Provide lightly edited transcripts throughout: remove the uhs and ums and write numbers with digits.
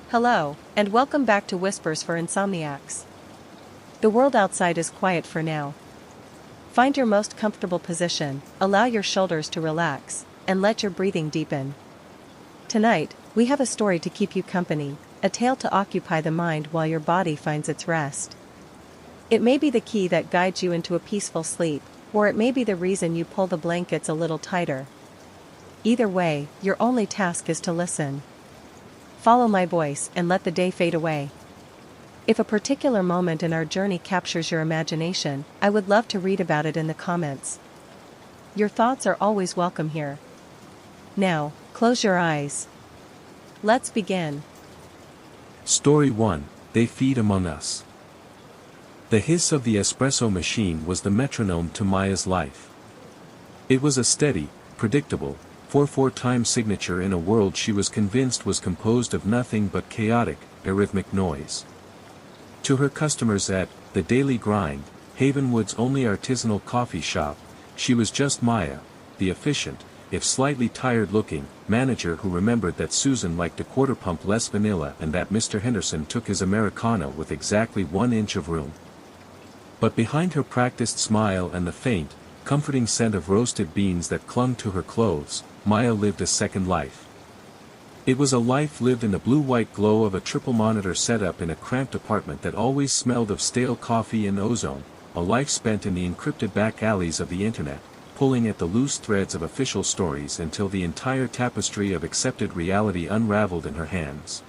Hello, and welcome back to Whispers for Insomniacs. The world outside is quiet for now. Find your most comfortable position, allow your shoulders to relax, and let your breathing deepen. Tonight, we have a story to keep you company, a tale to occupy the mind while your body finds its rest. It may be the key that guides you into a peaceful sleep, or it may be the reason you pull the blankets a little tighter. Either way, your only task is to listen. Follow my voice and let the day fade away. If a particular moment in our journey captures your imagination, I would love to read about it in the comments. Your thoughts are always welcome here. Now, close your eyes. Let's begin. Story 1, They Feed Among Us. The hiss of the espresso machine was the metronome to Maya's life. It was a steady, predictable, 4/4-time signature in a world she was convinced was composed of nothing but chaotic, arrhythmic noise. To her customers at the Daily Grind, Havenwood's only artisanal coffee shop, she was just Maya, the efficient, if slightly tired-looking, manager who remembered that Susan liked a quarter pump less vanilla and that Mr. Henderson took his Americano with exactly 1 inch of room. But behind her practiced smile and the faint, comforting scent of roasted beans that clung to her clothes, Maya lived a second life. It was a life lived in the blue-white glow of a triple-monitor setup in a cramped apartment that always smelled of stale coffee and ozone, a life spent in the encrypted back alleys of the internet, pulling at the loose threads of official stories until the entire tapestry of accepted reality unraveled in her hands.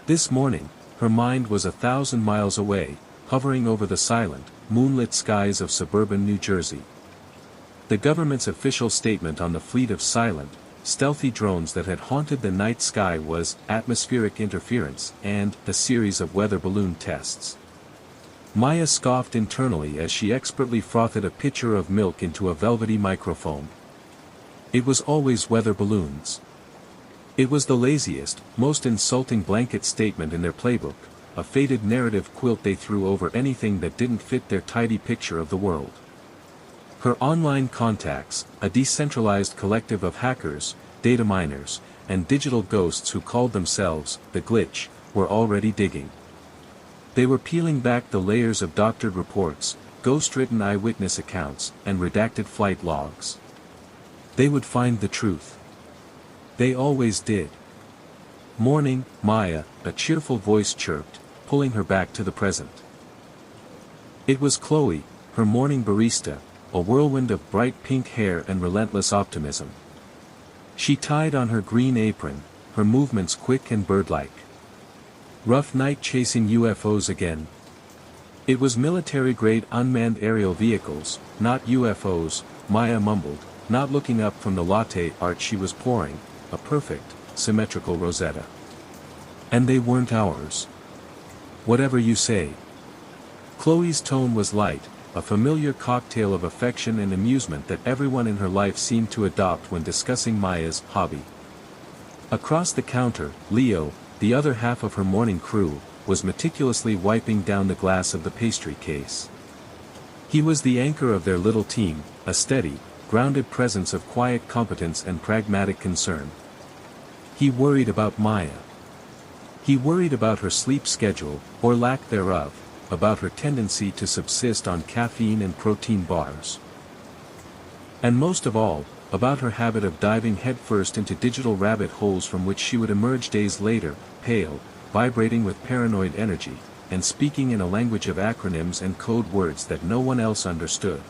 This morning, her mind was 1,000 miles away, hovering over the silent, moonlit skies of suburban New Jersey. The government's official statement on the fleet of silent, stealthy drones that had haunted the night sky was atmospheric interference and a series of weather balloon tests. Maya scoffed internally as she expertly frothed a pitcher of milk into a velvety microphone. It was always weather balloons. It was the laziest, most insulting blanket statement in their playbook, a faded narrative quilt they threw over anything that didn't fit their tidy picture of the world. Her online contacts, a decentralized collective of hackers, data miners, and digital ghosts who called themselves the Glitch, were already digging. They were peeling back the layers of doctored reports, ghost-written eyewitness accounts, and redacted flight logs. They would find the truth. They always did. "Morning, Maya," a cheerful voice chirped, pulling her back to the present. It was Chloe, her morning barista, a whirlwind of bright pink hair and relentless optimism. She tied on her green apron, her movements quick and bird-like. "Rough night chasing UFOs again." It was military-grade unmanned aerial vehicles, not UFOs, Maya mumbled, not looking up from the latte art she was pouring, a perfect, symmetrical Rosetta. "And they weren't ours." "Whatever you say." Chloe's tone was light, a familiar cocktail of affection and amusement that everyone in her life seemed to adopt when discussing Maya's hobby. Across the counter, Leo, the other half of her morning crew, was meticulously wiping down the glass of the pastry case. He was the anchor of their little team, a steady, grounded presence of quiet competence and pragmatic concern. He worried about Maya. He worried about her sleep schedule, or lack thereof, about her tendency to subsist on caffeine and protein bars. And most of all, about her habit of diving headfirst into digital rabbit holes from which she would emerge days later, pale, vibrating with paranoid energy, and speaking in a language of acronyms and code words that no one else understood.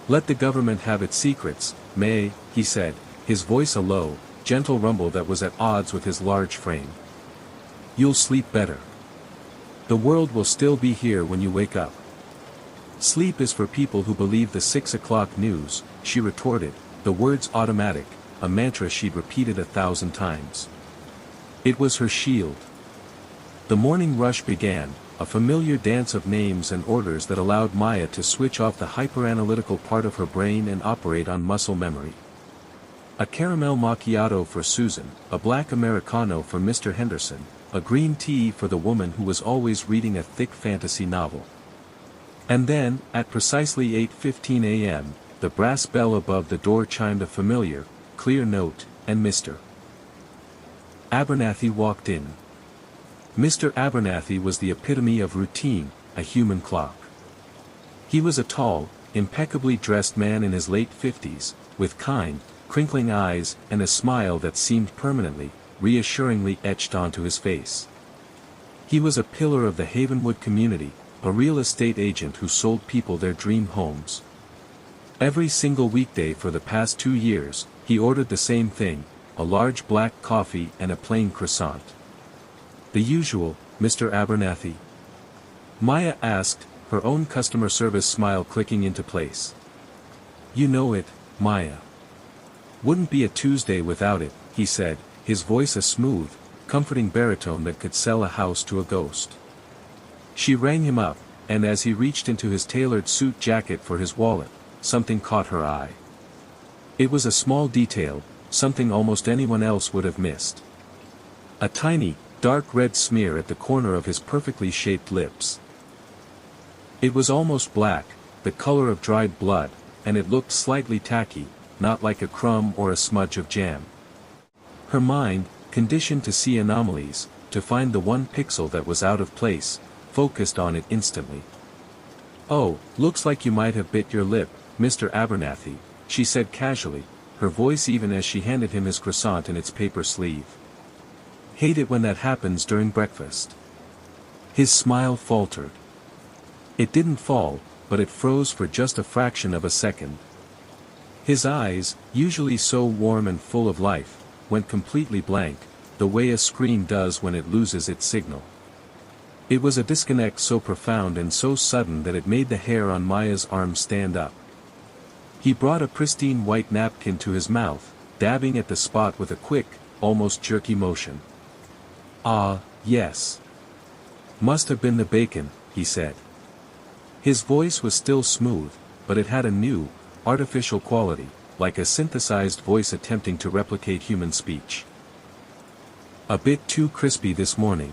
"Let the government have its secrets, May," he said, his voice a low, gentle rumble that was at odds with his large frame. "You'll sleep better. The world will still be here when you wake up." "Sleep is for people who believe the 6 o'clock news," she retorted, the words automatic, a mantra she'd repeated 1,000 times. It was her shield. The morning rush began, a familiar dance of names and orders that allowed Maya to switch off the hyperanalytical part of her brain and operate on muscle memory. A caramel macchiato for Susan, a black Americano for Mr. Henderson, a green tea for the woman who was always reading a thick fantasy novel. And then, at precisely 8:15 a.m., the brass bell above the door chimed a familiar, clear note, and Mr. Abernathy walked in. Mr. Abernathy was the epitome of routine, a human clock. He was a tall, impeccably dressed man in his late 50s, with kind, crinkling eyes and a smile that seemed permanently, reassuringly etched onto his face. He was a pillar of the Havenwood community, a real estate agent who sold people their dream homes. Every single weekday for the past 2 years, he ordered the same thing, a large black coffee and a plain croissant. The usual, Mr. Abernathy? Maya asked, her own customer service smile clicking into place. You know it, Maya. Wouldn't be a Tuesday without it, he said, his voice a smooth, comforting baritone that could sell a house to a ghost. She rang him up, and as he reached into his tailored suit jacket for his wallet, something caught her eye. It was a small detail, something almost anyone else would have missed. A tiny, dark red smear at the corner of his perfectly shaped lips. It was almost black, the color of dried blood, and it looked slightly tacky, not like a crumb or a smudge of jam. Her mind, conditioned to see anomalies, to find the one pixel that was out of place, focused on it instantly. Oh, looks like you might have bit your lip, Mr. Abernathy, she said casually, her voice even as she handed him his croissant in its paper sleeve. Hate it when that happens during breakfast. His smile faltered. It didn't fall, but it froze for just a fraction of a second. His eyes, usually so warm and full of life, went completely blank, the way a screen does when it loses its signal. It was a disconnect so profound and so sudden that it made the hair on Maya's arm stand up. He brought a pristine white napkin to his mouth, dabbing at the spot with a quick, almost jerky motion. Ah, yes. Must have been the bacon, he said. His voice was still smooth, but it had a new, artificial quality, like a synthesized voice attempting to replicate human speech. A bit too crispy this morning.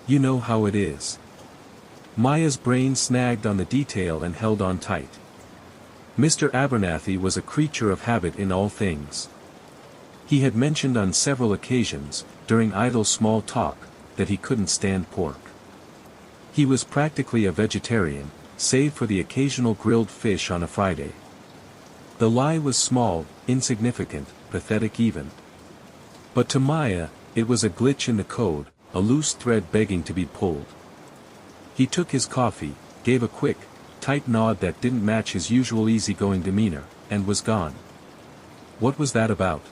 You know how it is. Maya's brain snagged on the detail and held on tight. Mr. Abernathy was a creature of habit in all things. He had mentioned on several occasions, during idle small talk, that he couldn't stand pork. He was practically a vegetarian, save for the occasional grilled fish on a Friday. The lie was small, insignificant, pathetic even. But to Maya, it was a glitch in the code, a loose thread begging to be pulled. He took his coffee, gave a quick, tight nod that didn't match his usual easygoing demeanor, and was gone. What was that about?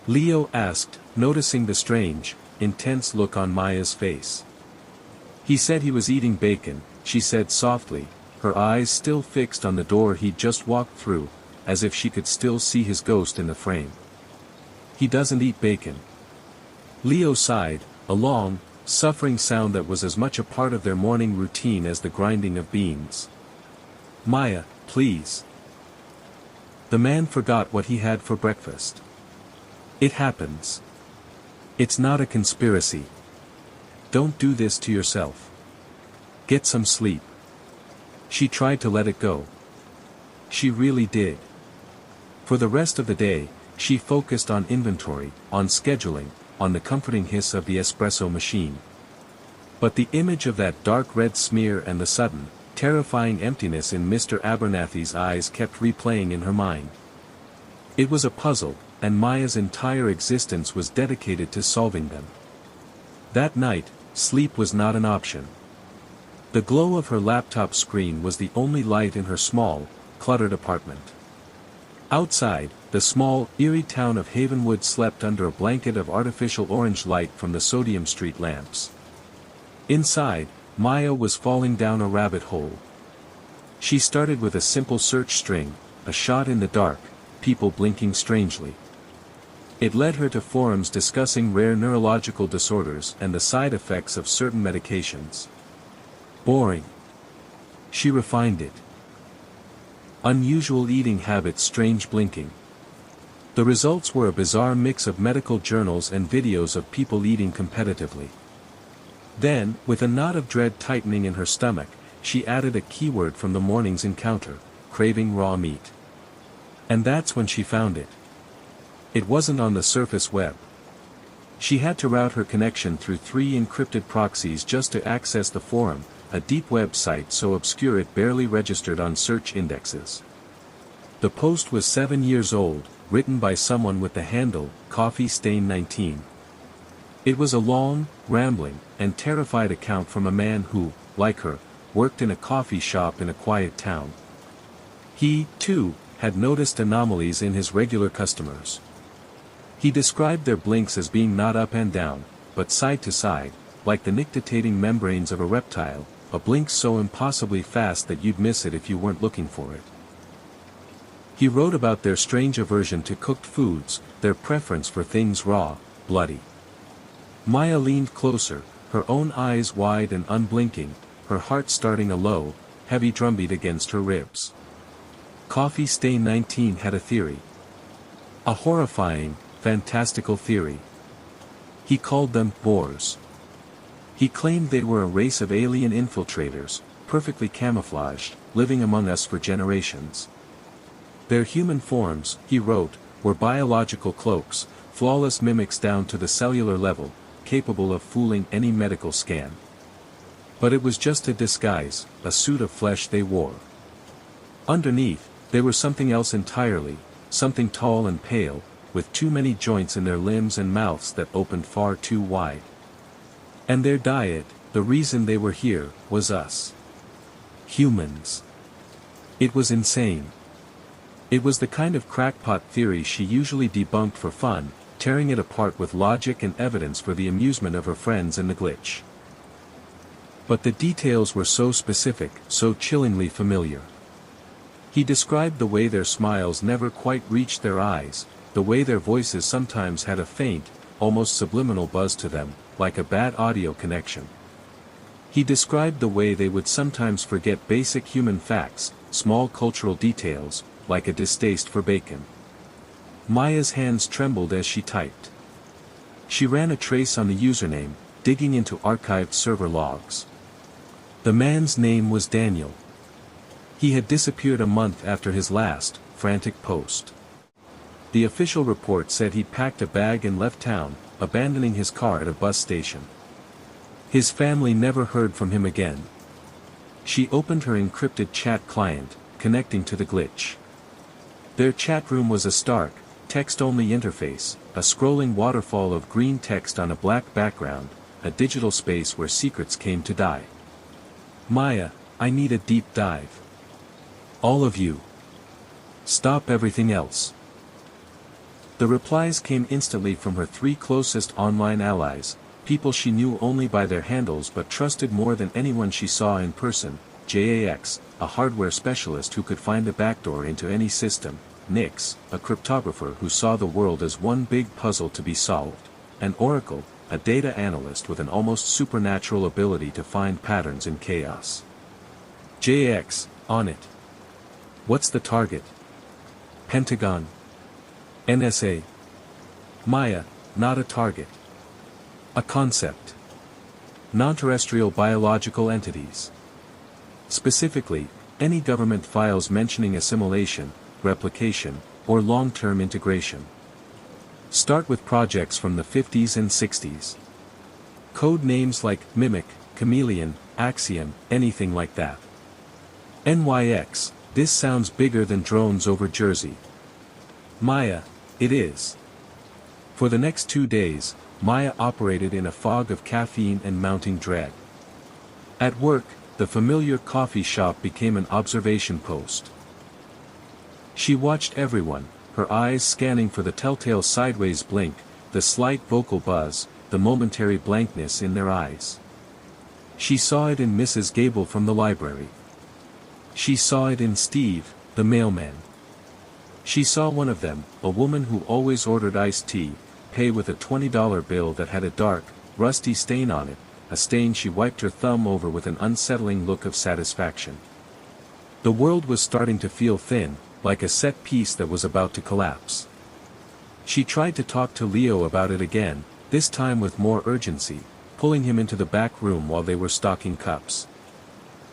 Leo asked, noticing the strange, intense look on Maya's face. He said he was eating bacon, she said softly, her eyes still fixed on the door he'd just walked through, as if she could still see his ghost in the frame. He doesn't eat bacon. Leo sighed, a long, suffering sound that was as much a part of their morning routine as the grinding of beans. Maya, please. The man forgot what he had for breakfast. It happens. It's not a conspiracy. Don't do this to yourself. Get some sleep. She tried to let it go. She really did. For the rest of the day, she focused on inventory, on scheduling, on the comforting hiss of the espresso machine. But the image of that dark red smear and the sudden, terrifying emptiness in Mr. Abernathy's eyes kept replaying in her mind. It was a puzzle, and Maya's entire existence was dedicated to solving them. That night, sleep was not an option. The glow of her laptop screen was the only light in her small, cluttered apartment. Outside, the small, eerie town of Havenwood slept under a blanket of artificial orange light from the sodium street lamps. Inside, Maya was falling down a rabbit hole. She started with a simple search string, a shot in the dark, people blinking strangely. It led her to forums discussing rare neurological disorders and the side effects of certain medications. Boring. She refined it. Unusual eating habits, strange blinking. The results were a bizarre mix of medical journals and videos of people eating competitively. Then, with a knot of dread tightening in her stomach, she added a keyword from the morning's encounter, craving raw meat. And that's when she found it. It wasn't on the surface web. She had to route her connection through 3 encrypted proxies just to access the forum, a deep website so obscure it barely registered on search indexes. The post was 7 years old, written by someone with the handle, CoffeeStain19. It was a long, rambling, and terrified account from a man who, like her, worked in a coffee shop in a quiet town. He, too, had noticed anomalies in his regular customers. He described their blinks as being not up and down, but side to side, like the nictitating membranes of a reptile, a blink so impossibly fast that you'd miss it if you weren't looking for it. He wrote about their strange aversion to cooked foods, their preference for things raw, bloody. Maya leaned closer, her own eyes wide and unblinking, her heart starting a low, heavy drumbeat against her ribs. CoffeeStain19 had a theory. A horrifying, fantastical theory. He called them boars. He claimed they were a race of alien infiltrators, perfectly camouflaged, living among us for generations. Their human forms, he wrote, were biological cloaks, flawless mimics down to the cellular level, capable of fooling any medical scan. But it was just a disguise, a suit of flesh they wore. Underneath, they were something else entirely, something tall and pale, with too many joints in their limbs and mouths that opened far too wide. And their diet, the reason they were here, was us. Humans. It was insane. It was the kind of crackpot theory she usually debunked for fun, tearing it apart with logic and evidence for the amusement of her friends in the glitch. But the details were so specific, so chillingly familiar. He described the way their smiles never quite reached their eyes, the way their voices sometimes had a faint, almost subliminal buzz to them, like a bad audio connection. He described the way they would sometimes forget basic human facts, small cultural details, like a distaste for bacon. Maya's hands trembled as she typed. She ran a trace on the username, digging into archived server logs. The man's name was Daniel. He had disappeared a month after his last, frantic post. The official report said he'd packed a bag and left town, abandoning his car at a bus station. His family never heard from him again. She opened her encrypted chat client, connecting to the glitch. Their chat room was a stark, text-only interface, a scrolling waterfall of green text on a black background, a digital space where secrets came to die. Maya, I need a deep dive. All of you. Stop everything else. The replies came instantly from her 3 closest online allies, people she knew only by their handles but trusted more than anyone she saw in person. JAX, a hardware specialist who could find a backdoor into any system. Nix, a cryptographer who saw the world as one big puzzle to be solved. And Oracle, a data analyst with an almost supernatural ability to find patterns in chaos. JAX, on it. What's the target? Pentagon. NSA. Maya, not a target. A concept. Non-terrestrial biological entities. Specifically, any government files mentioning assimilation, replication, or long-term integration. Start with projects from the 50s and 60s. Code names like Mimic, Chameleon, Axiom, anything like that. NYX, this sounds bigger than drones over Jersey. Maya, it is. For the next 2 days, Maya operated in a fog of caffeine and mounting dread. At work, the familiar coffee shop became an observation post. She watched everyone, her eyes scanning for the telltale sideways blink, the slight vocal buzz, the momentary blankness in their eyes. She saw it in Mrs. Gable from the library. She saw it in Steve, the mailman. She saw one of them, a woman who always ordered iced tea, pay with a $20 bill that had a dark, rusty stain on it, a stain she wiped her thumb over with an unsettling look of satisfaction. The world was starting to feel thin, like a set piece that was about to collapse. She tried to talk to Leo about it again, this time with more urgency, pulling him into the back room while they were stocking cups.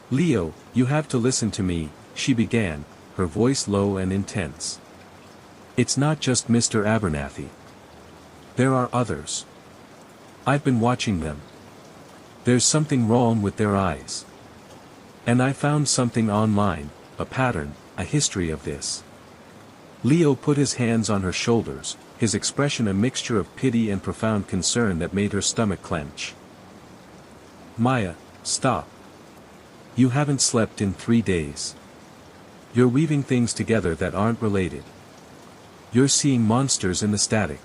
Leo, you have to listen to me, she began, her voice low and intense. It's not just Mr. Abernathy. There are others. I've been watching them. There's something wrong with their eyes. And I found something online, a pattern, a history of this. Leo put his hands on her shoulders, his expression a mixture of pity and profound concern that made her stomach clench. Maya, stop. You haven't slept in 3 days. You're weaving things together that aren't related. You're seeing monsters in the static.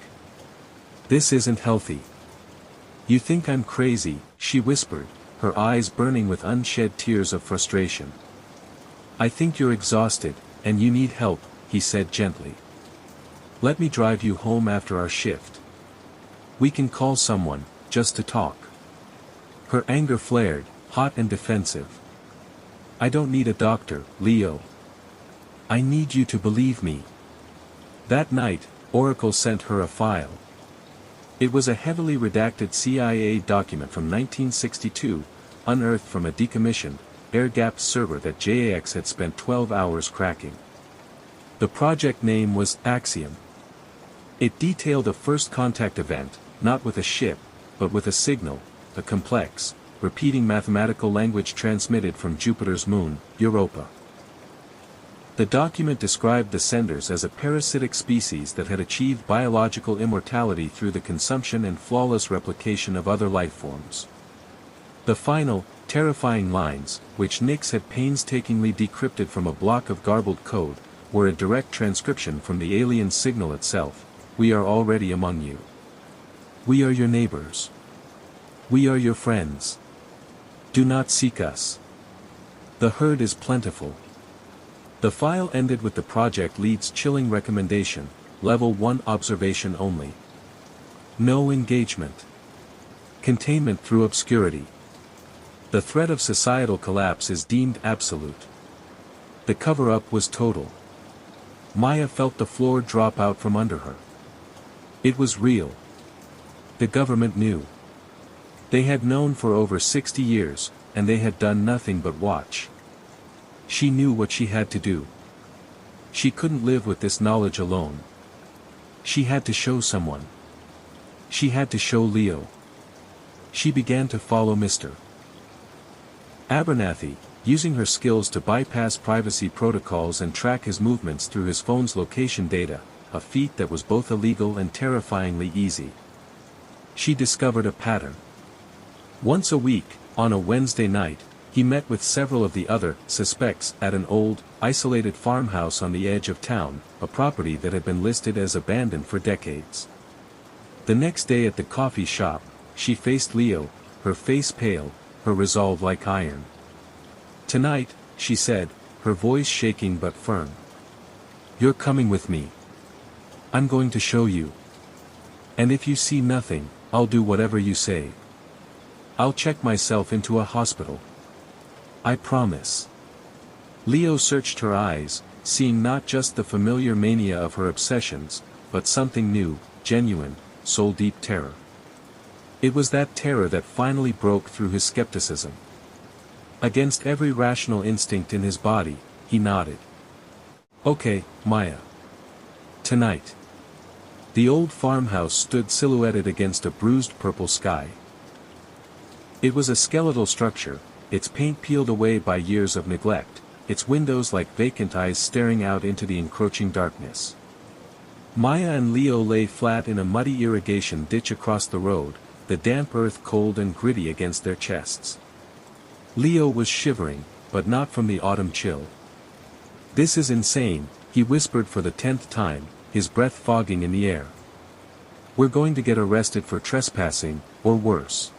This isn't healthy. You think I'm crazy, she whispered, her eyes burning with unshed tears of frustration. I think you're exhausted, and you need help, he said gently. Let me drive you home after our shift. We can call someone, just to talk. Her anger flared, hot and defensive. I don't need a doctor, Leo. I need you to believe me. That night, Oracle sent her a file. It was a heavily redacted CIA document from 1962, unearthed from a decommissioned, air-gapped server that JAX had spent 12 hours cracking. The project name was Axiom. It detailed a first contact event, not with a ship, but with a signal, a complex, repeating mathematical language transmitted from Jupiter's moon, Europa. The document described the senders as a parasitic species that had achieved biological immortality through the consumption and flawless replication of other life forms. The final, terrifying lines, which Nix had painstakingly decrypted from a block of garbled code, were a direct transcription from the alien signal itself. We are already among you. We are your neighbors. We are your friends. Do not seek us. The herd is plentiful. The file ended with the project lead's chilling recommendation, Level 1 observation only. No engagement. Containment through obscurity. The threat of societal collapse is deemed absolute. The cover-up was total. Maya felt the floor drop out from under her. It was real. The government knew. They had known for over 60 years, and they had done nothing but watch. She knew what she had to do. She couldn't live with this knowledge alone. She had to show someone. She had to show Leo. She began to follow Mr. Abernathy, using her skills to bypass privacy protocols and track his movements through his phone's location data, a feat that was both illegal and terrifyingly easy. She discovered a pattern. Once a week, on a Wednesday night, he met with several of the other suspects at an old, isolated farmhouse on the edge of town, a property that had been listed as abandoned for decades. The next day at the coffee shop, she faced Leo, her face pale, her resolve like iron. Tonight, she said, her voice shaking but firm. You're coming with me. I'm going to show you. And if you see nothing, I'll do whatever you say. I'll check myself into a hospital. I promise. Leo searched her eyes, seeing not just the familiar mania of her obsessions, but something new, genuine, soul-deep terror. It was that terror that finally broke through his skepticism. Against every rational instinct in his body, he nodded. Okay, Maya. Tonight. The old farmhouse stood silhouetted against a bruised purple sky. It was a skeletal structure, its paint peeled away by years of neglect, its windows like vacant eyes staring out into the encroaching darkness. Maya and Leo lay flat in a muddy irrigation ditch across the road, the damp earth cold and gritty against their chests. Leo was shivering, but not from the autumn chill. This is insane, he whispered for the 10th time, his breath fogging in the air. We're going to get arrested for trespassing, or worse.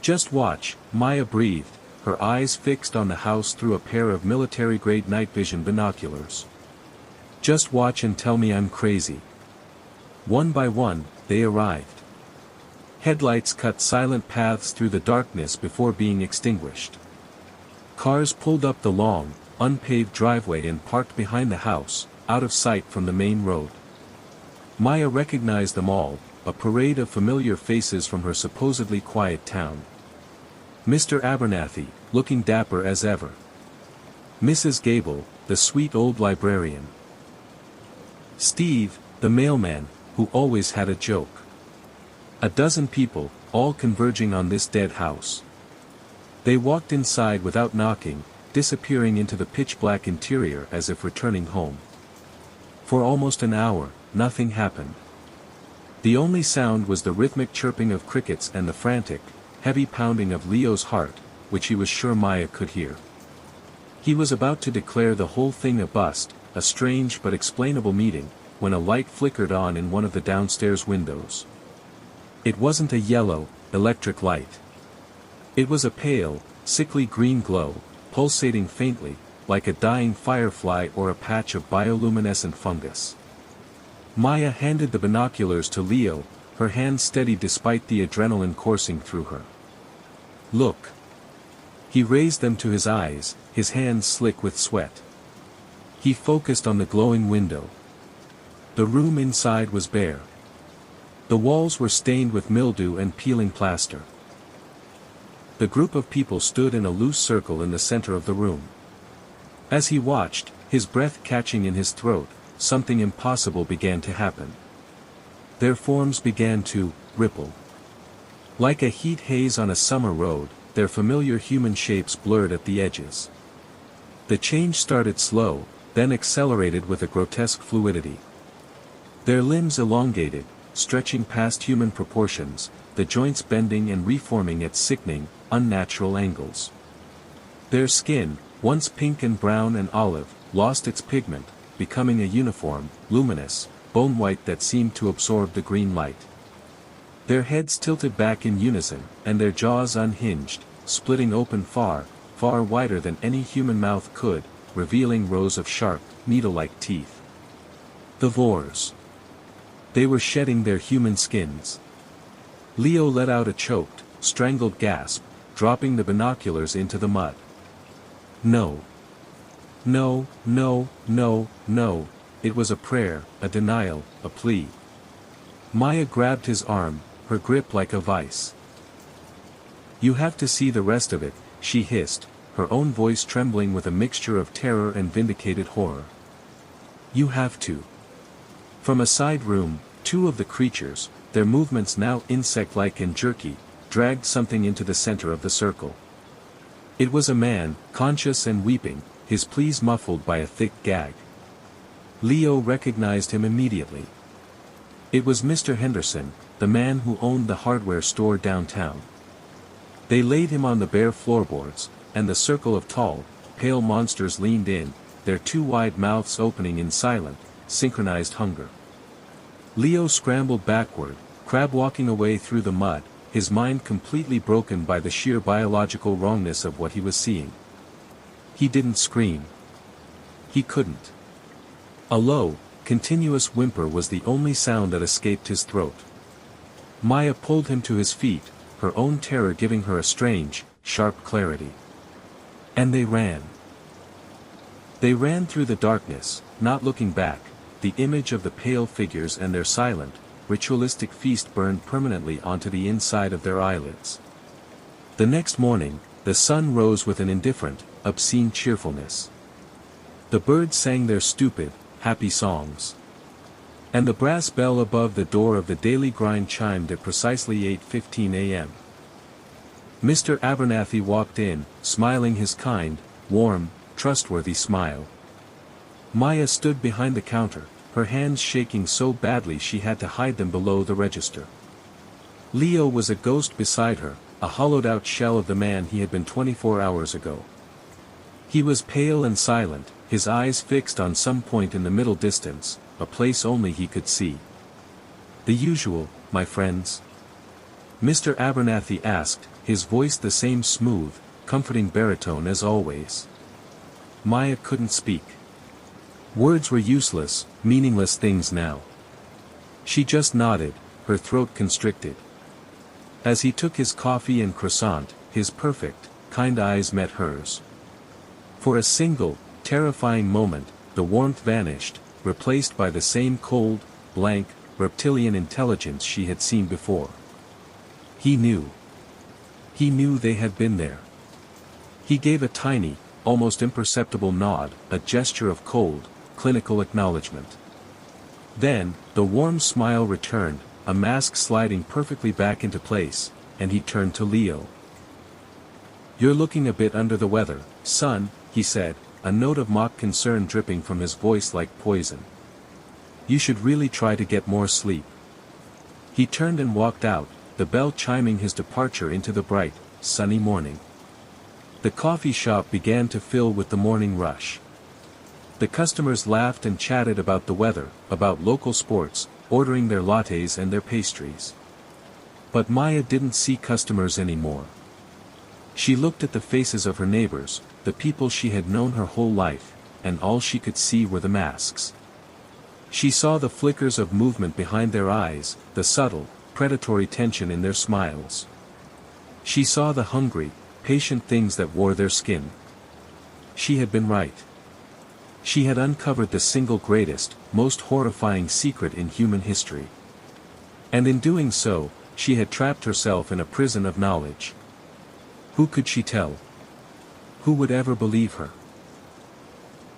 Just watch, Maya breathed, her eyes fixed on the house through a pair of military-grade night vision binoculars. Just watch and tell me I'm crazy. One by one, they arrived. Headlights cut silent paths through the darkness before being extinguished. Cars pulled up the long, unpaved driveway and parked behind the house, out of sight from the main road. Maya recognized them all, a parade of familiar faces from her supposedly quiet town. Mr. Abernathy, looking dapper as ever. Mrs. Gable, the sweet old librarian. Steve, the mailman, who always had a joke. A dozen people, all converging on this dead house. They walked inside without knocking, disappearing into the pitch-black interior as if returning home. For almost an hour, nothing happened. The only sound was the rhythmic chirping of crickets and the frantic, heavy pounding of Leo's heart, which he was sure Maya could hear. He was about to declare the whole thing a bust, a strange but explainable meeting, when a light flickered on in one of the downstairs windows. It wasn't a yellow, electric light. It was a pale, sickly green glow, pulsating faintly, like a dying firefly or a patch of bioluminescent fungus. Maya handed the binoculars to Leo, her hand steady despite the adrenaline coursing through her. "Look." He raised them to his eyes, his hands slick with sweat. He focused on the glowing window. The room inside was bare. The walls were stained with mildew and peeling plaster. The group of people stood in a loose circle in the center of the room. As he watched, his breath catching in his throat, something impossible began to happen. Their forms began to ripple. Like a heat haze on a summer road, their familiar human shapes blurred at the edges. The change started slow, then accelerated with a grotesque fluidity. Their limbs elongated, stretching past human proportions, the joints bending and reforming at sickening, unnatural angles. Their skin, once pink and brown and olive, lost its pigment, becoming a uniform, luminous, bone white that seemed to absorb the green light. Their heads tilted back in unison, and their jaws unhinged, splitting open far, far wider than any human mouth could, revealing rows of sharp, needle-like teeth. The Vors. They were shedding their human skins. Leo let out a choked, strangled gasp, dropping the binoculars into the mud. No. No, no, no, no. It was a prayer, a denial, a plea. Maya grabbed his arm, her grip like a vice. "You have to see the rest of it," she hissed, her own voice trembling with a mixture of terror and vindicated horror. "You have to." From a side room, two of the creatures, their movements now insect-like and jerky, dragged something into the center of the circle. It was a man, conscious and weeping, his pleas muffled by a thick gag. Leo recognized him immediately. It was Mr. Henderson, the man who owned the hardware store downtown. They laid him on the bare floorboards, and the circle of tall, pale monsters leaned in, their two wide mouths opening in silent, synchronized hunger. Leo scrambled backward, crab-walking away through the mud, his mind completely broken by the sheer biological wrongness of what he was seeing. He didn't scream. He couldn't. A low, continuous whimper was the only sound that escaped his throat. Maya pulled him to his feet, her own terror giving her a strange, sharp clarity. And they ran. They ran through the darkness, not looking back, the image of the pale figures and their silent, ritualistic feast burned permanently onto the inside of their eyelids. The next morning, the sun rose with an indifferent, obscene cheerfulness. The birds sang their stupid, happy songs. And the brass bell above the door of the daily grind chimed at precisely 8:15 a.m. Mr. Abernathy walked in, smiling his kind, warm, trustworthy smile. Maya stood behind the counter, her hands shaking so badly she had to hide them below the register. Leo was a ghost beside her, a hollowed-out shell of the man he had been 24 hours ago. He was pale and silent, his eyes fixed on some point in the middle distance, a place only he could see. "The usual, my friends?" Mr. Abernathy asked, his voice the same smooth, comforting baritone as always. Maya couldn't speak. Words were useless, meaningless things now. She just nodded, her throat constricted. As he took his coffee and croissant, his perfect, kind eyes met hers. For a single, terrifying moment, the warmth vanished, replaced by the same cold, blank, reptilian intelligence she had seen before. He knew. He knew they had been there. He gave a tiny, almost imperceptible nod, a gesture of cold, clinical acknowledgement. Then, the warm smile returned, a mask sliding perfectly back into place, and he turned to Leo. "You're looking a bit under the weather, son," he said, a note of mock concern dripping from his voice like poison. "You should really try to get more sleep." He turned and walked out, the bell chiming his departure into the bright, sunny morning. The coffee shop began to fill with the morning rush. The customers laughed and chatted about the weather, about local sports, ordering their lattes and their pastries. But Maya didn't see customers anymore. She looked at the faces of her neighbors, the people she had known her whole life, and all she could see were the masks. She saw the flickers of movement behind their eyes, the subtle, predatory tension in their smiles. She saw the hungry, patient things that wore their skin. She had been right. She had uncovered the single greatest, most horrifying secret in human history. And in doing so, she had trapped herself in a prison of knowledge. Who could she tell? Who would ever believe her?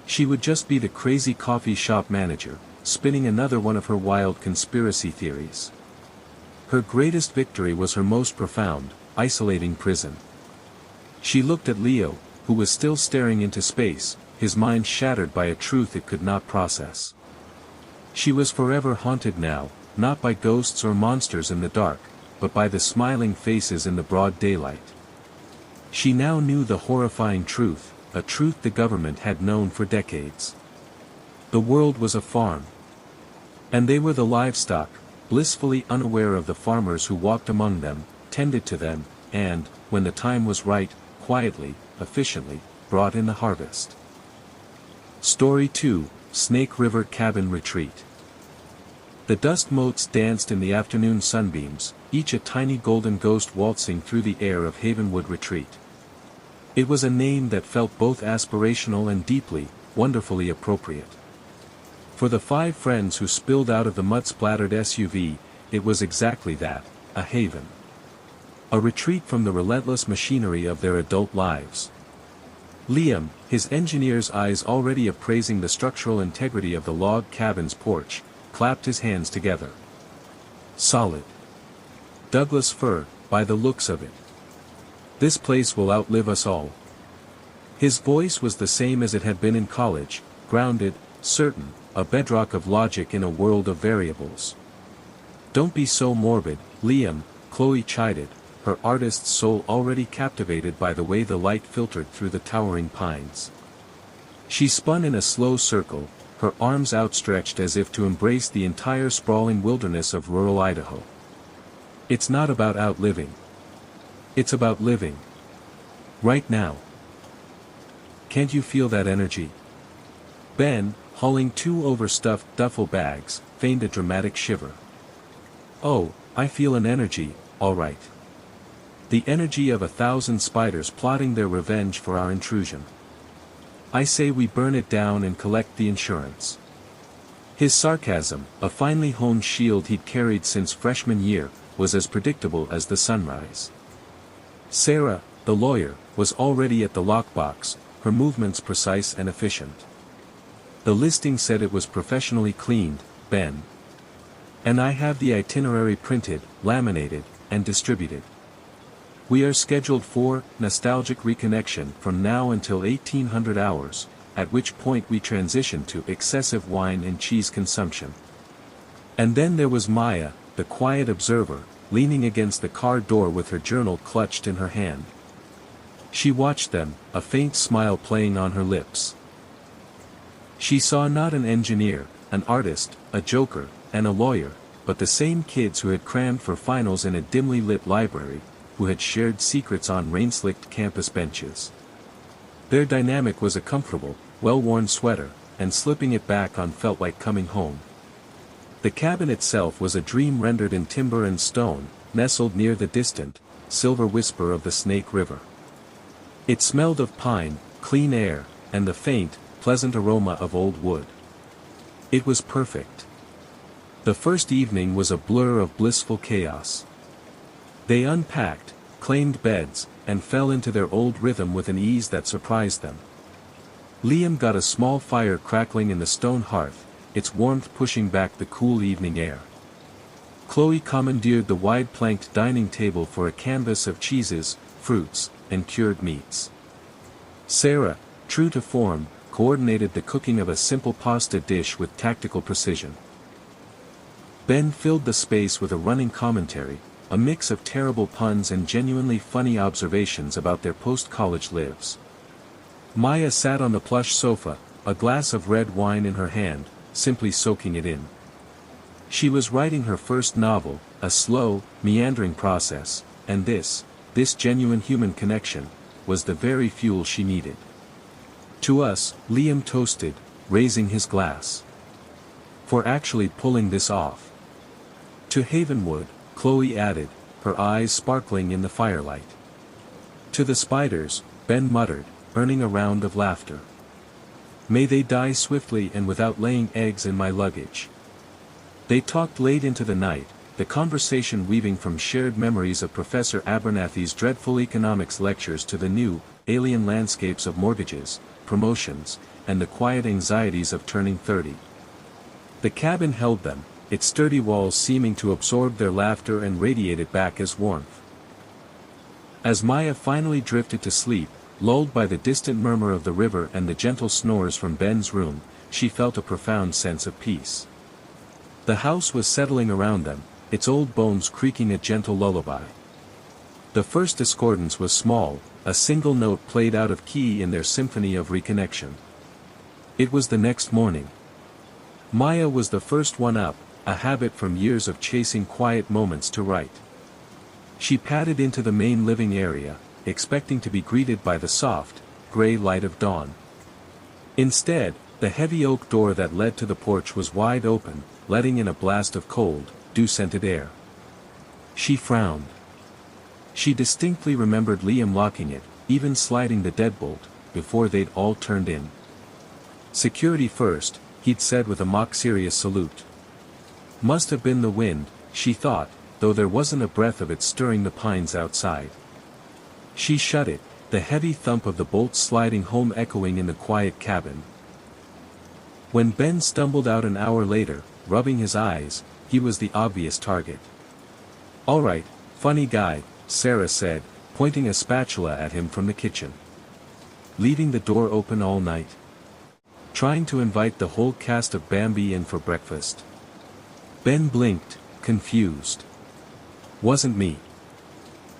She would just be the crazy coffee shop manager, spinning another one of her wild conspiracy theories. Her greatest victory was her most profound, isolating prison. She looked at Leo, who was still staring into space, his mind shattered by a truth it could not process. She was forever haunted now, not by ghosts or monsters in the dark, but by the smiling faces in the broad daylight. She now knew the horrifying truth, a truth the government had known for decades. The world was a farm. And they were the livestock, blissfully unaware of the farmers who walked among them, tended to them, and, when the time was right, quietly, efficiently, brought in the harvest. Story 2, Snake River Cabin Retreat. The dust motes danced in the afternoon sunbeams, each a tiny golden ghost waltzing through the air of Havenwood Retreat. It was a name that felt both aspirational and deeply, wonderfully appropriate. For the 5 friends who spilled out of the mud-splattered SUV, it was exactly that, a haven. A retreat from the relentless machinery of their adult lives. Liam, his engineer's eyes already appraising the structural integrity of the log cabin's porch, clapped his hands together. Solid. Douglas fir, by the looks of it. This place will outlive us all. His voice was the same as it had been in college, grounded, certain, a bedrock of logic in a world of variables. "Don't be so morbid, Liam," Chloe chided, her artist's soul already captivated by the way the light filtered through the towering pines. She spun in a slow circle, her arms outstretched as if to embrace the entire sprawling wilderness of rural Idaho. "It's not about outliving. It's about living. Right now. Can't you feel that energy?" Ben, hauling 2 overstuffed duffel bags, feigned a dramatic shiver. "Oh, I feel an energy, all right. The energy of 1,000 spiders plotting their revenge for our intrusion. I say we burn it down and collect the insurance." His sarcasm, a finely honed shield he'd carried since freshman year, was as predictable as the sunrise. Sarah, the lawyer, was already at the lockbox, her movements precise and efficient. "The listing said it was professionally cleaned, Ben. And I have the itinerary printed, laminated, and distributed. We are scheduled for nostalgic reconnection from now until 1800 hours, at which point we transition to excessive wine and cheese consumption." And then there was Maya, the quiet observer, leaning against the car door with her journal clutched in her hand. She watched them, a faint smile playing on her lips. She saw not an engineer, an artist, a joker, and a lawyer, but the same kids who had crammed for finals in a dimly lit library, who had shared secrets on rain-slicked campus benches. Their dynamic was a comfortable, well-worn sweater, and slipping it back on felt like coming home. The cabin itself was a dream rendered in timber and stone, nestled near the distant, silver whisper of the Snake River. It smelled of pine, clean air, and the faint, pleasant aroma of old wood. It was perfect. The first evening was a blur of blissful chaos. They unpacked, claimed beds, and fell into their old rhythm with an ease that surprised them. Liam got a small fire crackling in the stone hearth, its warmth pushing back the cool evening air. Chloe commandeered the wide-planked dining table for a canvas of cheeses, fruits, and cured meats. Sarah, true to form, coordinated the cooking of a simple pasta dish with tactical precision. Ben filled the space with a running commentary, a mix of terrible puns and genuinely funny observations about their post-college lives. Maya sat on the plush sofa, a glass of red wine in her hand, simply soaking it in. She was writing her first novel, a slow, meandering process, and this genuine human connection, was the very fuel she needed. To us, Liam toasted, raising his glass. For actually pulling this off. To Havenwood, Chloe added, her eyes sparkling in the firelight. To the spiders, Ben muttered, earning a round of laughter. May they die swiftly and without laying eggs in my luggage. They talked late into the night, the conversation weaving from shared memories of Professor Abernathy's dreadful economics lectures to the new, alien landscapes of mortgages, promotions, and the quiet anxieties of turning 30. The cabin held them, its sturdy walls seeming to absorb their laughter and radiate it back as warmth. As Maya finally drifted to sleep, lulled by the distant murmur of the river and the gentle snores from Ben's room, she felt a profound sense of peace. The house was settling around them, its old bones creaking a gentle lullaby. The first discordance was small, a single note played out of key in their symphony of reconnection. It was the next morning. Maya was the first one up, a habit from years of chasing quiet moments to write. She padded into the main living area, expecting to be greeted by the soft, gray light of dawn. Instead, the heavy oak door that led to the porch was wide open, letting in a blast of cold, dew-scented air. She frowned. She distinctly remembered Liam locking it, even sliding the deadbolt, before they'd all turned in. Security first, he'd said with a mock-serious salute. Must have been the wind, she thought, though there wasn't a breath of it stirring the pines outside. She shut it, the heavy thump of the bolts sliding home echoing in the quiet cabin. When Ben stumbled out an hour later, rubbing his eyes, he was the obvious target. "All right, funny guy," Sarah said, pointing a spatula at him from the kitchen. "Leaving the door open all night? Trying to invite the whole cast of Bambi in for breakfast?" Ben blinked, confused. "Wasn't me.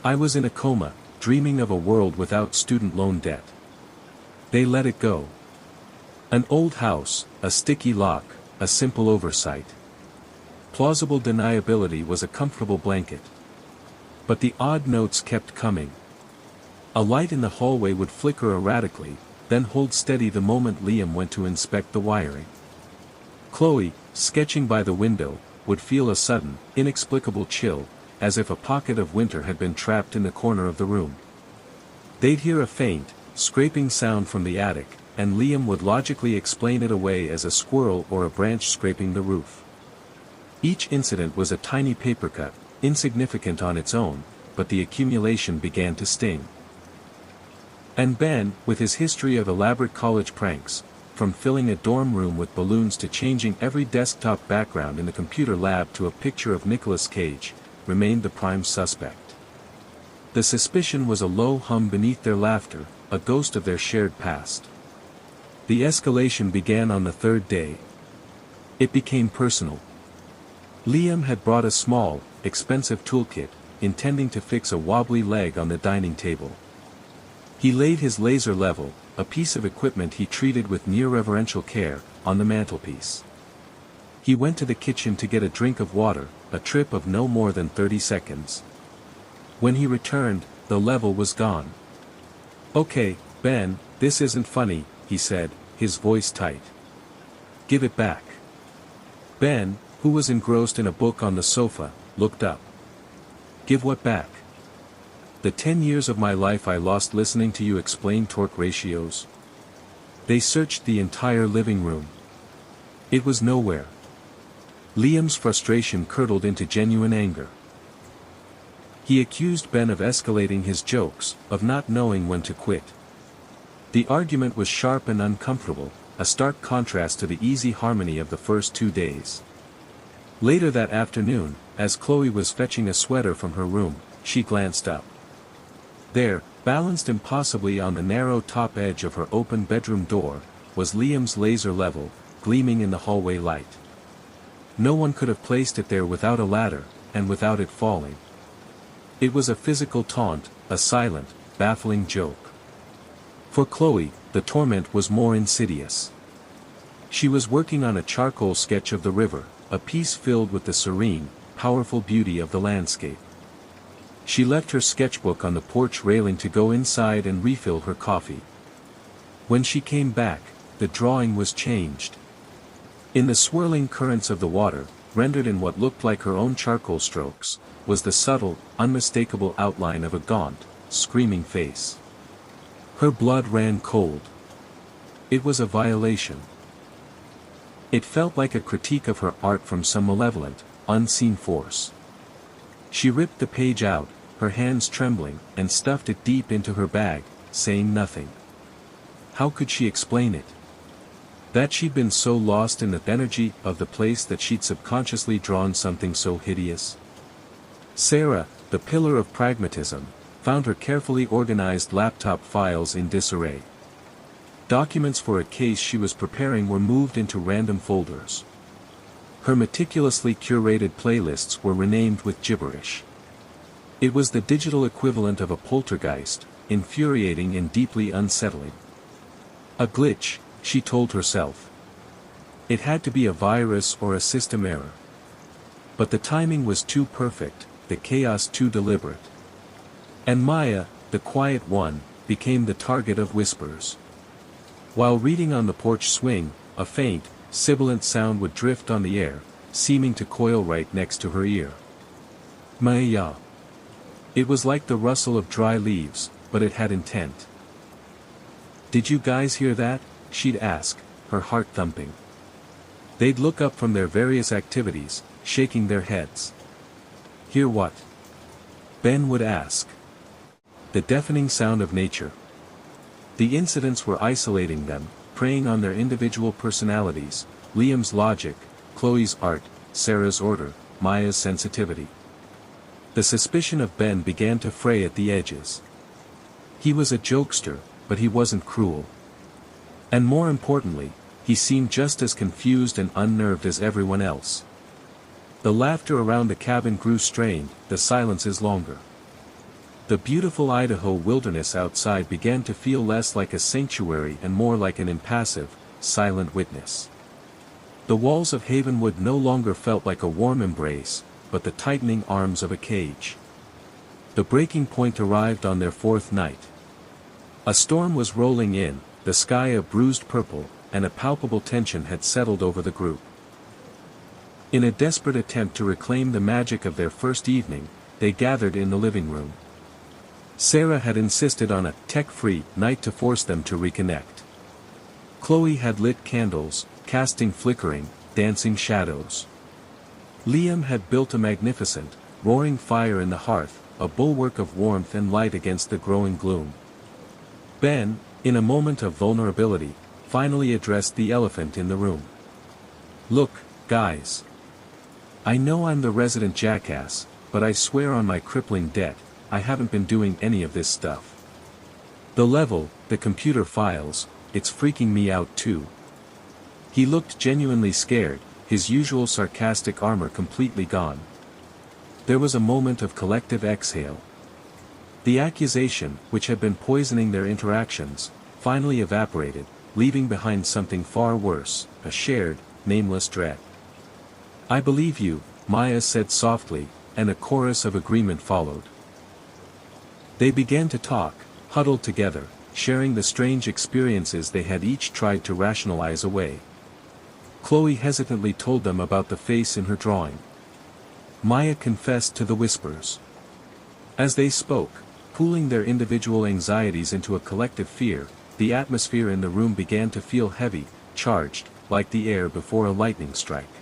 I was in a coma, dreaming of a world without student loan debt. They let it go. An old house, a sticky lock, a simple oversight. Plausible deniability was a comfortable blanket. But the odd notes kept coming. A light in the hallway would flicker erratically, then hold steady the moment Liam went to inspect the wiring. Chloe, sketching by the window, would feel a sudden, inexplicable chill, as if a pocket of winter had been trapped in the corner of the room. They'd hear a faint, scraping sound from the attic, and Liam would logically explain it away as a squirrel or a branch scraping the roof. Each incident was a tiny paper cut, insignificant on its own, but the accumulation began to sting. And Ben, with his history of elaborate college pranks, from filling a dorm room with balloons to changing every desktop background in the computer lab to a picture of Nicolas Cage, remained the prime suspect. The suspicion was a low hum beneath their laughter, a ghost of their shared past. The escalation began on the third day. It became personal. Liam had brought a small, expensive toolkit, intending to fix a wobbly leg on the dining table. He laid his laser level, a piece of equipment he treated with near-reverential care, on the mantelpiece. He went to the kitchen to get a drink of water, a trip of no more than 30 seconds. When he returned, the level was gone. "Okay, Ben, this isn't funny," he said, his voice tight. "Give it back." Ben, who was engrossed in a book on the sofa, looked up. "Give what back?" "The 10 years of my life I lost listening to you explain torque ratios." They searched the entire living room. It was nowhere. Liam's frustration curdled into genuine anger. He accused Ben of escalating his jokes, of not knowing when to quit. The argument was sharp and uncomfortable, a stark contrast to the easy harmony of the first 2 days. Later that afternoon, as Chloe was fetching a sweater from her room, she glanced up. There, balanced impossibly on the narrow top edge of her open bedroom door, was Liam's laser level, gleaming in the hallway light. No one could have placed it there without a ladder, and without it falling. It was a physical taunt, a silent, baffling joke. For Chloe, the torment was more insidious. She was working on a charcoal sketch of the river, a piece filled with the serene, powerful beauty of the landscape. She left her sketchbook on the porch railing to go inside and refill her coffee. When she came back, the drawing was changed. In the swirling currents of the water, rendered in what looked like her own charcoal strokes, was the subtle, unmistakable outline of a gaunt, screaming face. Her blood ran cold. It was a violation. It felt like a critique of her art from some malevolent, unseen force. She ripped the page out, her hands trembling, and stuffed it deep into her bag, saying nothing. How could she explain it? That she'd been so lost in the energy of the place that she'd subconsciously drawn something so hideous? Sarah, the pillar of pragmatism, found her carefully organized laptop files in disarray. Documents for a case she was preparing were moved into random folders. Her meticulously curated playlists were renamed with gibberish. It was the digital equivalent of a poltergeist, infuriating and deeply unsettling. A glitch, she told herself. It had to be a virus or a system error. But the timing was too perfect, the chaos too deliberate. And Maya, the quiet one, became the target of whispers. While reading on the porch swing, a faint, sibilant sound would drift on the air, seeming to coil right next to her ear. Maya. It was like the rustle of dry leaves, but it had intent. "Did you guys hear that?" she'd ask, her heart thumping. They'd look up from their various activities, shaking their heads. "Hear what?" Ben would ask. The deafening sound of nature. The incidents were isolating them, preying on their individual personalities, Liam's logic, Chloe's art, Sarah's order, Maya's sensitivity. The suspicion of Ben began to fray at the edges. He was a jokester, but he wasn't cruel. And more importantly, he seemed just as confused and unnerved as everyone else. The laughter around the cabin grew strained, the silences longer. The beautiful Idaho wilderness outside began to feel less like a sanctuary and more like an impassive, silent witness. The walls of Havenwood no longer felt like a warm embrace, but the tightening arms of a cage. The breaking point arrived on their fourth night. A storm was rolling in, the sky a bruised purple, and a palpable tension had settled over the group. In a desperate attempt to reclaim the magic of their first evening, they gathered in the living room. Sarah had insisted on a tech-free night to force them to reconnect. Chloe had lit candles, casting flickering, dancing shadows. Liam had built a magnificent, roaring fire in the hearth, a bulwark of warmth and light against the growing gloom. Ben, in a moment of vulnerability, finally addressed the elephant in the room. "Look, guys. I know I'm the resident jackass, but I swear on my crippling debt, I haven't been doing any of this stuff. The level, the computer files, it's freaking me out too." He looked genuinely scared, his usual sarcastic armor completely gone. There was a moment of collective exhale. The accusation, which had been poisoning their interactions, finally evaporated, leaving behind something far worse, a shared, nameless dread. "I believe you," Maya said softly, and a chorus of agreement followed. They began to talk, huddled together, sharing the strange experiences they had each tried to rationalize away. Chloe hesitantly told them about the face in her drawing. Maya confessed to the whispers. As they spoke, pooling their individual anxieties into a collective fear, the atmosphere in the room began to feel heavy, charged, like the air before a lightning strike.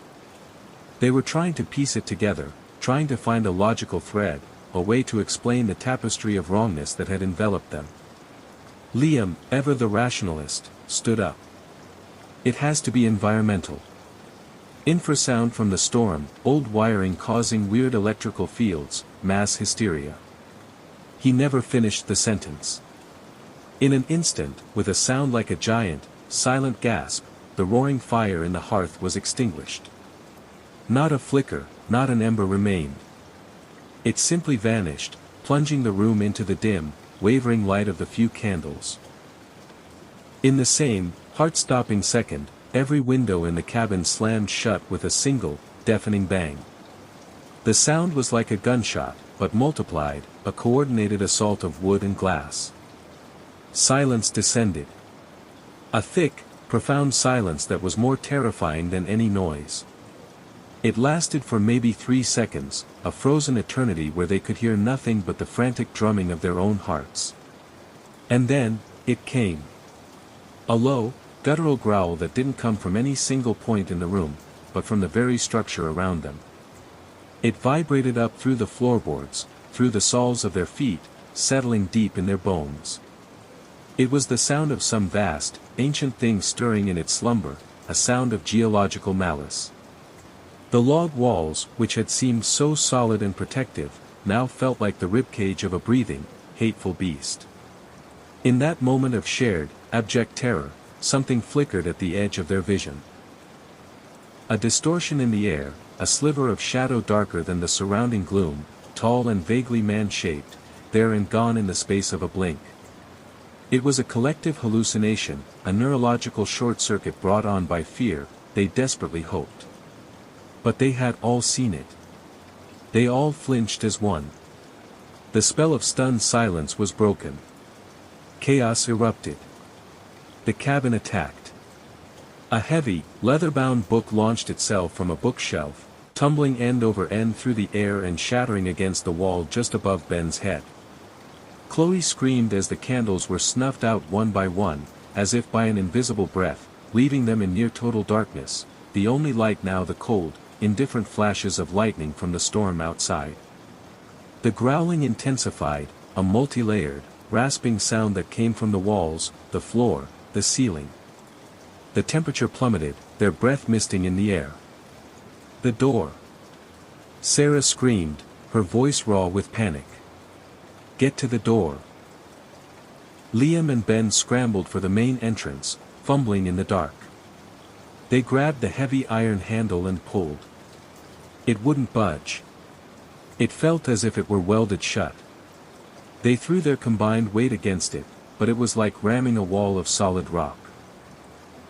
They were trying to piece it together, trying to find a logical thread, a way to explain the tapestry of wrongness that had enveloped them. Liam, ever the rationalist, stood up. "It has to be environmental. Infrasound from the storm, old wiring causing weird electrical fields, mass hysteria. He never finished the sentence. In an instant, with a sound like a giant, silent gasp, the roaring fire in the hearth was extinguished. Not a flicker, not an ember remained. It simply vanished, plunging the room into the dim, wavering light of the few candles. In the same, heart-stopping second, every window in the cabin slammed shut with a single, deafening bang. The sound was like a gunshot, but multiplied, a coordinated assault of wood and glass. Silence descended. A thick, profound silence that was more terrifying than any noise. It lasted for maybe 3 seconds, a frozen eternity where they could hear nothing but the frantic drumming of their own hearts. And then, it came. A low, guttural growl that didn't come from any single point in the room, but from the very structure around them. It vibrated up through the floorboards, through the soles of their feet, settling deep in their bones. It was the sound of some vast, ancient thing stirring in its slumber, a sound of geological malice. The log walls, which had seemed so solid and protective, now felt like the ribcage of a breathing, hateful beast. In that moment of shared, abject terror, something flickered at the edge of their vision. A distortion in the air, a sliver of shadow darker than the surrounding gloom, tall and vaguely man-shaped, there and gone in the space of a blink. It was a collective hallucination, a neurological short-circuit brought on by fear, they desperately hoped. But they had all seen it. They all flinched as one. The spell of stunned silence was broken. Chaos erupted. The cabin attacked. A heavy, leather-bound book launched itself from a bookshelf, tumbling end over end through the air and shattering against the wall just above Ben's head. Chloe screamed as the candles were snuffed out one by one, as if by an invisible breath, leaving them in near total darkness, the only light now the cold, indifferent flashes of lightning from the storm outside. The growling intensified, a multi-layered, rasping sound that came from the walls, the floor, the ceiling. The temperature plummeted, their breath misting in the air. The door. Sarah screamed, her voice raw with panic. Get to the door. Liam and Ben scrambled for the main entrance, fumbling in the dark. They grabbed the heavy iron handle and pulled. It wouldn't budge. It felt as if it were welded shut. They threw their combined weight against it, but it was like ramming a wall of solid rock.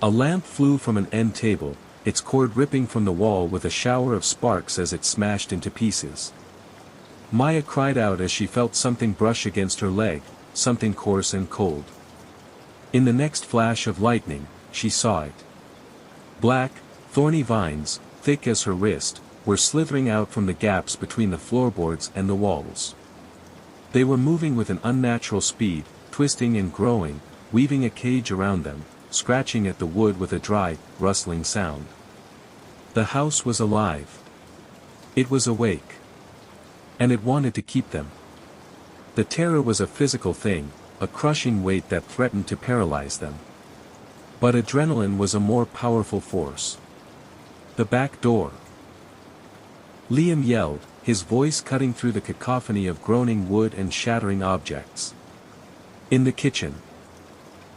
A lamp flew from an end table, its cord ripping from the wall with a shower of sparks as it smashed into pieces. Maya cried out as she felt something brush against her leg, something coarse and cold. In the next flash of lightning, she saw it. Black, thorny vines, thick as her wrist, were slithering out from the gaps between the floorboards and the walls. They were moving with an unnatural speed, twisting and growing, weaving a cage around them, scratching at the wood with a dry, rustling sound. The house was alive. It was awake. And it wanted to keep them. The terror was a physical thing, a crushing weight that threatened to paralyze them. But adrenaline was a more powerful force. The back door. Liam yelled, his voice cutting through the cacophony of groaning wood and shattering objects. In the kitchen.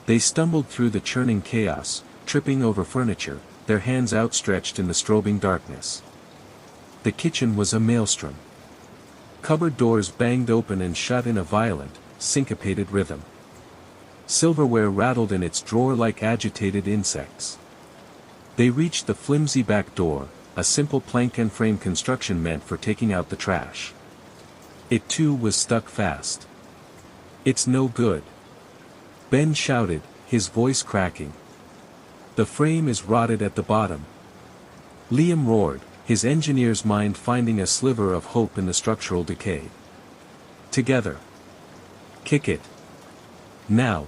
They stumbled through the churning chaos, tripping over furniture, their hands outstretched in the strobing darkness. The kitchen was a maelstrom. Cupboard doors banged open and shut in a violent, syncopated rhythm. Silverware rattled in its drawer like agitated insects. They reached the flimsy back door, a simple plank and frame construction meant for taking out the trash. It too was stuck fast. It's no good. Ben shouted, his voice cracking. The frame is rotted at the bottom. Liam roared, his engineer's mind finding a sliver of hope in the structural decay. Together. Kick it. Now.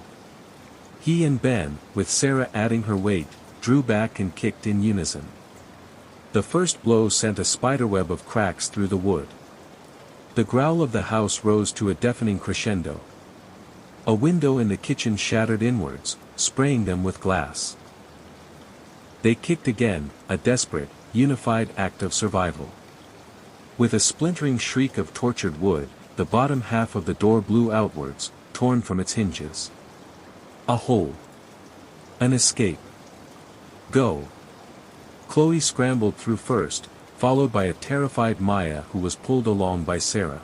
He and Ben, with Sarah adding her weight, drew back and kicked in unison. The first blow sent a spiderweb of cracks through the wood. The growl of the house rose to a deafening crescendo. A window in the kitchen shattered inwards, spraying them with glass. They kicked again, a desperate, unified act of survival. With a splintering shriek of tortured wood, the bottom half of the door blew outwards, torn from its hinges. A hole. An escape. Go. Chloe scrambled through first, followed by a terrified Maya who was pulled along by Sarah.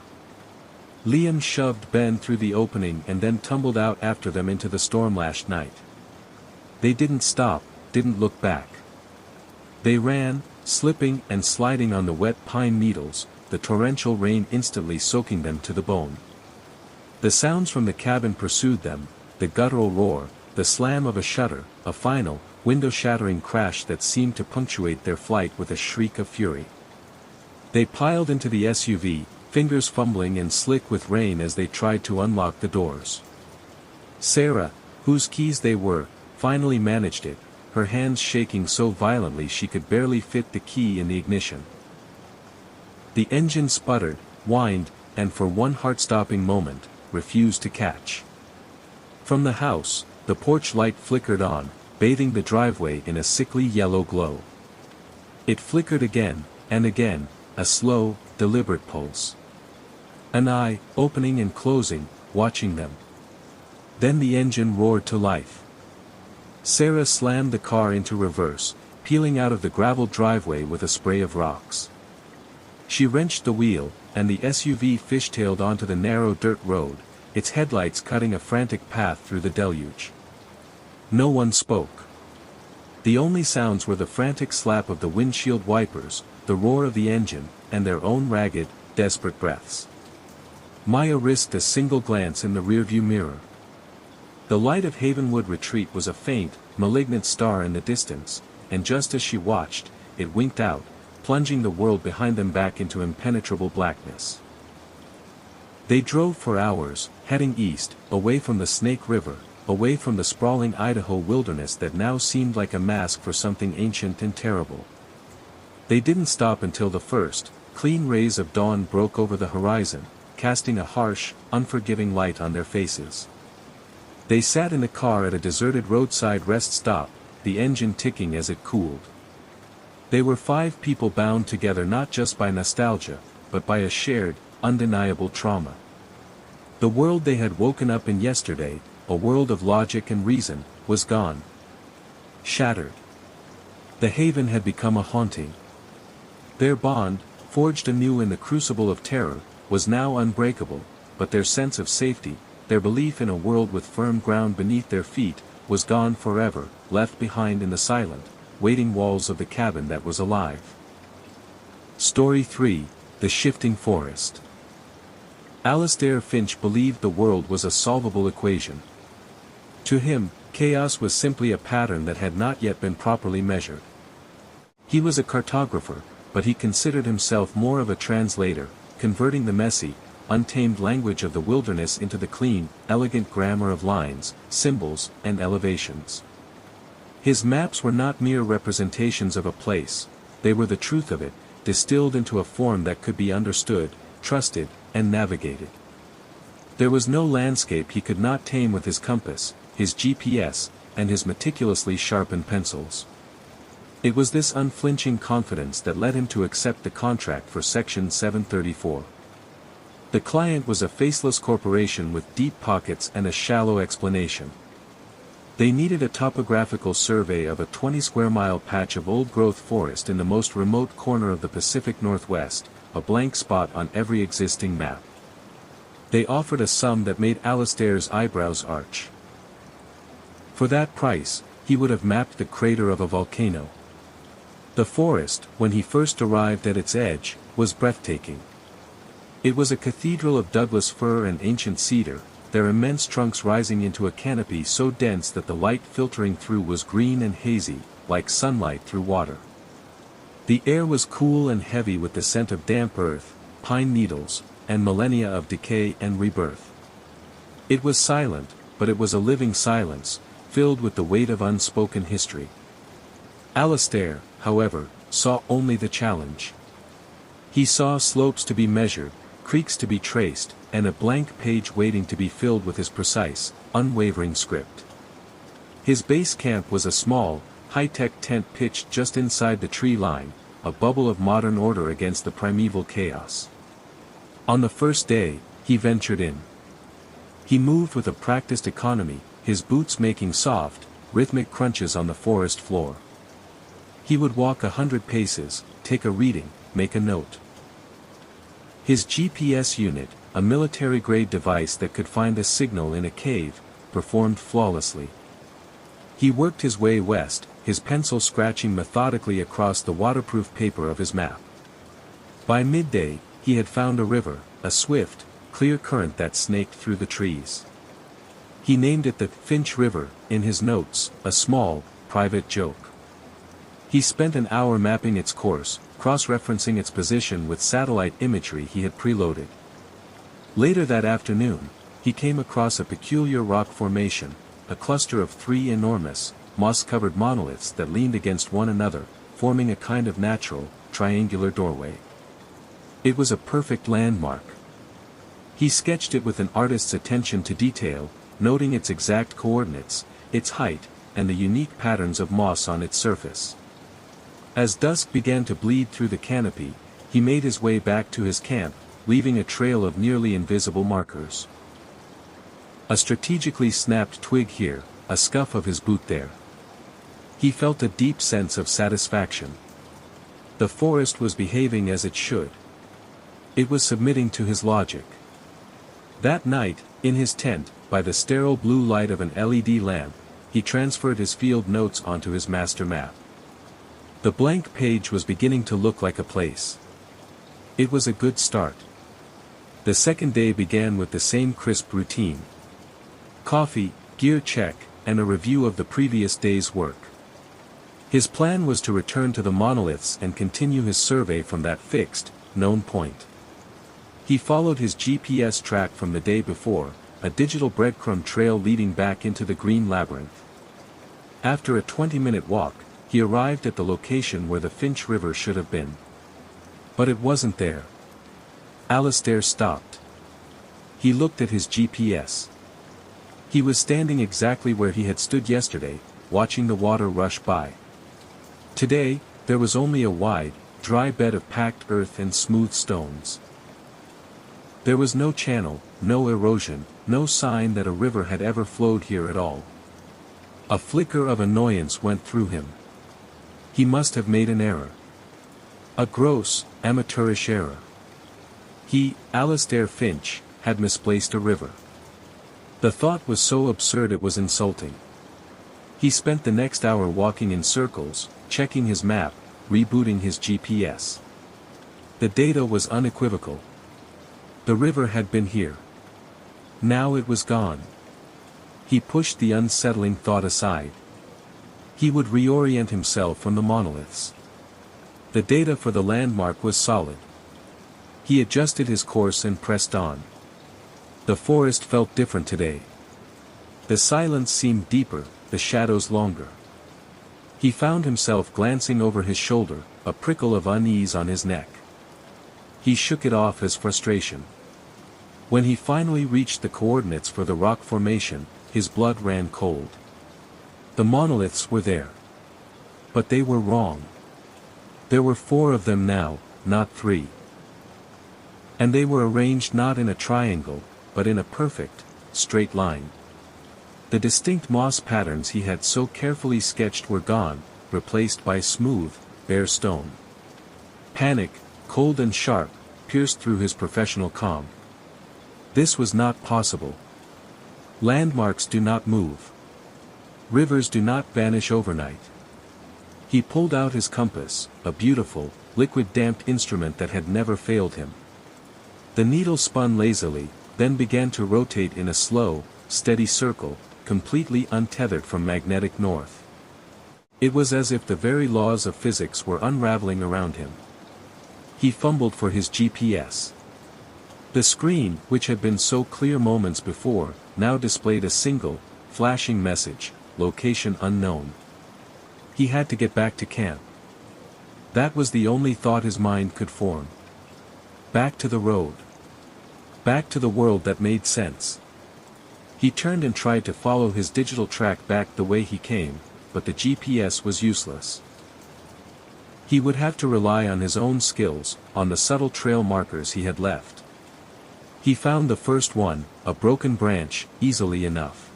Liam shoved Ben through the opening and then tumbled out after them into the storm-lashed night. They didn't stop, didn't look back. They ran, slipping and sliding on the wet pine needles, the torrential rain instantly soaking them to the bone. The sounds from the cabin pursued them, the guttural roar, the slam of a shutter, a final, window-shattering crash that seemed to punctuate their flight with a shriek of fury. They piled into the SUV, fingers fumbling and slick with rain as they tried to unlock the doors. Sarah, whose keys they were, finally managed it, her hands shaking so violently she could barely fit the key in the ignition. The engine sputtered, whined, and for one heart-stopping moment, refused to catch. From the house, the porch light flickered on, bathing the driveway in a sickly yellow glow. It flickered again, and again, a slow, deliberate pulse. An eye, opening and closing, watching them. Then the engine roared to life. Sarah slammed the car into reverse, peeling out of the graveled driveway with a spray of rocks. She wrenched the wheel, and the SUV fishtailed onto the narrow dirt road, its headlights cutting a frantic path through the deluge. No one spoke. The only sounds were the frantic slap of the windshield wipers, the roar of the engine, and their own ragged, desperate breaths. Maya risked a single glance in the rearview mirror. The light of Havenwood Retreat was a faint, malignant star in the distance, and just as she watched, it winked out, plunging the world behind them back into impenetrable blackness. They drove for hours, heading east, away from the Snake River, away from the sprawling Idaho wilderness that now seemed like a mask for something ancient and terrible. They didn't stop until the first, clean rays of dawn broke over the horizon, casting a harsh, unforgiving light on their faces. They sat in the car at a deserted roadside rest stop, the engine ticking as it cooled. They were 5 people bound together not just by nostalgia, but by a shared, undeniable trauma. The world they had woken up in yesterday, a world of logic and reason, was gone. Shattered. The haven had become a haunting. Their bond, forged anew in the crucible of terror, was now unbreakable, but their sense of safety, their belief in a world with firm ground beneath their feet, was gone forever, left behind in the silent, waiting walls of the cabin that was alive. Story 3, The Shifting Forest. Alastair Finch believed the world was a solvable equation. To him, chaos was simply a pattern that had not yet been properly measured. He was a cartographer, but he considered himself more of a translator, converting the messy, untamed language of the wilderness into the clean, elegant grammar of lines, symbols, and elevations. His maps were not mere representations of a place, they were the truth of it, distilled into a form that could be understood, trusted, and navigated. There was no landscape he could not tame with his compass, his GPS, and his meticulously sharpened pencils. It was this unflinching confidence that led him to accept the contract for Section 734. The client was a faceless corporation with deep pockets and a shallow explanation. They needed a topographical survey of a 20-square-mile patch of old-growth forest in the most remote corner of the Pacific Northwest, a blank spot on every existing map. They offered a sum that made Alastair's eyebrows arch. For that price, he would have mapped the crater of a volcano. The forest, when he first arrived at its edge, was breathtaking. It was a cathedral of Douglas fir and ancient cedar, their immense trunks rising into a canopy so dense that the light filtering through was green and hazy, like sunlight through water. The air was cool and heavy with the scent of damp earth, pine needles, and millennia of decay and rebirth. It was silent, but it was a living silence, filled with the weight of unspoken history. Alastair, however, saw only the challenge. He saw slopes to be measured, creeks to be traced, and a blank page waiting to be filled with his precise, unwavering script. His base camp was a small, high-tech tent pitched just inside the tree line, a bubble of modern order against the primeval chaos. On the first day, he ventured in. He moved with a practiced economy, his boots making soft, rhythmic crunches on the forest floor. He would walk 100 paces, take a reading, make a note. His GPS unit, a military-grade device that could find a signal in a cave, performed flawlessly. He worked his way west, his pencil scratching methodically across the waterproof paper of his map. By midday, he had found a river, a swift, clear current that snaked through the trees. He named it the Finch River, in his notes, a small, private joke. He spent an hour mapping its course, cross-referencing its position with satellite imagery he had preloaded. Later that afternoon, he came across a peculiar rock formation, a cluster of 3 enormous, moss-covered monoliths that leaned against one another, forming a kind of natural, triangular doorway. It was a perfect landmark. He sketched it with an artist's attention to detail, noting its exact coordinates, its height, and the unique patterns of moss on its surface. As dusk began to bleed through the canopy, he made his way back to his camp, leaving a trail of nearly invisible markers. A strategically snapped twig here, a scuff of his boot there. He felt a deep sense of satisfaction. The forest was behaving as it should. It was submitting to his logic. That night, in his tent, by the sterile blue light of an LED lamp, he transferred his field notes onto his master map. The blank page was beginning to look like a place. It was a good start. The second day began with the same crisp routine. Coffee, gear check, and a review of the previous day's work. His plan was to return to the monoliths and continue his survey from that fixed, known point. He followed his GPS track from the day before, a digital breadcrumb trail leading back into the green labyrinth. After a 20-minute walk, he arrived at the location where the Finch River should have been. But it wasn't there. Alistair stopped. He looked at his GPS. He was standing exactly where he had stood yesterday, watching the water rush by. Today, there was only a wide, dry bed of packed earth and smooth stones. There was no channel, no erosion, no sign that a river had ever flowed here at all. A flicker of annoyance went through him. He must have made an error. A gross, amateurish error. He, Alistair Finch, had misplaced a river. The thought was so absurd it was insulting. He spent the next hour walking in circles, checking his map, rebooting his GPS. The data was unequivocal. The river had been here. Now it was gone. He pushed the unsettling thought aside. He would reorient himself from the monoliths. The data for the landmark was solid. He adjusted his course and pressed on. The forest felt different today. The silence seemed deeper, the shadows longer. He found himself glancing over his shoulder, a prickle of unease on his neck. He shook it off as frustration. When he finally reached the coordinates for the rock formation, his blood ran cold. The monoliths were there. But they were wrong. There were 4 of them now, not 3. And they were arranged not in a triangle, but in a perfect, straight line. The distinct moss patterns he had so carefully sketched were gone, replaced by smooth, bare stone. Panic, cold and sharp, pierced through his professional calm. This was not possible. Landmarks do not move. Rivers do not vanish overnight. He pulled out his compass, a beautiful, liquid-damped instrument that had never failed him. The needle spun lazily, then began to rotate in a slow, steady circle, completely untethered from magnetic north. It was as if the very laws of physics were unraveling around him. He fumbled for his GPS. The screen, which had been so clear moments before, now displayed a single, flashing message, location unknown. He had to get back to camp. That was the only thought his mind could form. Back to the road. Back to the world that made sense. He turned and tried to follow his digital track back the way he came, but the GPS was useless. He would have to rely on his own skills, on the subtle trail markers he had left. He found the first one, a broken branch, easily enough.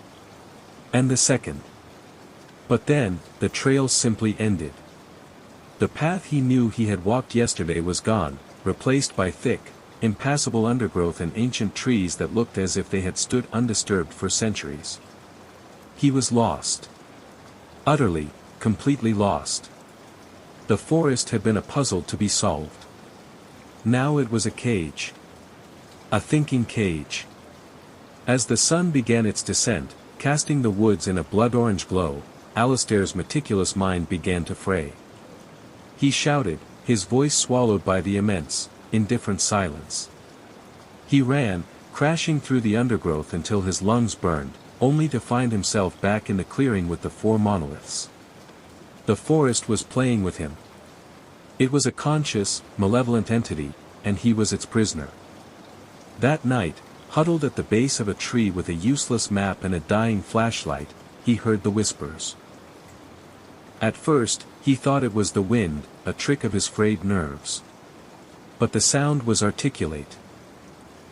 And the second. But then, the trail simply ended. The path he knew he had walked yesterday was gone, replaced by thick, impassable undergrowth and ancient trees that looked as if they had stood undisturbed for centuries. He was lost. Utterly, completely lost. The forest had been a puzzle to be solved. Now it was a cage. A thinking cage. As the sun began its descent, casting the woods in a blood-orange glow, Alistair's meticulous mind began to fray. He shouted, his voice swallowed by the immense, indifferent silence. He ran, crashing through the undergrowth until his lungs burned, only to find himself back in the clearing with the 4 monoliths. The forest was playing with him. It was a conscious, malevolent entity, and he was its prisoner. That night, huddled at the base of a tree with a useless map and a dying flashlight, he heard the whispers. At first, he thought it was the wind, a trick of his frayed nerves. But the sound was articulate.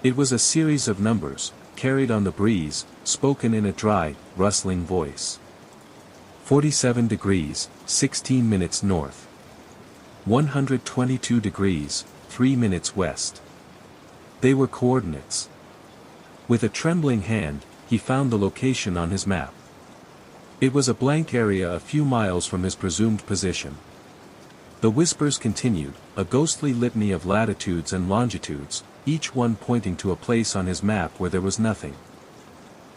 It was a series of numbers, carried on the breeze, spoken in a dry, rustling voice. 47 degrees, 16 minutes north. 122 degrees, 3 minutes west. They were coordinates. With a trembling hand, he found the location on his map. It was a blank area a few miles from his presumed position. The whispers continued, a ghostly litany of latitudes and longitudes, each one pointing to a place on his map where there was nothing.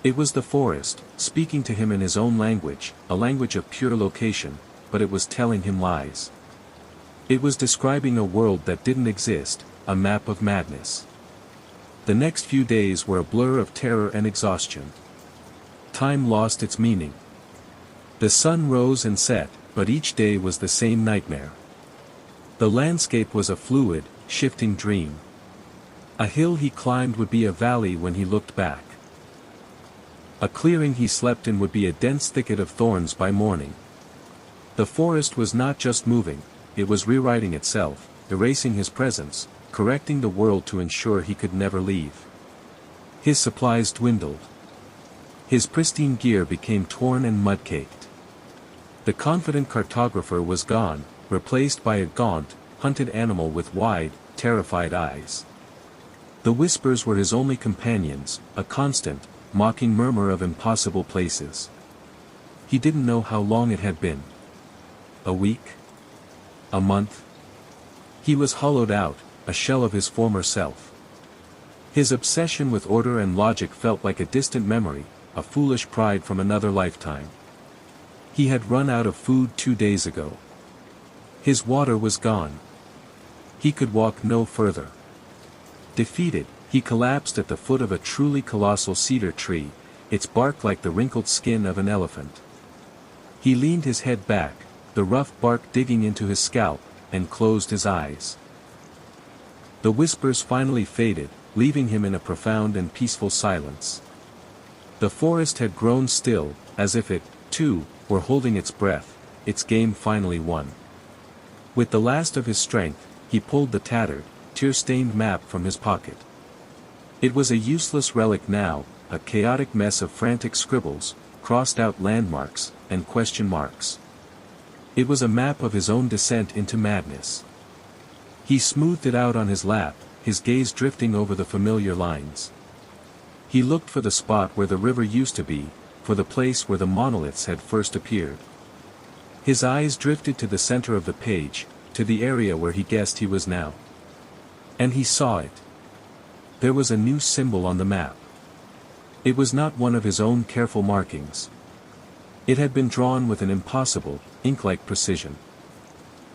It was the forest, speaking to him in his own language, a language of pure location, but it was telling him lies. It was describing a world that didn't exist, a map of madness. The next few days were a blur of terror and exhaustion. Time lost its meaning. The sun rose and set, but each day was the same nightmare. The landscape was a fluid, shifting dream. A hill he climbed would be a valley when he looked back. A clearing he slept in would be a dense thicket of thorns by morning. The forest was not just moving, it was rewriting itself, erasing his presence, correcting the world to ensure he could never leave. His supplies dwindled. His pristine gear became torn and mud-caked. The confident cartographer was gone, replaced by a gaunt, hunted animal with wide, terrified eyes. The whispers were his only companions, a constant, mocking murmur of impossible places. He didn't know how long it had been. A week? A month? He was hollowed out, a shell of his former self. His obsession with order and logic felt like a distant memory, a foolish pride from another lifetime. He had run out of food 2 days ago. His water was gone. He could walk no further. Defeated, he collapsed at the foot of a truly colossal cedar tree, its bark like the wrinkled skin of an elephant. He leaned his head back, the rough bark digging into his scalp, and closed his eyes. The whispers finally faded, leaving him in a profound and peaceful silence. The forest had grown still, as if it, too, were holding its breath, its game finally won. With the last of his strength, he pulled the tattered, tear-stained map from his pocket. It was a useless relic now, a chaotic mess of frantic scribbles, crossed-out landmarks, and question marks. It was a map of his own descent into madness. He smoothed it out on his lap, his gaze drifting over the familiar lines. He looked for the spot where the river used to be, for the place where the monoliths had first appeared. His eyes drifted to the center of the page, to the area where he guessed he was now. And he saw it. There was a new symbol on the map. It was not one of his own careful markings. It had been drawn with an impossible, ink-like precision.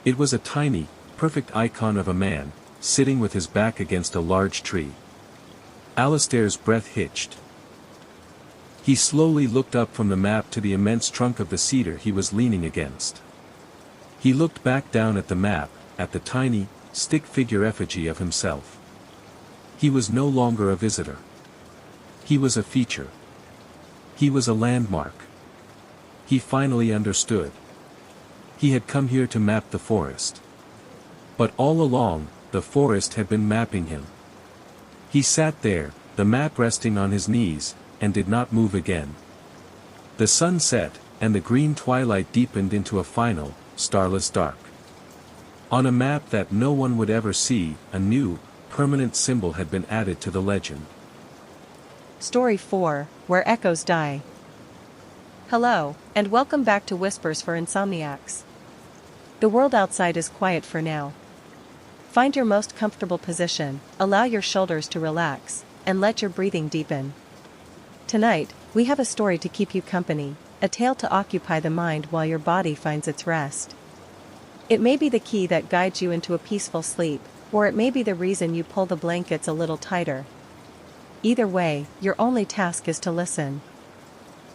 It was a tiny, perfect icon of a man, sitting with his back against a large tree. Alistair's breath hitched. He slowly looked up from the map to the immense trunk of the cedar he was leaning against. He looked back down at the map, at the tiny, stick-figure effigy of himself. He was no longer a visitor. He was a feature. He was a landmark. He finally understood. He had come here to map the forest. But all along, the forest had been mapping him. He sat there, the map resting on his knees, and did not move again. The sun set, and the green twilight deepened into a final, starless dark. On a map that no one would ever see, a new, permanent symbol had been added to the legend. Story 4, Where Echoes Die. Hello, and welcome back to Whispers for Insomniacs. The world outside is quiet for now. Find your most comfortable position, allow your shoulders to relax, and let your breathing deepen. Tonight, we have a story to keep you company, a tale to occupy the mind while your body finds its rest. It may be the key that guides you into a peaceful sleep, or it may be the reason you pull the blankets a little tighter. Either way, your only task is to listen.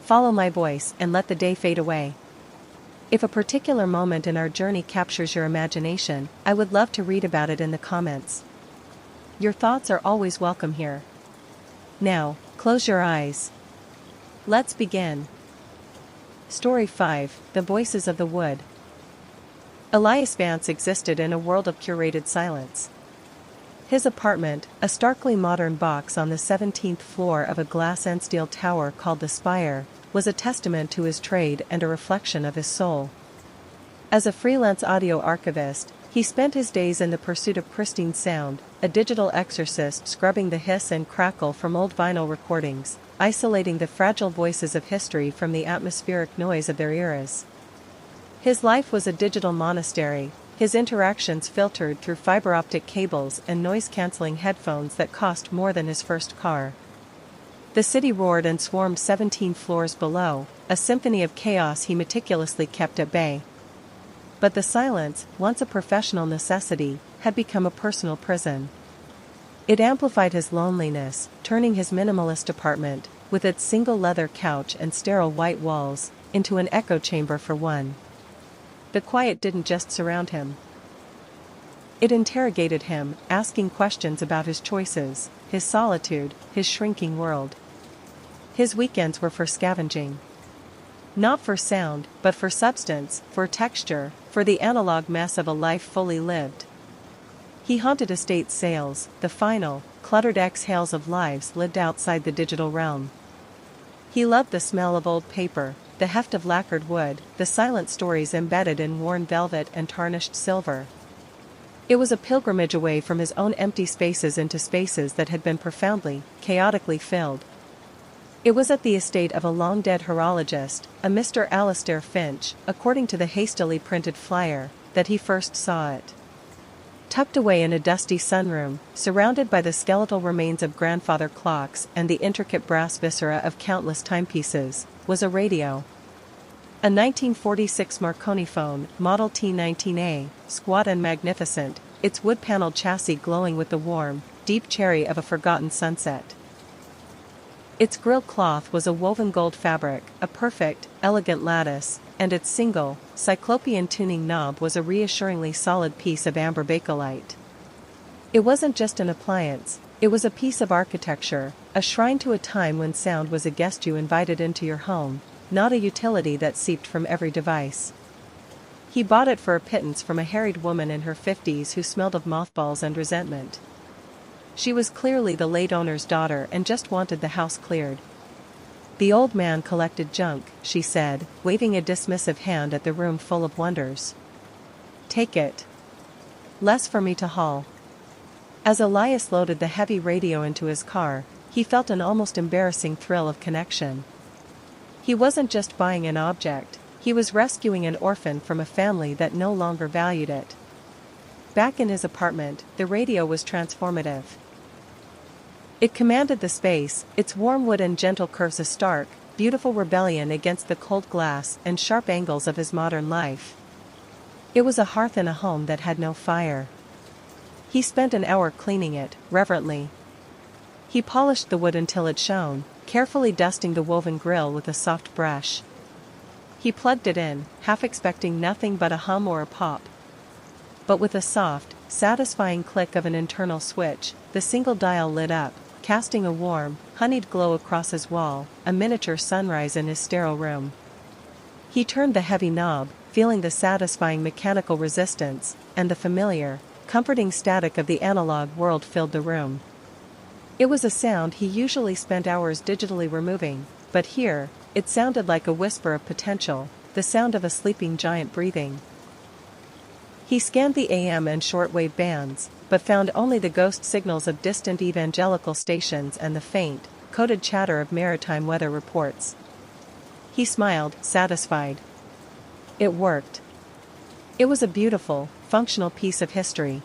Follow my voice and let the day fade away. If a particular moment in our journey captures your imagination, I would love to read about it in the comments. Your thoughts are always welcome here. Now, close your eyes. Let's begin. Story 5, The Voices of the Wood. Elias Vance existed in a world of curated silence. His apartment, a starkly modern box on the 17th floor of a glass and steel tower called the Spire, was a testament to his trade and a reflection of his soul. As a freelance audio archivist, he spent his days in the pursuit of pristine sound, a digital exorcist scrubbing the hiss and crackle from old vinyl recordings, isolating the fragile voices of history from the atmospheric noise of their eras. His life was a digital monastery, his interactions filtered through fiber-optic cables and noise-canceling headphones that cost more than his first car. The city roared and swarmed 17 floors below, a symphony of chaos he meticulously kept at bay. But the silence, once a professional necessity, had become a personal prison. It amplified his loneliness, turning his minimalist apartment, with its single leather couch and sterile white walls, into an echo chamber for one. The quiet didn't just surround him. It interrogated him, asking questions about his choices, his solitude, his shrinking world. His weekends were for scavenging. Not for sound, but for substance, for texture, for the analog mess of a life fully lived. He haunted estate sales, the final, cluttered exhales of lives lived outside the digital realm. He loved the smell of old paper, the heft of lacquered wood, the silent stories embedded in worn velvet and tarnished silver. It was a pilgrimage away from his own empty spaces into spaces that had been profoundly, chaotically filled. It was at the estate of a long-dead horologist, a Mr. Alastair Finch, according to the hastily printed flyer, that he first saw it. Tucked away in a dusty sunroom, surrounded by the skeletal remains of grandfather clocks and the intricate brass viscera of countless timepieces, was a radio. A 1946 Marconi phone, Model T19A, squat and magnificent, its wood-paneled chassis glowing with the warm, deep cherry of a forgotten sunset. Its grille cloth was a woven gold fabric, a perfect, elegant lattice, and its single, cyclopean tuning knob was a reassuringly solid piece of amber bakelite. It wasn't just an appliance, it was a piece of architecture, a shrine to a time when sound was a guest you invited into your home, not a utility that seeped from every device. He bought it for a pittance from a harried woman in her 50s who smelled of mothballs and resentment. She was clearly the late owner's daughter and just wanted the house cleared. The old man collected junk, she said, waving a dismissive hand at the room full of wonders. Take it. Less for me to haul. As Elias loaded the heavy radio into his car, he felt an almost embarrassing thrill of connection. He wasn't just buying an object, he was rescuing an orphan from a family that no longer valued it. Back in his apartment, the radio was transformative. It commanded the space, its warm wood and gentle curves a stark, beautiful rebellion against the cold glass and sharp angles of his modern life. It was a hearth in a home that had no fire. He spent an hour cleaning it, reverently. He polished the wood until it shone, carefully dusting the woven grill with a soft brush. He plugged it in, half expecting nothing but a hum or a pop. But with a soft, satisfying click of an internal switch, the single dial lit up, casting a warm, honeyed glow across his wall, a miniature sunrise in his sterile room. He turned the heavy knob, feeling the satisfying mechanical resistance, and the familiar, comforting static of the analog world filled the room. It was a sound he usually spent hours digitally removing, but here, it sounded like a whisper of potential, the sound of a sleeping giant breathing. He scanned the AM and shortwave bands, but found only the ghost signals of distant evangelical stations and the faint, coded chatter of maritime weather reports. He smiled, satisfied. It worked. It was a beautiful, functional piece of history.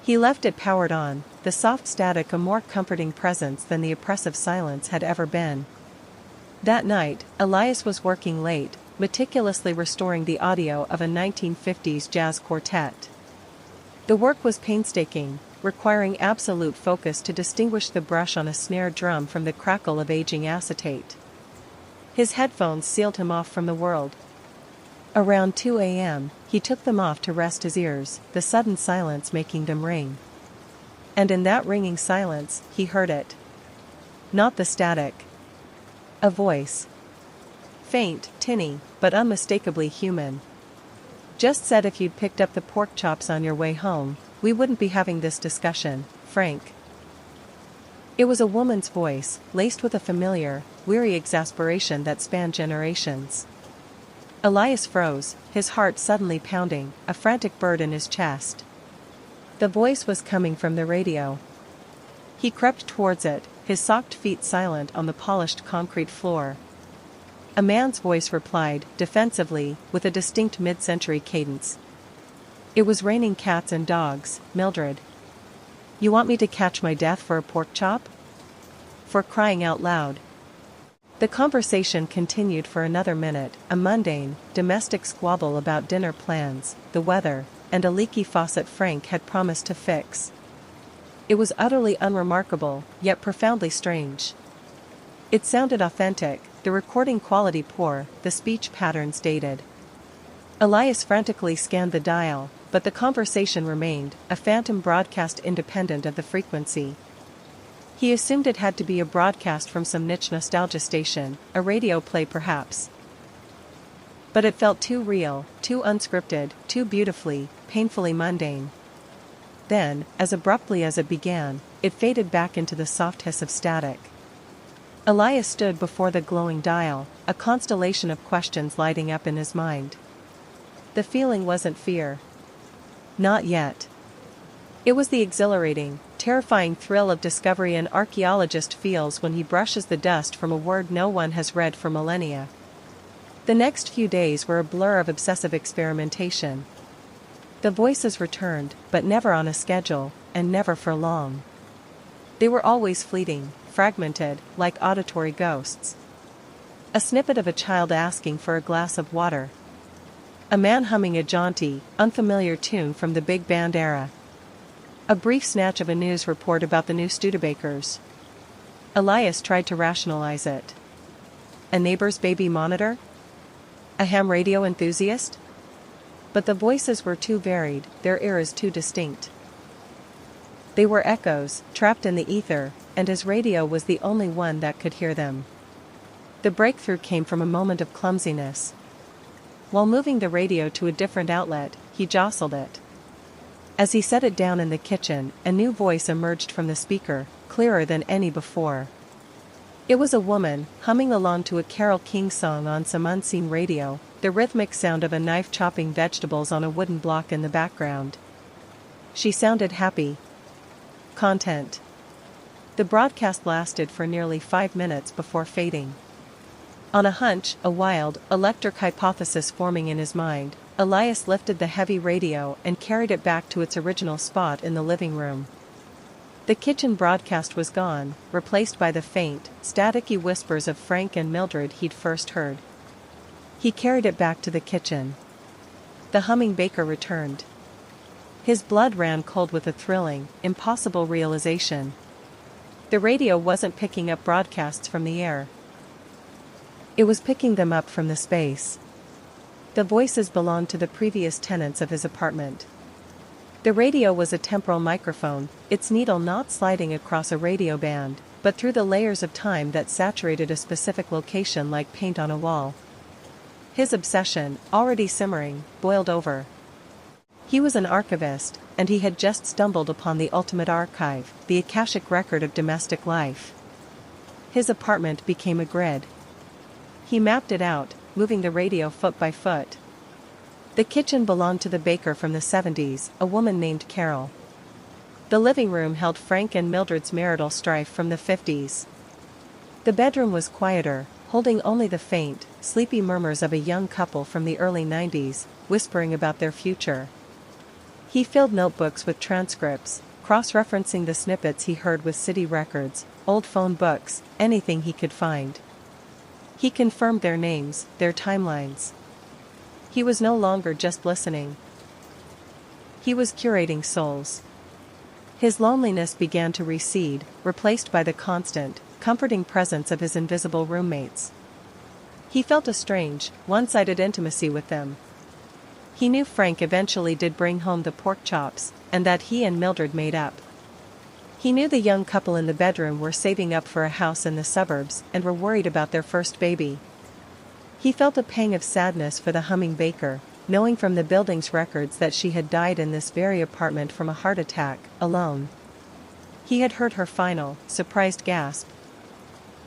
He left it powered on, the soft static a more comforting presence than the oppressive silence had ever been. That night, Elias was working late, meticulously restoring the audio of a 1950s jazz quartet. The work was painstaking, requiring absolute focus to distinguish the brush on a snare drum from the crackle of aging acetate. His headphones sealed him off from the world. Around 2 a.m., he took them off to rest his ears, the sudden silence making them ring. And in that ringing silence, he heard it. Not the static. A voice. Faint, tinny, but unmistakably human. Just said if you'd picked up the pork chops on your way home, we wouldn't be having this discussion, Frank. It was a woman's voice, laced with a familiar, weary exasperation that spanned generations. Elias froze, his heart suddenly pounding, a frantic bird in his chest. The voice was coming from the radio. He crept towards it, his socked feet silent on the polished concrete floor. A man's voice replied, defensively, with a distinct mid-century cadence. It was raining cats and dogs, Mildred. You want me to catch my death for a pork chop? For crying out loud. The conversation continued for another minute, a mundane, domestic squabble about dinner plans, the weather, and a leaky faucet Frank had promised to fix. It was utterly unremarkable, yet profoundly strange. It sounded authentic, the recording quality poor, the speech patterns dated. Elias frantically scanned the dial, but the conversation remained, a phantom broadcast independent of the frequency. He assumed it had to be a broadcast from some niche nostalgia station, a radio play perhaps. But it felt too real, too unscripted, too beautifully, painfully mundane. Then, as abruptly as it began, it faded back into the soft hiss of static. Elias stood before the glowing dial, a constellation of questions lighting up in his mind. The feeling wasn't fear. Not yet. It was the exhilarating, terrifying thrill of discovery an archaeologist feels when he brushes the dust from a word no one has read for millennia. The next few days were a blur of obsessive experimentation. The voices returned, but never on a schedule, and never for long. They were always fleeting, fragmented, like auditory ghosts. A snippet of a child asking for a glass of water. A man humming a jaunty, unfamiliar tune from the big band era. A brief snatch of a news report about the new Studebakers. Elias tried to rationalize it. A neighbor's baby monitor? A ham radio enthusiast? But the voices were too varied, their eras too distinct. They were echoes, trapped in the ether, and his radio was the only one that could hear them. The breakthrough came from a moment of clumsiness. While moving the radio to a different outlet, he jostled it. As he set it down in the kitchen, a new voice emerged from the speaker, clearer than any before. It was a woman, humming along to a Carole King song on some unseen radio, the rhythmic sound of a knife chopping vegetables on a wooden block in the background. She sounded happy. Content. The broadcast lasted for nearly 5 minutes before fading. On a hunch, a wild, electric hypothesis forming in his mind, Elias lifted the heavy radio and carried it back to its original spot in the living room. The kitchen broadcast was gone, replaced by the faint, staticky whispers of Frank and Mildred he'd first heard. He carried it back to the kitchen. The humming baker returned. His blood ran cold with a thrilling, impossible realization. The radio wasn't picking up broadcasts from the air. It was picking them up from the space. The voices belonged to the previous tenants of his apartment. The radio was a temporal microphone, its needle not sliding across a radio band, but through the layers of time that saturated a specific location like paint on a wall. His obsession, already simmering, boiled over. He was an archivist, and he had just stumbled upon the ultimate archive, the Akashic record of domestic life. His apartment became a grid. He mapped it out, moving the radio foot by foot. The kitchen belonged to the baker from the 70s, a woman named Carol. The living room held Frank and Mildred's marital strife from the 50s. The bedroom was quieter, holding only the faint, sleepy murmurs of a young couple from the early 90s, whispering about their future. He filled notebooks with transcripts, cross-referencing the snippets he heard with city records, old phone books, anything he could find. He confirmed their names, their timelines. He was no longer just listening. He was curating souls. His loneliness began to recede, replaced by the constant, comforting presence of his invisible roommates. He felt a strange, one-sided intimacy with them. He knew Frank eventually did bring home the pork chops, and that he and Mildred made up. He knew the young couple in the bedroom were saving up for a house in the suburbs and were worried about their first baby. He felt a pang of sadness for the humming baker, knowing from the building's records that she had died in this very apartment from a heart attack, alone. He had heard her final, surprised gasp.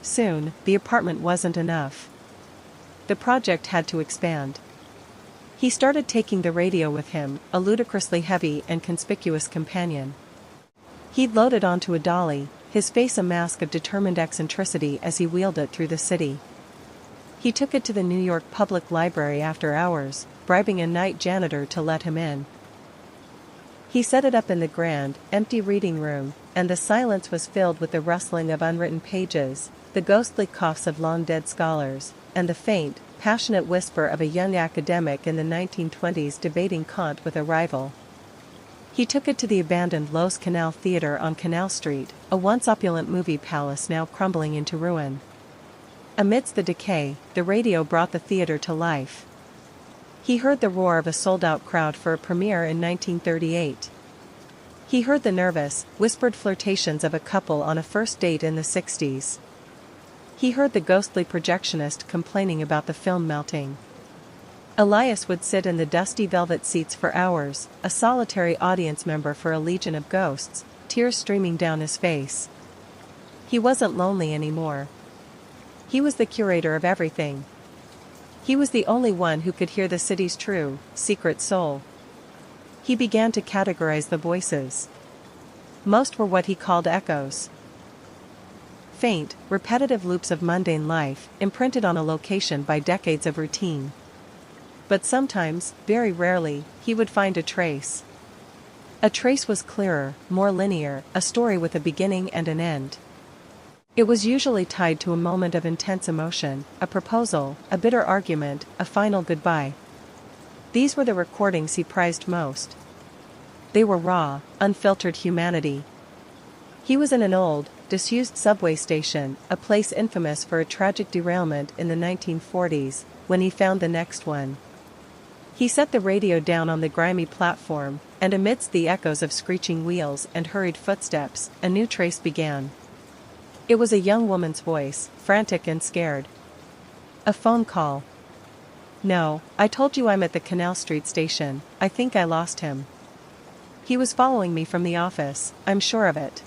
Soon, the apartment wasn't enough. The project had to expand. He started taking the radio with him, a ludicrously heavy and conspicuous companion. He'd loaded onto a dolly, his face a mask of determined eccentricity as he wheeled it through the city. He took it to the New York Public Library after hours, bribing a night janitor to let him in. He set it up in the grand, empty reading room, and the silence was filled with the rustling of unwritten pages, the ghostly coughs of long-dead scholars, and the faint, passionate whisper of a young academic in the 1920s debating Kant with a rival. He took it to the abandoned Los Canal Theater on Canal Street, a once opulent movie palace now crumbling into ruin. Amidst the decay, the radio brought the theater to life. He heard the roar of a sold-out crowd for a premiere in 1938. He heard the nervous, whispered flirtations of a couple on a first date in the 60s. He heard the ghostly projectionist complaining about the film melting. Elias would sit in the dusty velvet seats for hours, a solitary audience member for a legion of ghosts, tears streaming down his face. He wasn't lonely anymore. He was the curator of everything. He was the only one who could hear the city's true, secret soul. He began to categorize the voices. Most were what he called echoes. Faint, repetitive loops of mundane life, imprinted on a location by decades of routine. But sometimes, very rarely, he would find a trace. A trace was clearer, more linear, a story with a beginning and an end. It was usually tied to a moment of intense emotion, a proposal, a bitter argument, a final goodbye. These were the recordings he prized most. They were raw, unfiltered humanity. He was in an old, disused subway station, a place infamous for a tragic derailment in the 1940s, when he found the next one. He set the radio down on the grimy platform, and amidst the echoes of screeching wheels and hurried footsteps, a new trace began. It was a young woman's voice, frantic and scared. A phone call. "No, I told you I'm at the Canal Street station. I think I lost him. He was following me from the office, I'm sure of it."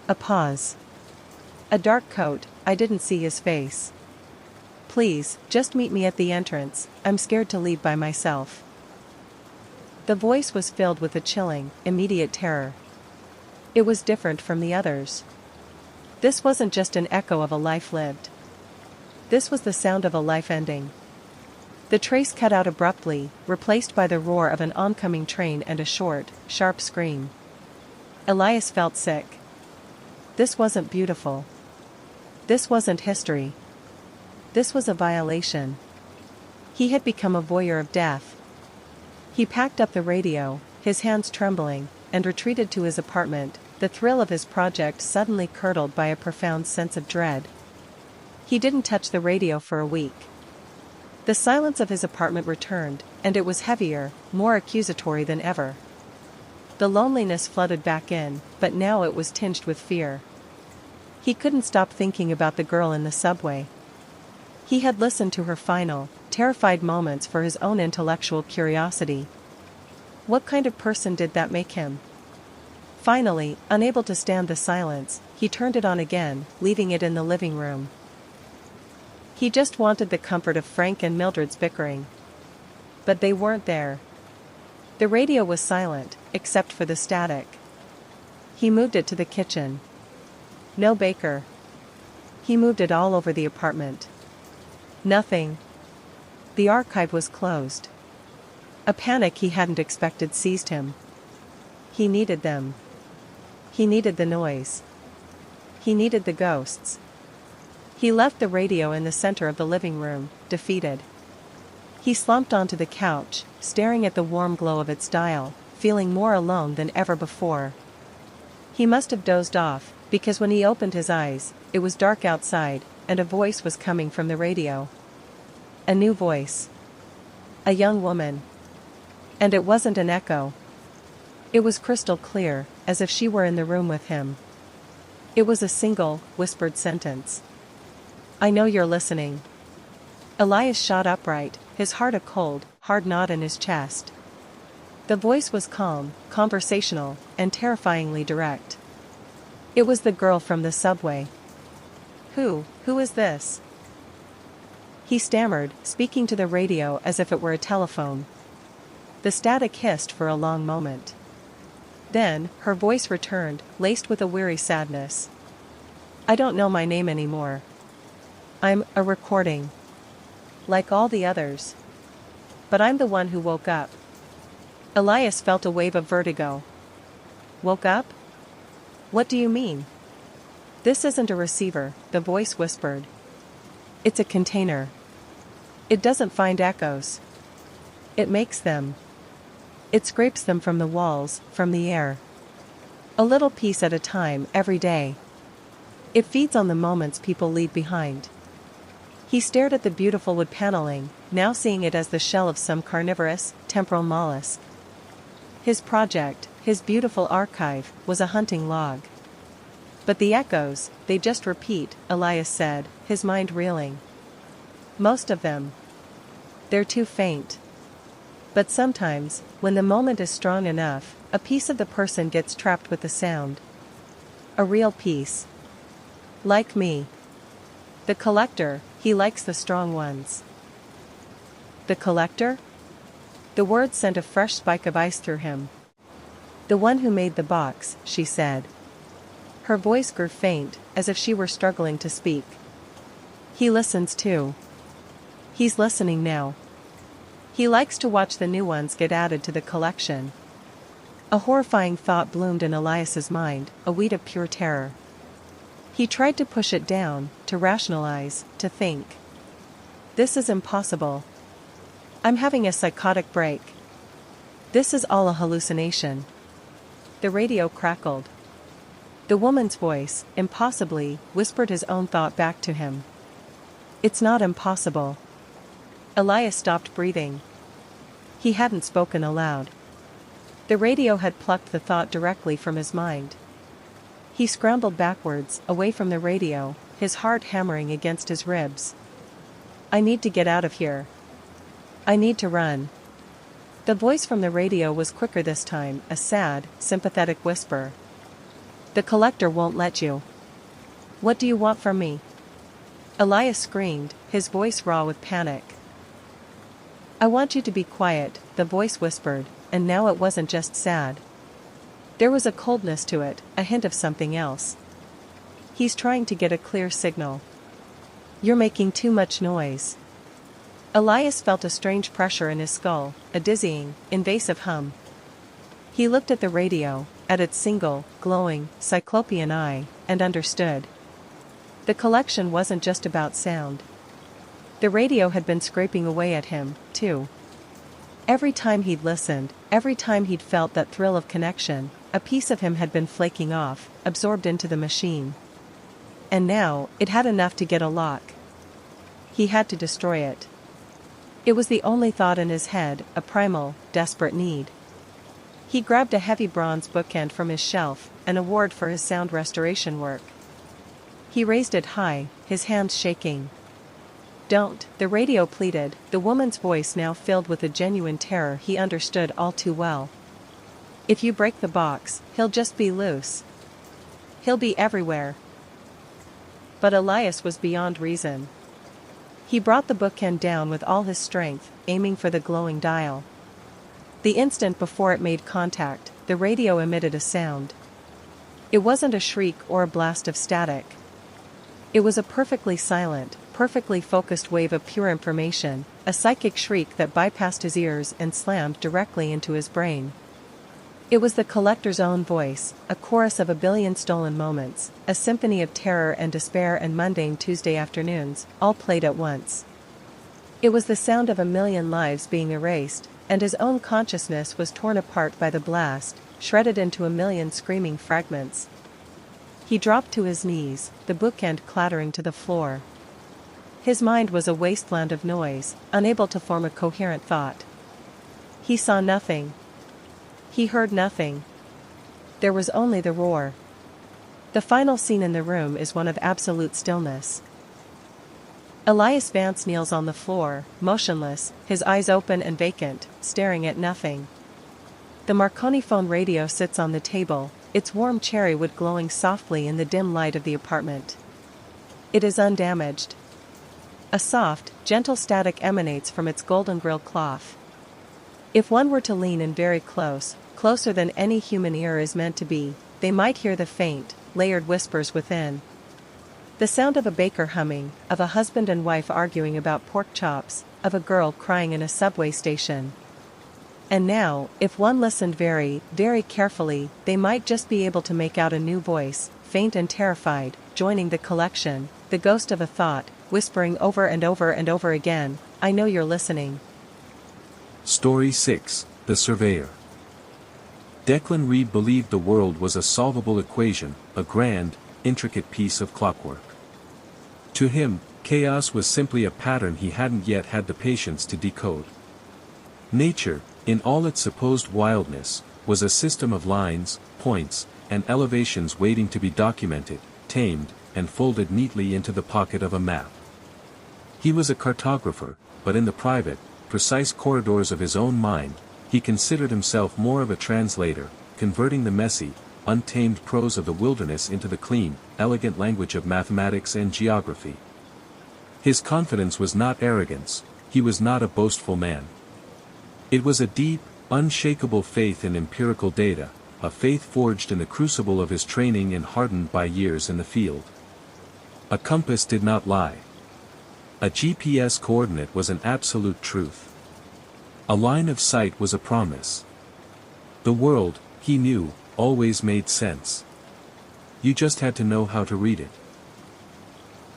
A pause. A dark coat, I didn't see his face. "Please, just meet me at the entrance, I'm scared to leave by myself." The voice was filled with a chilling, immediate terror. It was different from the others. This wasn't just an echo of a life lived. This was the sound of a life ending. The trace cut out abruptly, replaced by the roar of an oncoming train and a short, sharp scream. Elias felt sick. This wasn't beautiful. This wasn't history. This was a violation. He had become a voyeur of death. He packed up the radio, his hands trembling, and retreated to his apartment, the thrill of his project suddenly curdled by a profound sense of dread. He didn't touch the radio for a week. The silence of his apartment returned, and it was heavier, more accusatory than ever. The loneliness flooded back in, but now it was tinged with fear. He couldn't stop thinking about the girl in the subway. He had listened to her final, terrified moments for his own intellectual curiosity. What kind of person did that make him? Finally, unable to stand the silence, he turned it on again, leaving it in the living room. He just wanted the comfort of Frank and Mildred's bickering. But they weren't there. The radio was silent, except for the static. He moved it to the kitchen. No Baker. He moved it all over the apartment. Nothing. The archive was closed. A panic he hadn't expected seized him. He needed them. He needed the noise. He needed the ghosts. He left the radio in the center of the living room, defeated. He slumped onto the couch, staring at the warm glow of its dial, feeling more alone than ever before. He must have dozed off, because when he opened his eyes, it was dark outside, and a voice was coming from the radio. A new voice. A young woman. And it wasn't an echo. It was crystal clear, as if she were in the room with him. It was a single, whispered sentence. I know you're listening. Elias shot upright, his heart a cold, hard knot in his chest. The voice was calm, conversational, and terrifyingly direct. It was the girl from the subway. Who is this? He stammered, speaking to the radio as if it were a telephone. The static hissed for a long moment. Then, her voice returned, laced with a weary sadness. I don't know my name anymore. I'm a recording. Like all the others. But I'm the one who woke up. Elias felt a wave of vertigo. Woke up? What do you mean? This isn't a receiver, the voice whispered. It's a container. It doesn't find echoes. It makes them. It scrapes them from the walls, from the air. A little piece at a time, every day. It feeds on the moments people leave behind. He stared at the beautiful wood paneling, now seeing it as the shell of some carnivorous, temporal mollusk. His project, his beautiful archive, was a hunting log. But the echoes, they just repeat, Elias said, his mind reeling. Most of them. They're too faint. But sometimes, when the moment is strong enough, a piece of the person gets trapped with the sound. A real piece. Like me. The collector, he likes the strong ones. The collector? The word sent a fresh spike of ice through him. The one who made the box, she said. Her voice grew faint, as if she were struggling to speak. He listens too. He's listening now. He likes to watch the new ones get added to the collection. A horrifying thought bloomed in Elias's mind, a weed of pure terror. He tried to push it down, to rationalize, to think. This is impossible. I'm having a psychotic break. This is all a hallucination. The radio crackled. The woman's voice, impossibly, whispered his own thought back to him. It's not impossible. Elias stopped breathing. He hadn't spoken aloud. The radio had plucked the thought directly from his mind. He scrambled backwards, away from the radio, his heart hammering against his ribs. I need to get out of here. I need to run. The voice from the radio was quicker this time, a sad, sympathetic whisper. The collector won't let you. What do you want from me? Elias screamed, his voice raw with panic. I want you to be quiet, the voice whispered, and now it wasn't just sad. There was a coldness to it, a hint of something else. He's trying to get a clear signal. You're making too much noise. Elias felt a strange pressure in his skull, a dizzying, invasive hum. He looked at the radio, at its single, glowing, cyclopean eye, and understood. The collection wasn't just about sound. The radio had been scraping away at him, too. Every time he'd listened, every time he'd felt that thrill of connection, a piece of him had been flaking off, absorbed into the machine. And now, it had enough to get a lock. He had to destroy it. It was the only thought in his head, a primal, desperate need. He grabbed a heavy bronze bookend from his shelf, an award for his sound restoration work. He raised it high, his hands shaking. Don't, the radio pleaded, the woman's voice now filled with a genuine terror he understood all too well. If you break the box, he'll just be loose. He'll be everywhere. But Elias was beyond reason. He brought the bookend down with all his strength, aiming for the glowing dial. The instant before it made contact, the radio emitted a sound. It wasn't a shriek or a blast of static. It was a perfectly silent, perfectly focused wave of pure information, a psychic shriek that bypassed his ears and slammed directly into his brain. It was the collector's own voice, a chorus of a billion stolen moments, a symphony of terror and despair and mundane Tuesday afternoons, all played at once. It was the sound of a million lives being erased, and his own consciousness was torn apart by the blast, shredded into a million screaming fragments. He dropped to his knees, the bookend clattering to the floor. His mind was a wasteland of noise, unable to form a coherent thought. He saw nothing. He heard nothing. There was only the roar. The final scene in the room is one of absolute stillness. Elias Vance kneels on the floor, motionless, his eyes open and vacant, staring at nothing. The Marconi phone radio sits on the table, its warm cherry wood glowing softly in the dim light of the apartment. It is undamaged. A soft, gentle static emanates from its golden grill cloth. If one were to lean in very close, closer than any human ear is meant to be, they might hear the faint, layered whispers within. The sound of a baker humming, of a husband and wife arguing about pork chops, of a girl crying in a subway station. And now, if one listened very, very carefully, they might just be able to make out a new voice, faint and terrified, joining the collection, the ghost of a thought, whispering over and over and over again, "I know you're listening." Story 6, The Surveyor. Declan Reed believed the world was a solvable equation, a grand, intricate piece of clockwork. To him, chaos was simply a pattern he hadn't yet had the patience to decode. Nature, in all its supposed wildness, was a system of lines, points, and elevations waiting to be documented, tamed, and folded neatly into the pocket of a map. He was a cartographer, but in the private, precise corridors of his own mind, he considered himself more of a translator, converting the messy, untamed prose of the wilderness into the clean, elegant language of mathematics and geography. His confidence was not arrogance, he was not a boastful man. It was a deep, unshakable faith in empirical data, a faith forged in the crucible of his training and hardened by years in the field. A compass did not lie. A GPS coordinate was an absolute truth. A line of sight was a promise. The world, he knew, always made sense. You just had to know how to read it.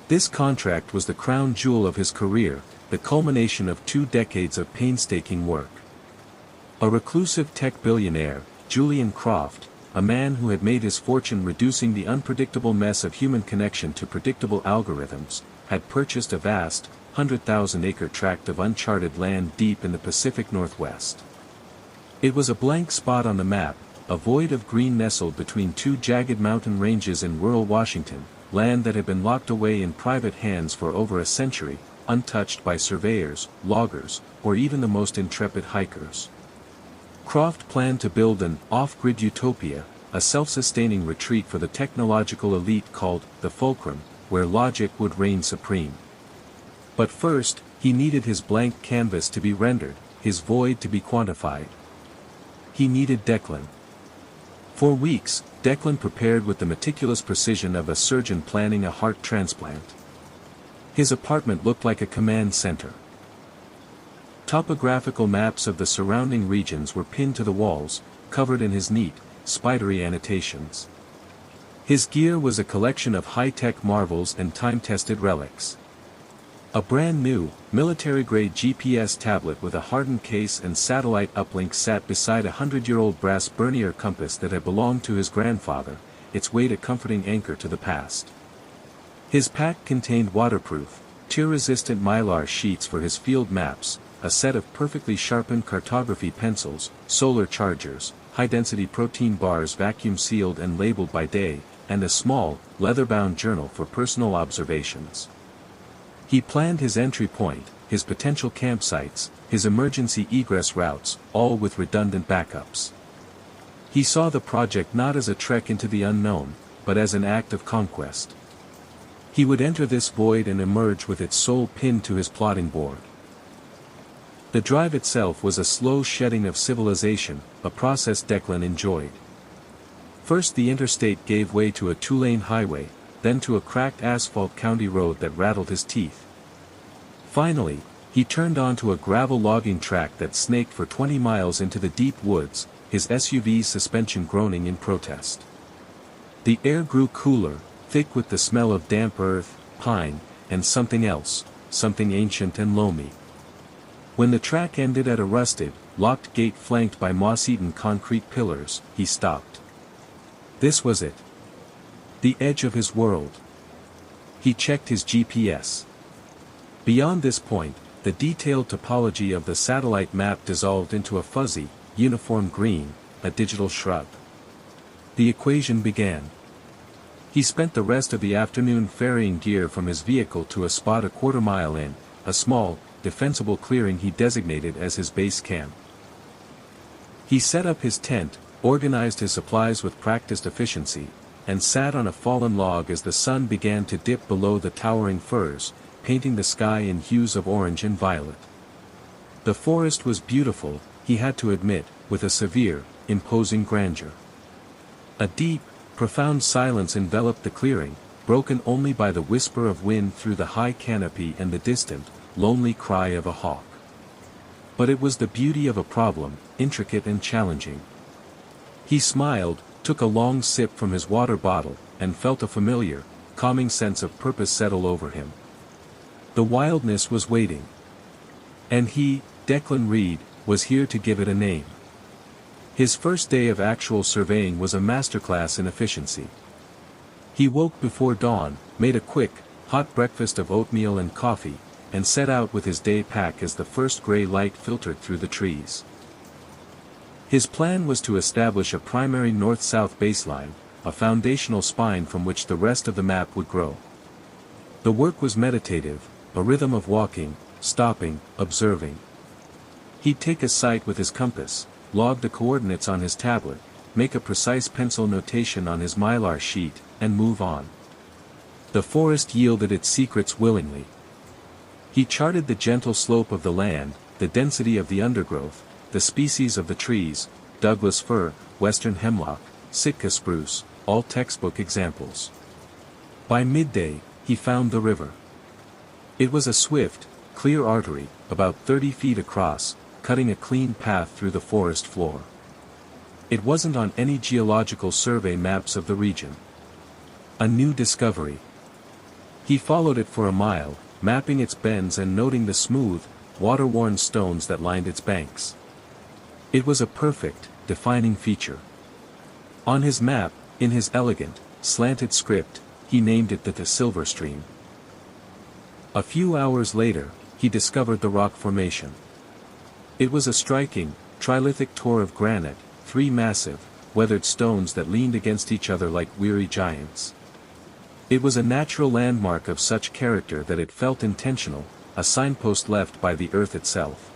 This contract was the crown jewel of his career, the culmination of 2 decades of painstaking work. A reclusive tech billionaire, Julian Croft, a man who had made his fortune reducing the unpredictable mess of human connection to predictable algorithms, had purchased a vast, 100,000-acre tract of uncharted land deep in the Pacific Northwest. It was a blank spot on the map, a void of green nestled between 2 jagged mountain ranges in rural Washington, land that had been locked away in private hands for over a century, untouched by surveyors, loggers, or even the most intrepid hikers. Croft planned to build an off-grid utopia, a self-sustaining retreat for the technological elite called the Fulcrum, where logic would reign supreme. But first, he needed his blank canvas to be rendered, his void to be quantified. He needed Declan. For weeks, Declan prepared with the meticulous precision of a surgeon planning a heart transplant. His apartment looked like a command center. Topographical maps of the surrounding regions were pinned to the walls, covered in his neat, spidery annotations. His gear was a collection of high-tech marvels and time-tested relics. A brand-new, military-grade GPS tablet with a hardened case and satellite uplink sat beside a 100-year-old brass Bernier compass that had belonged to his grandfather, its weight a comforting anchor to the past. His pack contained waterproof, tear-resistant mylar sheets for his field maps, a set of perfectly sharpened cartography pencils, solar chargers, high-density protein bars vacuum-sealed and labeled by day, and a small, leather-bound journal for personal observations. He planned his entry point, his potential campsites, his emergency egress routes, all with redundant backups. He saw the project not as a trek into the unknown, but as an act of conquest. He would enter this void and emerge with its soul pinned to his plotting board. The drive itself was a slow shedding of civilization, a process Declan enjoyed. First the interstate gave way to a two-lane highway, then to a cracked asphalt county road that rattled his teeth. Finally, he turned onto a gravel logging track that snaked for 20 miles into the deep woods, his SUV's suspension groaning in protest. The air grew cooler, thick with the smell of damp earth, pine, and something else, something ancient and loamy. When the track ended at a rusted, locked gate flanked by moss-eaten concrete pillars, he stopped. This was it. The edge of his world. He checked his GPS. Beyond this point, the detailed topology of the satellite map dissolved into a fuzzy, uniform green, a digital shrub. The equation began. He spent the rest of the afternoon ferrying gear from his vehicle to a spot a quarter-mile in, a small, defensible clearing he designated as his base camp. He set up his tent, organized his supplies with practiced efficiency, and sat on a fallen log as the sun began to dip below the towering firs, painting the sky in hues of orange and violet. The forest was beautiful, he had to admit, with a severe, imposing grandeur. A deep, profound silence enveloped the clearing, broken only by the whisper of wind through the high canopy and the distant, lonely cry of a hawk. But it was the beauty of a problem, intricate and challenging. He smiled, took a long sip from his water bottle, and felt a familiar, calming sense of purpose settle over him. The wildness was waiting. And he, Declan Reed, was here to give it a name. His first day of actual surveying was a masterclass in efficiency. He woke before dawn, made a quick, hot breakfast of oatmeal and coffee, and set out with his day pack as the first gray light filtered through the trees. His plan was to establish a primary north-south baseline, a foundational spine from which the rest of the map would grow. The work was meditative, a rhythm of walking, stopping, observing. He'd take a site with his compass, log the coordinates on his tablet, make a precise pencil notation on his mylar sheet, and move on. The forest yielded its secrets willingly. He charted the gentle slope of the land, the density of the undergrowth, the species of the trees, Douglas fir, western hemlock, Sitka spruce, all textbook examples. By midday, he found the river. It was a swift, clear artery, about 30 feet across, cutting a clean path through the forest floor. It wasn't on any geological survey maps of the region. A new discovery. He followed it for a mile, mapping its bends and noting the smooth, water-worn stones that lined its banks. It was a perfect, defining feature. On his map, in his elegant, slanted script, he named it the Silver Stream. A few hours later, he discovered the rock formation. It was a striking, trilithic tor of granite, 3 massive, weathered stones that leaned against each other like weary giants. It was a natural landmark of such character that it felt intentional, a signpost left by the earth itself.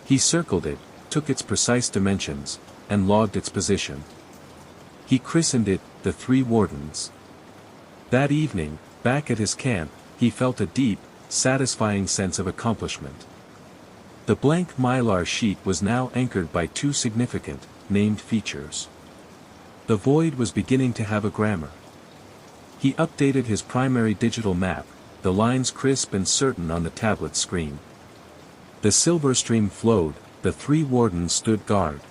He circled it, took its precise dimensions, and logged its position. He christened it, the Three Wardens. That evening, back at his camp, he felt a deep, satisfying sense of accomplishment. The blank mylar sheet was now anchored by 2 significant, named features. The void was beginning to have a grammar. He updated his primary digital map, the lines crisp and certain on the tablet screen. The silver stream flowed, the 3 wardens stood guard.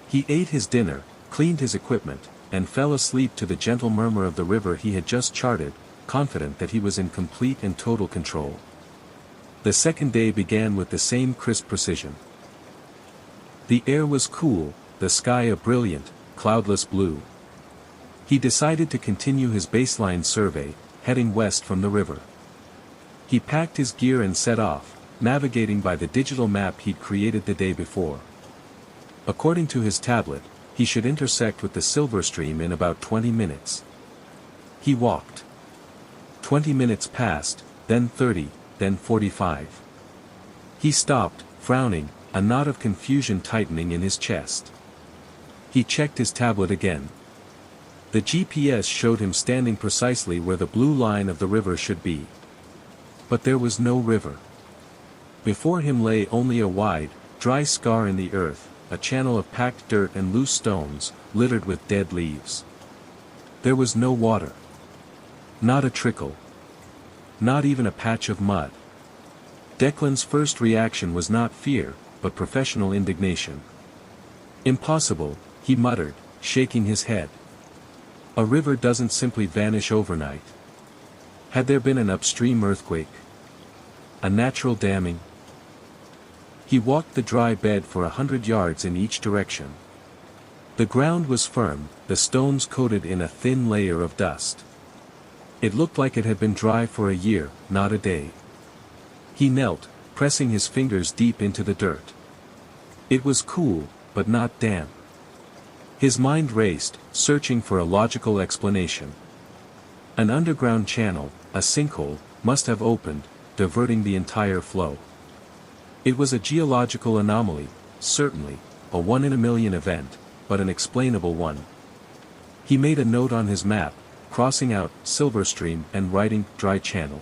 He ate his dinner, cleaned his equipment, and fell asleep to the gentle murmur of the river he had just charted, confident that he was in complete and total control. The second day began with the same crisp precision. The air was cool, the sky a brilliant, cloudless blue. He decided to continue his baseline survey, heading west from the river. He packed his gear and set off, navigating by the digital map he'd created the day before. According to his tablet, he should intersect with the Silver Stream in about 20 minutes. He walked. 20 minutes passed, then 30, then 45. He stopped, frowning, a knot of confusion tightening in his chest. He checked his tablet again. The GPS showed him standing precisely where the blue line of the river should be. But there was no river. Before him lay only a wide, dry scar in the earth, a channel of packed dirt and loose stones, littered with dead leaves. There was no water. Not a trickle. Not even a patch of mud. Declan's first reaction was not fear, but professional indignation. Impossible, he muttered, shaking his head. A river doesn't simply vanish overnight. Had there been an upstream earthquake? A natural damming? He walked the dry bed for 100 yards in each direction. The ground was firm, the stones coated in a thin layer of dust. It looked like it had been dry for a year, not a day. He knelt, pressing his fingers deep into the dirt. It was cool, but not damp. His mind raced, searching for a logical explanation. An underground channel, a sinkhole, must have opened, diverting the entire flow. It was a geological anomaly, certainly, a 1-in-a-million event, but an explainable one. He made a note on his map, crossing out Silver Stream and writing dry channel.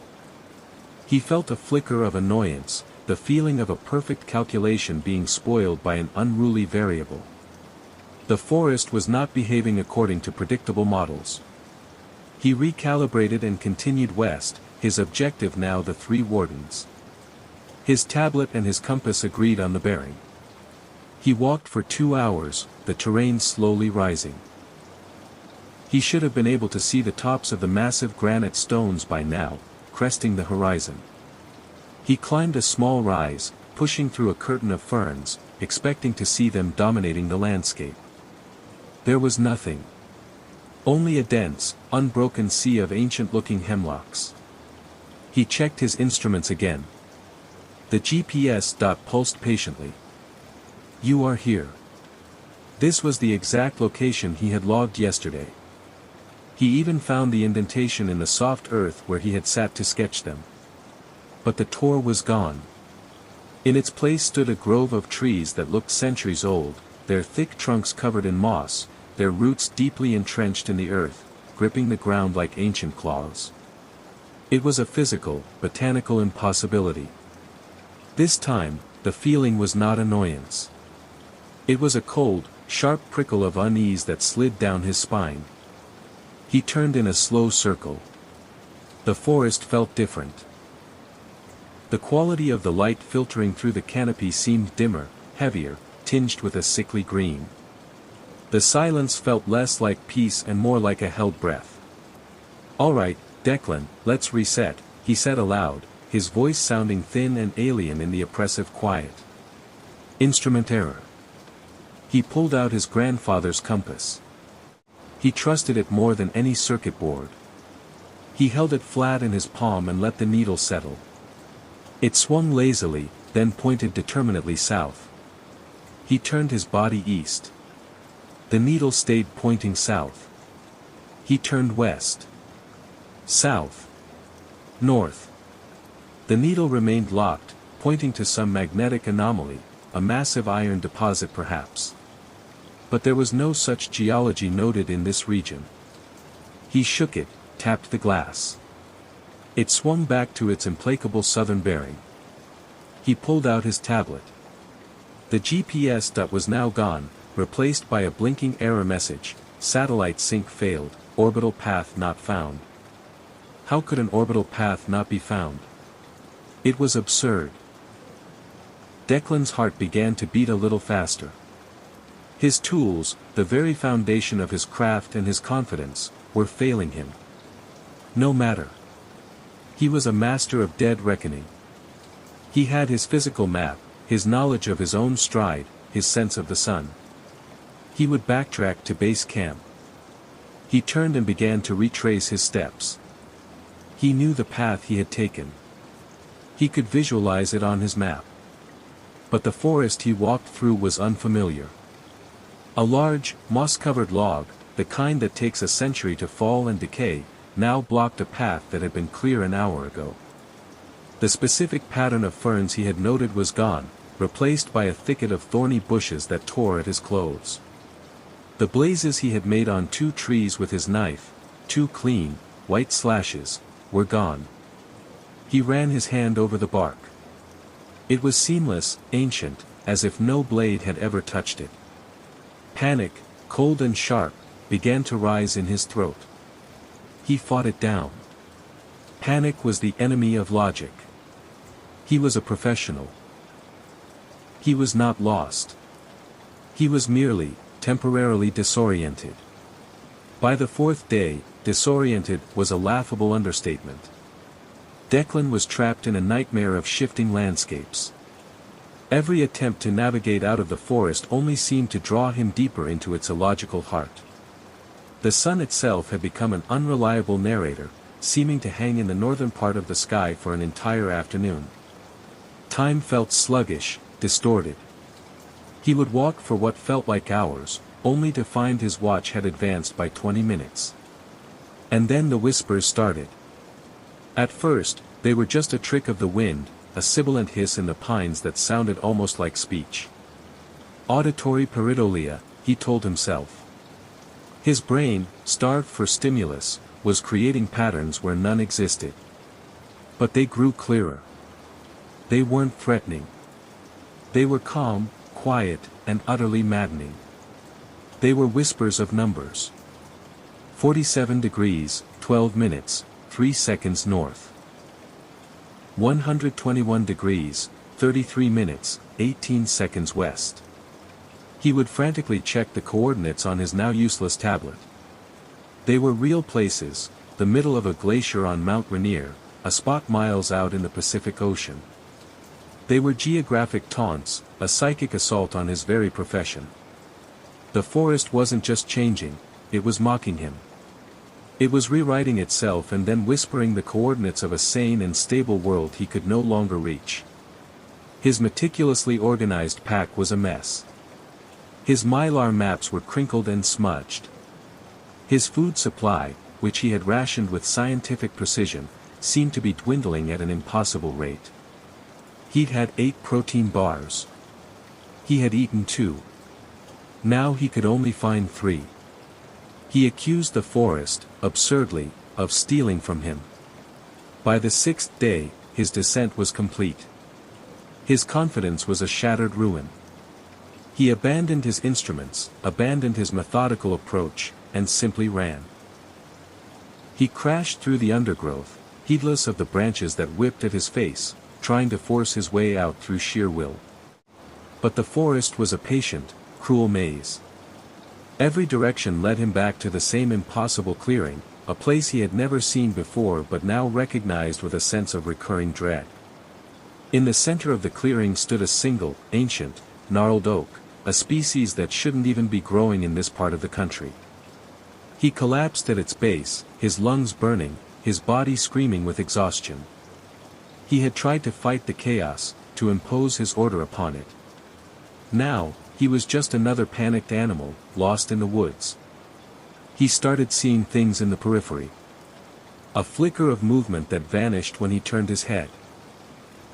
He felt a flicker of annoyance, the feeling of a perfect calculation being spoiled by an unruly variable. The forest was not behaving according to predictable models. He recalibrated and continued west, his objective now the 3 wardens. His tablet and his compass agreed on the bearing. He walked for 2 hours, the terrain slowly rising. He should have been able to see the tops of the massive granite stones by now, cresting the horizon. He climbed a small rise, pushing through a curtain of ferns, expecting to see them dominating the landscape. There was nothing. Only a dense, unbroken sea of ancient-looking hemlocks. He checked his instruments again. The GPS dot pulsed patiently. You are here. This was the exact location he had logged yesterday. He even found the indentation in the soft earth where he had sat to sketch them. But the tor was gone. In its place stood a grove of trees that looked centuries old, their thick trunks covered in moss, their roots deeply entrenched in the earth, gripping the ground like ancient claws. It was a physical, botanical impossibility. This time, the feeling was not annoyance. It was a cold, sharp prickle of unease that slid down his spine. He turned in a slow circle. The forest felt different. The quality of the light filtering through the canopy seemed dimmer, heavier, tinged with a sickly green. The silence felt less like peace and more like a held breath. "All right, Declan, let's reset," he said aloud, his voice sounding thin and alien in the oppressive quiet. Instrument error. He pulled out his grandfather's compass. He trusted it more than any circuit board. He held it flat in his palm and let the needle settle. It swung lazily, then pointed determinedly south. He turned his body east. The needle stayed pointing south. He turned west. South. North. The needle remained locked, pointing to some magnetic anomaly, a massive iron deposit perhaps. But there was no such geology noted in this region. He shook it, tapped the glass. It swung back to its implacable southern bearing. He pulled out his tablet. The GPS dot was now gone, replaced by a blinking error message: satellite sync failed, orbital path not found. How could an orbital path not be found? It was absurd. Declan's heart began to beat a little faster. His tools, the very foundation of his craft and his confidence, were failing him. No matter. He was a master of dead reckoning. He had his physical map, his knowledge of his own stride, his sense of the sun. He would backtrack to base camp. He turned and began to retrace his steps. He knew the path he had taken. He could visualize it on his map. But the forest he walked through was unfamiliar. A large, moss-covered log, the kind that takes a century to fall and decay, now blocked a path that had been clear an hour ago. The specific pattern of ferns he had noted was gone, replaced by a thicket of thorny bushes that tore at his clothes. The blazes he had made on 2 trees with his knife, 2 clean, white slashes, were gone. He ran his hand over the bark. It was seamless, ancient, as if no blade had ever touched it. Panic, cold and sharp, began to rise in his throat. He fought it down. Panic was the enemy of logic. He was a professional. He was not lost. He was merely, temporarily disoriented. By the 4th day, disoriented was a laughable understatement. Declan was trapped in a nightmare of shifting landscapes. Every attempt to navigate out of the forest only seemed to draw him deeper into its illogical heart. The sun itself had become an unreliable narrator, seeming to hang in the northern part of the sky for an entire afternoon. Time felt sluggish, distorted. He would walk for what felt like hours, only to find his watch had advanced by 20 minutes. And then the whispers started. At first, they were just a trick of the wind, a sibilant hiss in the pines that sounded almost like speech. Auditory pareidolia, he told himself. His brain, starved for stimulus, was creating patterns where none existed. But they grew clearer. They weren't threatening. They were calm, quiet, and utterly maddening. They were whispers of numbers. 47 degrees, 12 minutes, 3 seconds north. 121 degrees, 33 minutes, 18 seconds west. He would frantically check the coordinates on his now useless tablet. They were real places, the middle of a glacier on Mount Rainier, a spot miles out in the Pacific Ocean. They were geographic taunts, a psychic assault on his very profession. The forest wasn't just changing, it was mocking him. It was rewriting itself and then whispering the coordinates of a sane and stable world he could no longer reach. His meticulously organized pack was a mess. His mylar maps were crinkled and smudged. His food supply, which he had rationed with scientific precision, seemed to be dwindling at an impossible rate. He'd had 8 protein bars. He had eaten 2. Now he could only find 3. He accused the forest, absurdly, of stealing from him. By the 6th day, his descent was complete. His confidence was a shattered ruin. He abandoned his instruments, abandoned his methodical approach, and simply ran. He crashed through the undergrowth, heedless of the branches that whipped at his face, trying to force his way out through sheer will. But the forest was a patient, cruel maze. Every direction led him back to the same impossible clearing, a place he had never seen before but now recognized with a sense of recurring dread. In the center of the clearing stood a single, ancient, gnarled oak, a species that shouldn't even be growing in this part of the country. He collapsed at its base, his lungs burning, his body screaming with exhaustion. He had tried to fight the chaos, to impose his order upon it. Now, he was just another panicked animal, lost in the woods. He started seeing things in the periphery. A flicker of movement that vanished when he turned his head.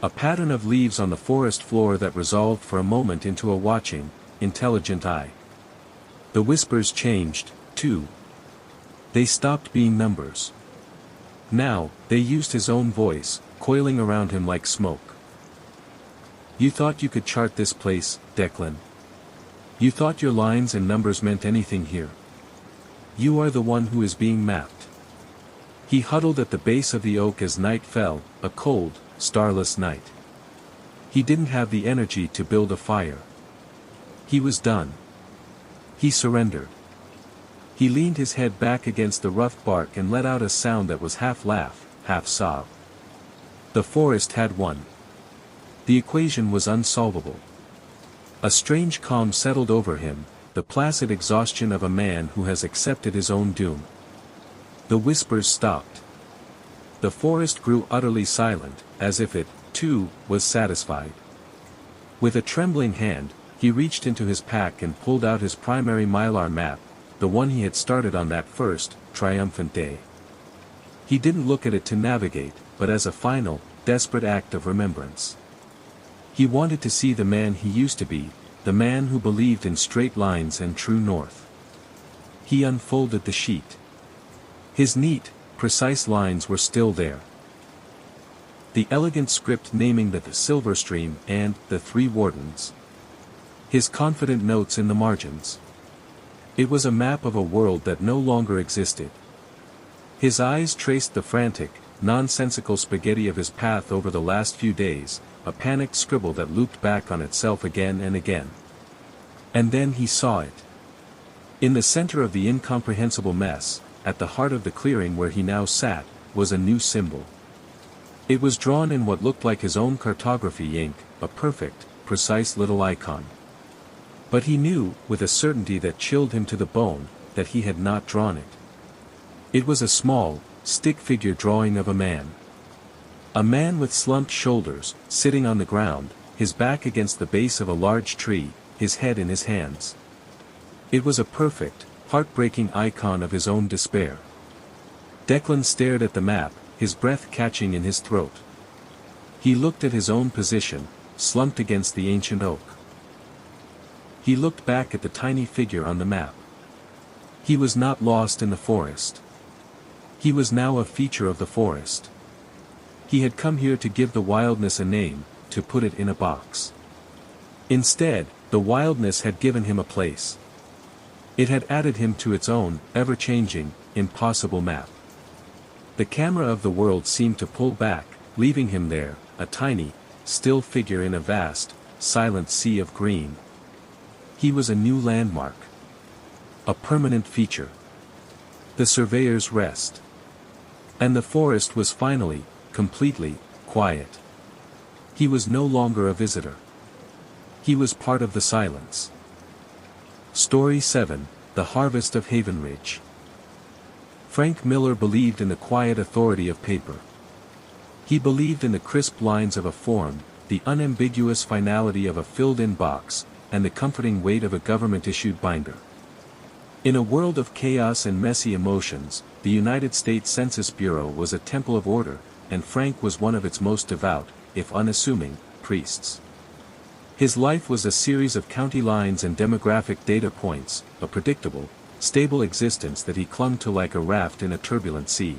A pattern of leaves on the forest floor that resolved for a moment into a watching, intelligent eye. The whispers changed, too. They stopped being numbers. Now, they used his own voice, coiling around him like smoke. You thought you could chart this place, Declan. You thought your lines and numbers meant anything here. You are the one who is being mapped. He huddled at the base of the oak as night fell, a cold, starless night. He didn't have the energy to build a fire. He was done. He surrendered. He leaned his head back against the rough bark and let out a sound that was half laugh, half sob. The forest had won. The equation was unsolvable. A strange calm settled over him, the placid exhaustion of a man who has accepted his own doom. The whispers stopped. The forest grew utterly silent, as if it, too, was satisfied. With a trembling hand, he reached into his pack and pulled out his primary mylar map, the one he had started on that first, triumphant day. He didn't look at it to navigate, but as a final, desperate act of remembrance. He wanted to see the man he used to be, the man who believed in straight lines and true north. He unfolded the sheet. His neat, precise lines were still there. The elegant script naming the Silver Stream and the Three Wardens. His confident notes in the margins. It was a map of a world that no longer existed. His eyes traced the frantic, nonsensical spaghetti of his path over the last few days, a panicked scribble that looped back on itself again and again. And then he saw it. In the center of the incomprehensible mess, at the heart of the clearing where he now sat, was a new symbol. It was drawn in what looked like his own cartography ink, a perfect, precise little icon. But he knew, with a certainty that chilled him to the bone, that he had not drawn it. It was a small, stick figure drawing of a man. A man with slumped shoulders, sitting on the ground, his back against the base of a large tree, his head in his hands. It was a perfect, heartbreaking icon of his own despair. Declan stared at the map, his breath catching in his throat. He looked at his own position, slumped against the ancient oak. He looked back at the tiny figure on the map. He was not lost in the forest. He was now a feature of the forest. He had come here to give the wildness a name, to put it in a box. Instead, the wildness had given him a place. It had added him to its own, ever-changing, impossible map. The camera of the world seemed to pull back, leaving him there, a tiny, still figure in a vast, silent sea of green. He was a new landmark. A permanent feature. The surveyor's rest. And the forest was finally, completely, quiet. He was no longer a visitor. He was part of the silence. Story 7, The Harvest of Haven Ridge. Frank Miller believed in the quiet authority of paper. He believed in the crisp lines of a form, the unambiguous finality of a filled-in box, and the comforting weight of a government-issued binder. In a world of chaos and messy emotions, the United States Census Bureau was a temple of order, and Frank was one of its most devout, if unassuming, priests. His life was a series of county lines and demographic data points, a predictable, stable existence that he clung to like a raft in a turbulent sea.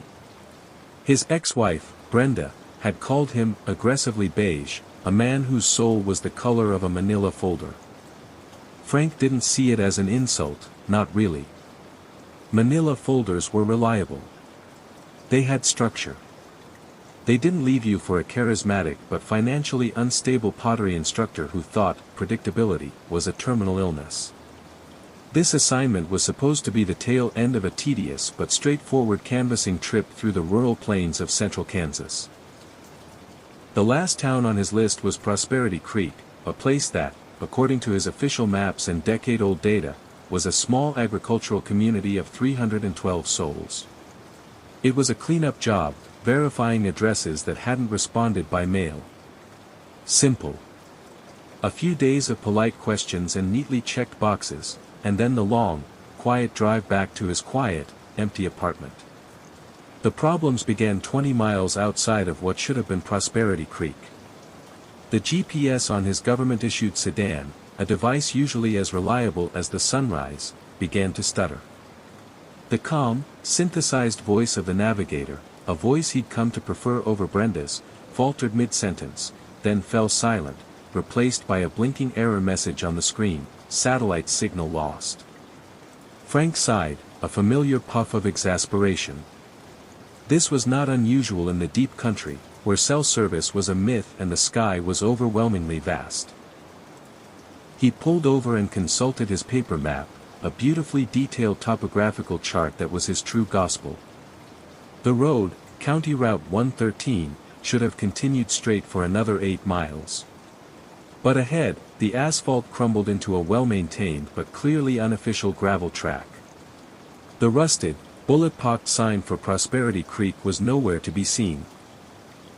His ex-wife, Brenda, had called him aggressively beige, a man whose soul was the color of a manila folder. Frank didn't see it as an insult, not really. Manila folders were reliable. They had structure. They didn't leave you for a charismatic but financially unstable pottery instructor who thought predictability was a terminal illness. This assignment was supposed to be the tail end of a tedious but straightforward canvassing trip through the rural plains of central Kansas. The last town on his list was Prosperity Creek, a place that, according to his official maps and decade-old data, was a small agricultural community of 312 souls. It was a cleanup job, verifying addresses that hadn't responded by mail. Simple. A few days of polite questions and neatly checked boxes, and then the long, quiet drive back to his quiet, empty apartment. The problems began 20 miles outside of what should have been Prosperity Creek. The GPS on his government-issued sedan, a device usually as reliable as the sunrise, began to stutter. The calm, synthesized voice of the navigator, a voice he'd come to prefer over Brenda's, faltered mid-sentence, then fell silent, replaced by a blinking error message on the screen, satellite signal lost. Frank sighed, a familiar puff of exasperation. This was not unusual in the deep country, where cell service was a myth and the sky was overwhelmingly vast. He pulled over and consulted his paper map, a beautifully detailed topographical chart that was his true gospel. The road, County Route 113, should have continued straight for another 8 miles. But ahead, the asphalt crumbled into a well-maintained but clearly unofficial gravel track. The rusted, bullet-pocked sign for Prosperity Creek was nowhere to be seen.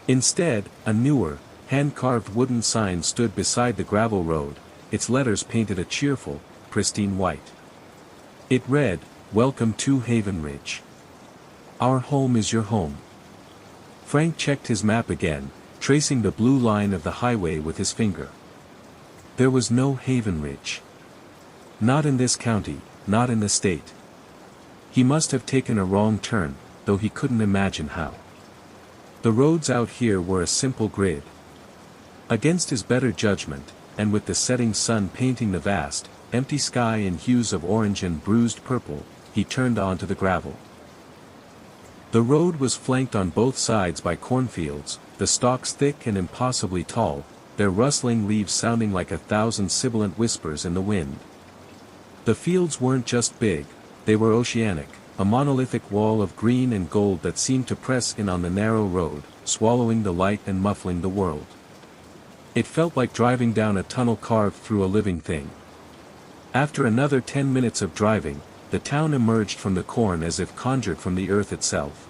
Instead, a newer, hand-carved wooden sign stood beside the gravel road, its letters painted a cheerful, pristine white. It read, "Welcome to Haven Ridge. Our home is your home." Frank checked his map again, tracing the blue line of the highway with his finger. There was no Haven Ridge. Not in this county, not in the state. He must have taken a wrong turn, though he couldn't imagine how. The roads out here were a simple grid. Against his better judgment, and with the setting sun painting the vast, empty sky in hues of orange and bruised purple, he turned onto the gravel. The road was flanked on both sides by cornfields, the stalks thick and impossibly tall, their rustling leaves sounding like 1,000 sibilant whispers in the wind. The fields weren't just big, they were oceanic, a monolithic wall of green and gold that seemed to press in on the narrow road, swallowing the light and muffling the world. It felt like driving down a tunnel carved through a living thing. After another 10 minutes of driving, the town emerged from the corn as if conjured from the earth itself.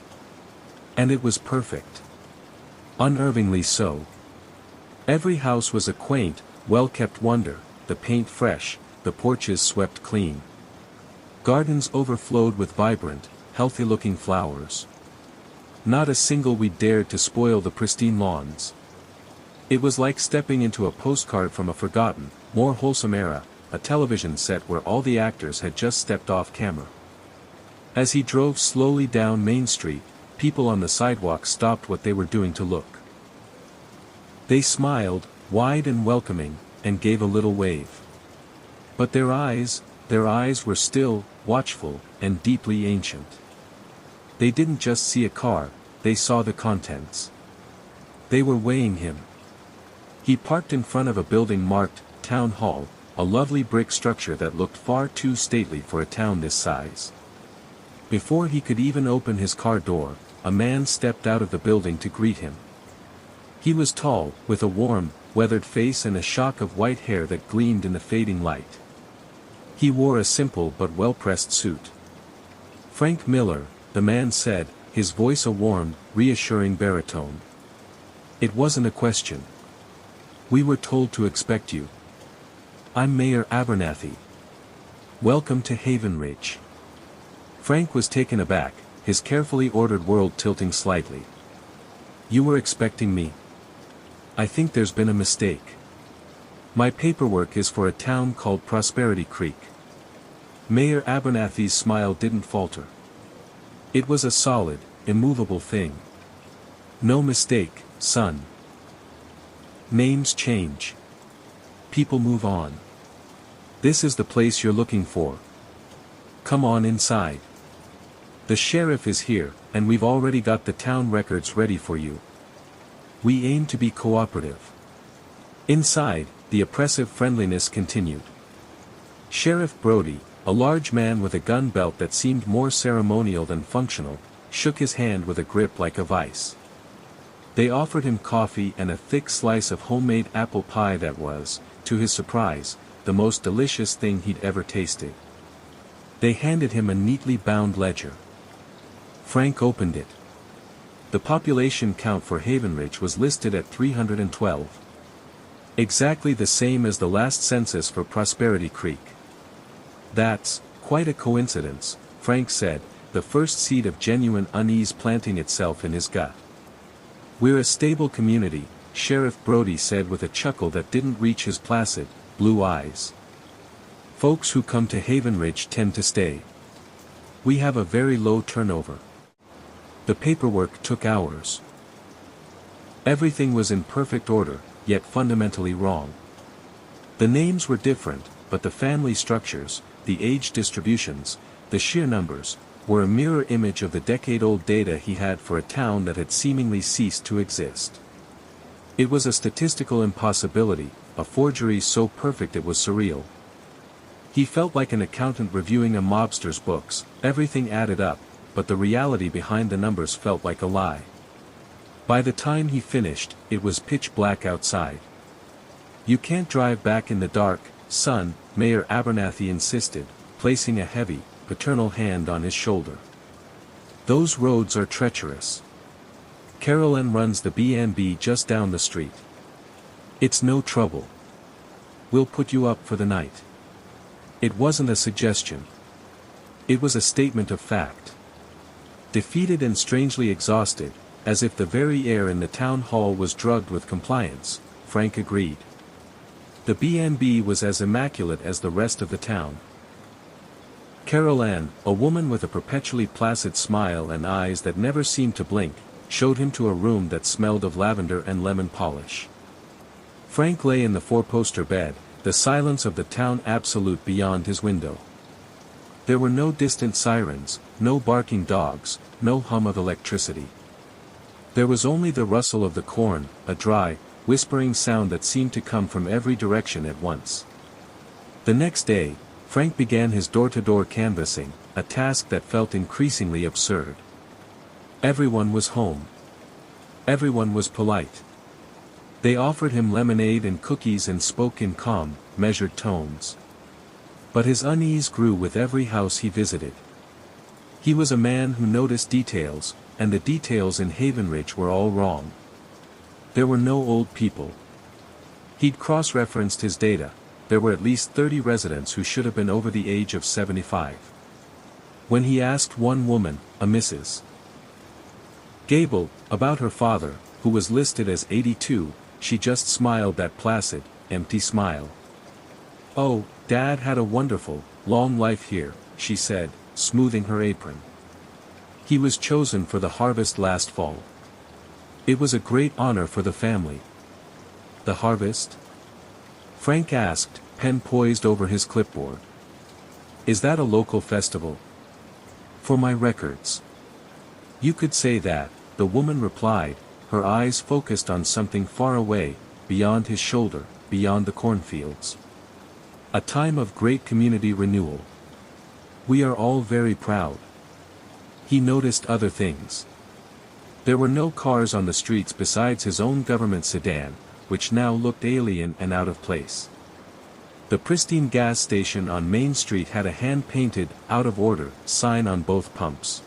And it was perfect. Unnervingly so. Every house was a quaint, well-kept wonder, the paint fresh, the porches swept clean. Gardens overflowed with vibrant, healthy-looking flowers. Not a single weed dared to spoil the pristine lawns. It was like stepping into a postcard from a forgotten, more wholesome era, a television set where all the actors had just stepped off camera. As he drove slowly down Main Street, people on the sidewalk stopped what they were doing to look. They smiled, wide and welcoming, and gave a little wave. But their eyes were still, watchful, and deeply ancient. They didn't just see a car, they saw the contents. They were weighing him. He parked in front of a building marked, Town Hall, a lovely brick structure that looked far too stately for a town this size. Before he could even open his car door, a man stepped out of the building to greet him. He was tall, with a warm, weathered face and a shock of white hair that gleamed in the fading light. He wore a simple but well-pressed suit. "Frank Miller," the man said, his voice a warm, reassuring baritone. "It wasn't a question. We were told to expect you. I'm Mayor Abernathy. Welcome to Haven Ridge." Frank was taken aback, his carefully ordered world tilting slightly. "You were expecting me? I think there's been a mistake. My paperwork is for a town called Prosperity Creek." Mayor Abernathy's smile didn't falter. It was a solid, immovable thing. "No mistake, son. Names change. People move on. This is the place you're looking for. Come on inside. The sheriff is here, and we've already got the town records ready for you. We aim to be cooperative." Inside, the oppressive friendliness continued. Sheriff Brody, a large man with a gun belt that seemed more ceremonial than functional, shook his hand with a grip like a vice. They offered him coffee and a thick slice of homemade apple pie that was, to his surprise, the most delicious thing he'd ever tasted. They handed him a neatly bound ledger. Frank opened it. The population count for Haven Ridge was listed at 312. Exactly the same as the last census for Prosperity Creek. "That's quite a coincidence," Frank said, the first seed of genuine unease planting itself in his gut. "We're a stable community," Sheriff Brody said with a chuckle that didn't reach his placid, blue eyes. "Folks who come to Haven Ridge tend to stay. We have a very low turnover." The paperwork took hours. Everything was in perfect order, yet fundamentally wrong. The names were different, but the family structures, the age distributions, the sheer numbers, were a mirror image of the decade-old data he had for a town that had seemingly ceased to exist. It was a statistical impossibility, a forgery so perfect it was surreal. He felt like an accountant reviewing a mobster's books, everything added up, but the reality behind the numbers felt like a lie. By the time he finished, it was pitch black outside. "You can't drive back in the dark, son," Mayor Abernathy insisted, placing a heavy, paternal hand on his shoulder. "Those roads are treacherous. Carolyn runs the B&B just down the street. It's no trouble. We'll put you up for the night." It wasn't a suggestion. It was a statement of fact. Defeated and strangely exhausted, as if the very air in the town hall was drugged with compliance, Frank agreed. The B&B was as immaculate as the rest of the town. Carol Ann, a woman with a perpetually placid smile and eyes that never seemed to blink, showed him to a room that smelled of lavender and lemon polish. Frank lay in the four-poster bed, the silence of the town absolute beyond his window. There were no distant sirens, no barking dogs, no hum of electricity. There was only the rustle of the corn, a dry, whispering sound that seemed to come from every direction at once. The next day, Frank began his door-to-door canvassing, a task that felt increasingly absurd. Everyone was home. Everyone was polite. They offered him lemonade and cookies and spoke in calm, measured tones. But his unease grew with every house he visited. He was a man who noticed details, and the details in Haven Ridge were all wrong. There were no old people. He'd cross-referenced his data. There were at least 30 residents who should have been over the age of 75. When he asked one woman, a Mrs. Gable, about her father, who was listed as 82, she just smiled that placid, empty smile. "Oh, Dad had a wonderful, long life here," she said, smoothing her apron. "He was chosen for the harvest last fall. It was a great honor for the family." "The harvest?" Frank asked, pen poised over his clipboard. "Is that a local festival?" "For my records." "You could say that," the woman replied, her eyes focused on something far away, beyond his shoulder, beyond the cornfields. "A time of great community renewal. We are all very proud." He noticed other things. There were no cars on the streets besides his own government sedan, which now looked alien and out of place. The pristine gas station on Main Street had a hand-painted, out-of-order, sign on both pumps.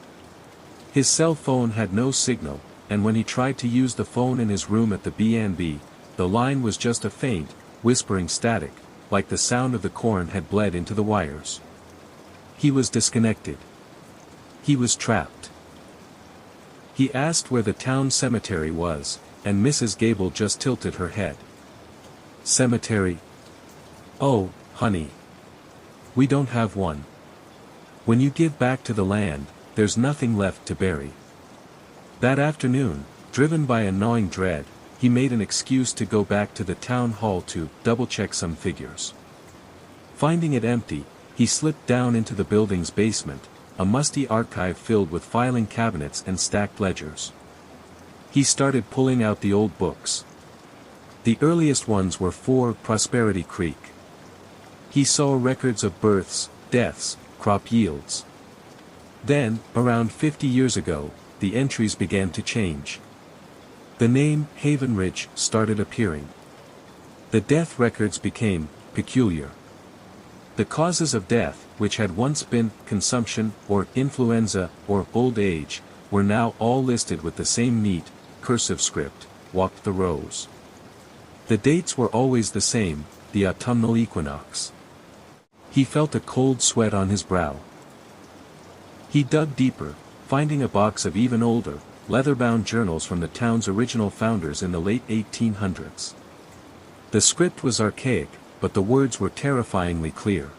His cell phone had no signal, and when he tried to use the phone in his room at the B&B, the line was just a faint, whispering static, like the sound of the corn had bled into the wires. He was disconnected. He was trapped. He asked where the town cemetery was, and Mrs. Gable just tilted her head. "Cemetery? Oh, honey. We don't have one. When you give back to the land, there's nothing left to bury." That afternoon, driven by a gnawing dread, he made an excuse to go back to the town hall to double-check some figures. Finding it empty, he slipped down into the building's basement, a musty archive filled with filing cabinets and stacked ledgers. He started pulling out the old books. The earliest ones were for Prosperity Creek. He saw records of births, deaths, crop yields. Then, around 50 years ago, the entries began to change. The name Haven Ridge started appearing. The death records became peculiar. The causes of death, which had once been consumption, or influenza, or old age, were now all listed with the same neat, cursive script, walked the rows. The dates were always the same, the autumnal equinox. He felt a cold sweat on his brow. He dug deeper, finding a box of even older, leather-bound journals from the town's original founders in the late 1800s. The script was archaic, but the words were terrifyingly clear.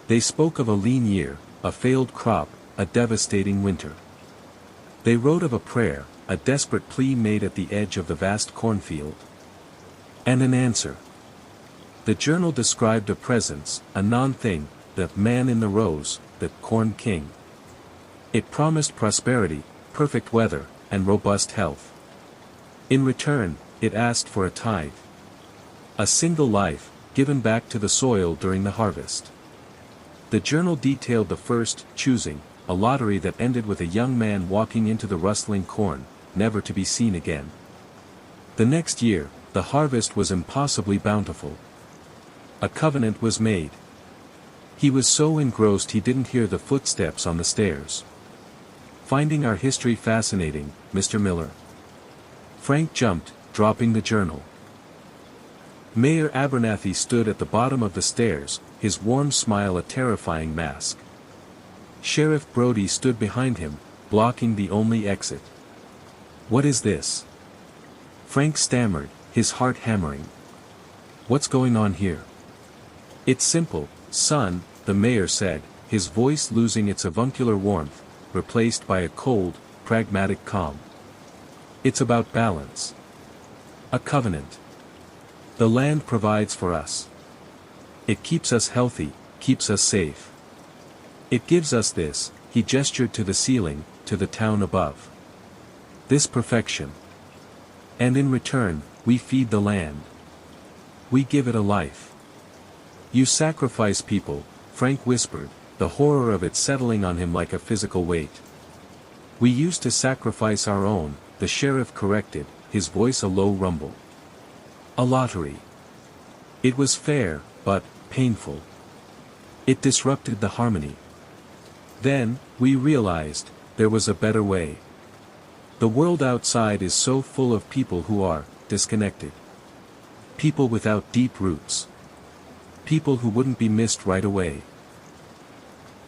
They spoke of a lean year, a failed crop, a devastating winter. They wrote of a prayer, a desperate plea made at the edge of the vast cornfield. And an answer. The journal described a presence, a non-thing, the man in the rose, the corn king. It promised prosperity, perfect weather, and robust health. In return, it asked for a tithe. A single life, given back to the soil during the harvest. The journal detailed the first choosing, a lottery that ended with a young man walking into the rustling corn, never to be seen again. The next year, the harvest was impossibly bountiful. A covenant was made. He was so engrossed he didn't hear the footsteps on the stairs. Finding our history fascinating, Mr. Miller. Frank jumped, dropping the journal. Mayor Abernathy stood at the bottom of the stairs, his warm smile a terrifying mask. Sheriff Brody stood behind him, blocking the only exit. "What is this?" Frank stammered, his heart hammering. "What's going on here?" "It's simple, son," the mayor said, his voice losing its avuncular warmth, replaced by a cold, pragmatic calm. It's about balance. A covenant. The land provides for us. It keeps us healthy, keeps us safe. It gives us this, he gestured to the ceiling, to the town above. This perfection. And in return, we feed the land. We give it a life. You sacrifice people, Frank whispered, the horror of it settling on him like a physical weight. We used to sacrifice our own, the sheriff corrected, his voice a low rumble. A lottery. It was fair, but painful. It disrupted the harmony. Then, we realized, there was a better way. The world outside is so full of people who are disconnected. People without deep roots. People who wouldn't be missed right away.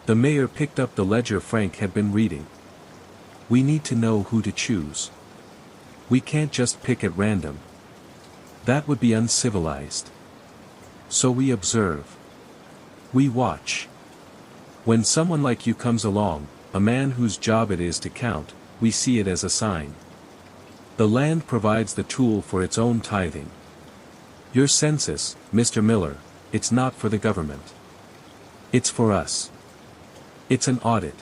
The mayor picked up the ledger Frank had been reading. We need to know who to choose. We can't just pick at random. That would be uncivilized. So we observe. We watch. When someone like you comes along, a man whose job it is to count, we see it as a sign. The land provides the tool for its own tithing. Your census, Mr. Miller, it's not for the government. It's for us. It's an audit.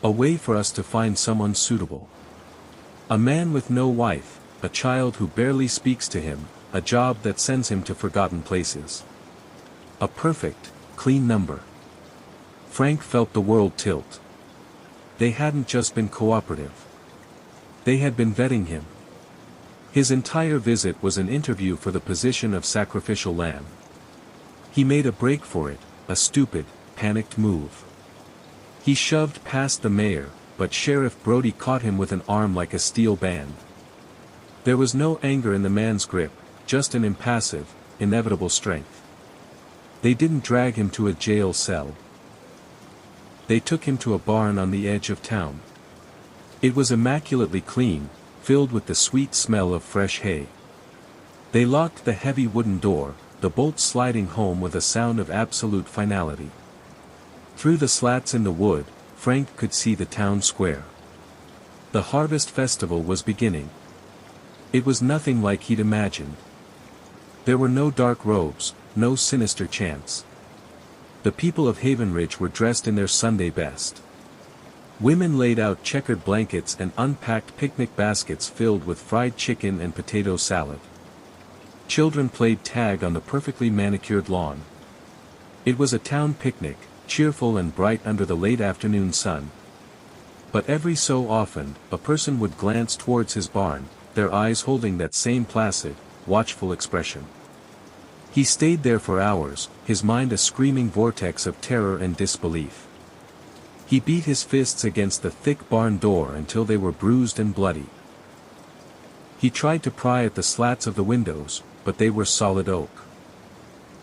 A way for us to find someone suitable. A man with no wife, a child who barely speaks to him, a job that sends him to forgotten places. A perfect, clean number. Frank felt the world tilt. They hadn't just been cooperative. They had been vetting him. His entire visit was an interview for the position of sacrificial lamb. He made a break for it, a stupid, panicked move. He shoved past the mayor, but Sheriff Brody caught him with an arm like a steel band. There was no anger in the man's grip, just an impassive, inevitable strength. They didn't drag him to a jail cell. They took him to a barn on the edge of town. It was immaculately clean, filled with the sweet smell of fresh hay. They locked the heavy wooden door, the bolt sliding home with a sound of absolute finality. Through the slats in the wood, Frank could see the town square. The harvest festival was beginning. It was nothing like he'd imagined. There were no dark robes, no sinister chants. The people of Haven Ridge were dressed in their Sunday best. Women laid out checkered blankets and unpacked picnic baskets filled with fried chicken and potato salad. Children played tag on the perfectly manicured lawn. It was a town picnic, cheerful and bright under the late afternoon sun. But every so often, a person would glance towards his barn, their eyes holding that same placid, watchful expression. He stayed there for hours, his mind a screaming vortex of terror and disbelief. He beat his fists against the thick barn door until they were bruised and bloody. He tried to pry at the slats of the windows, but they were solid oak.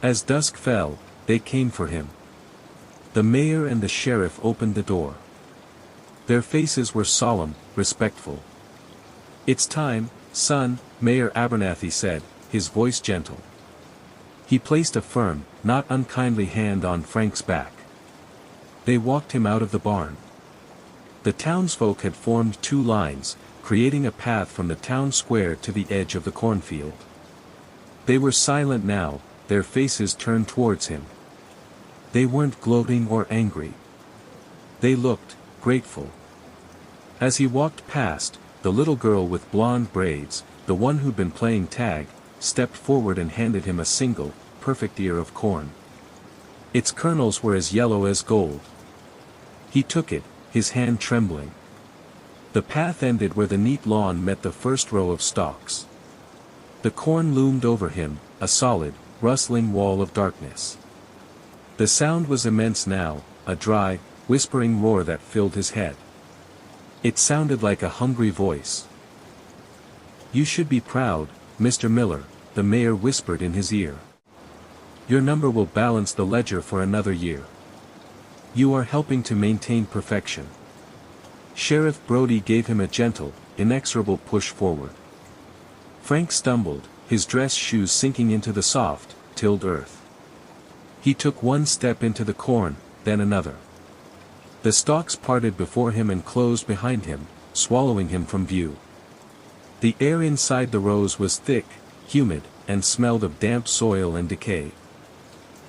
As dusk fell, they came for him. The mayor and the sheriff opened the door. Their faces were solemn, respectful. "It's time, son," Mayor Abernathy said, his voice gentle. He placed a firm, not unkindly hand on Frank's back. They walked him out of the barn. The townsfolk had formed two lines, creating a path from the town square to the edge of the cornfield. They were silent now, their faces turned towards him. They weren't gloating or angry. They looked grateful. As he walked past, the little girl with blonde braids, the one who'd been playing tag, stepped forward and handed him a single, perfect ear of corn. Its kernels were as yellow as gold. He took it, his hand trembling. The path ended where the neat lawn met the first row of stalks. The corn loomed over him, a solid, rustling wall of darkness. The sound was immense now, a dry, whispering roar that filled his head. It sounded like a hungry voice. "You should be proud, Mr. Miller," the mayor whispered in his ear. "Your number will balance the ledger for another year. You are helping to maintain perfection." Sheriff Brody gave him a gentle, inexorable push forward. Frank stumbled, his dress shoes sinking into the soft, tilled earth. He took one step into the corn, then another. The stalks parted before him and closed behind him, swallowing him from view. The air inside the rows was thick, humid, and smelled of damp soil and decay.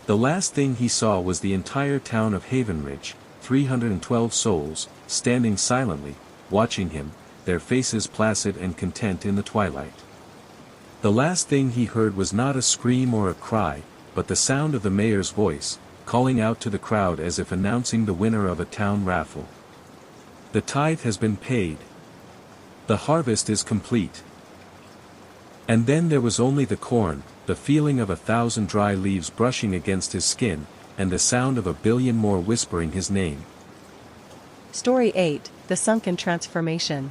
The last thing he saw was the entire town of Havenridge, 312 souls, standing silently, watching him, their faces placid and content in the twilight. The last thing he heard was not a scream or a cry, but the sound of the mayor's voice, calling out to the crowd as if announcing the winner of a town raffle. The tithe has been paid. The harvest is complete. And then there was only the corn, the feeling of 1,000 dry leaves brushing against his skin, and the sound of 1,000,000,000 more whispering his name. Story 8, The Sunken Transformation.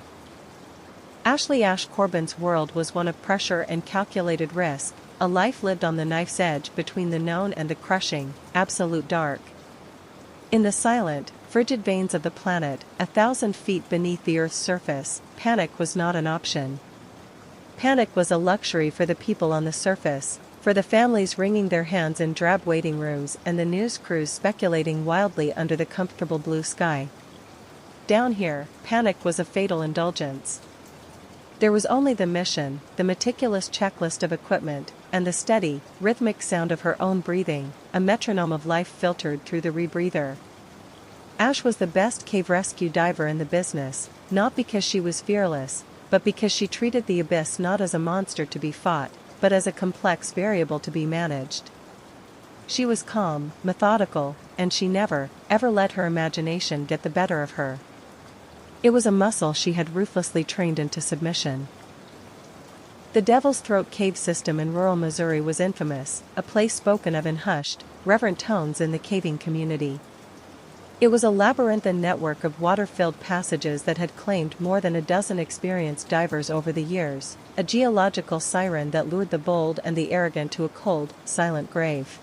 Ashley Ash Corbin's world was one of pressure and calculated risk, a life lived on the knife's edge between the known and the crushing, absolute dark. In the silent, frigid veins of the planet, 1,000 feet beneath the Earth's surface, panic was not an option. Panic was a luxury for the people on the surface, for the families wringing their hands in drab waiting rooms and the news crews speculating wildly under the comfortable blue sky. Down here, panic was a fatal indulgence. There was only the mission, the meticulous checklist of equipment, and the steady, rhythmic sound of her own breathing, a metronome of life filtered through the rebreather. Ash was the best cave rescue diver in the business, not because she was fearless, but because she treated the abyss not as a monster to be fought, but as a complex variable to be managed. She was calm, methodical, and she never, ever let her imagination get the better of her. It was a muscle she had ruthlessly trained into submission. The Devil's Throat cave system in rural Missouri was infamous, a place spoken of in hushed, reverent tones in the caving community. It was a labyrinthine network of water-filled passages that had claimed more than a dozen experienced divers over the years, a geological siren that lured the bold and the arrogant to a cold, silent grave.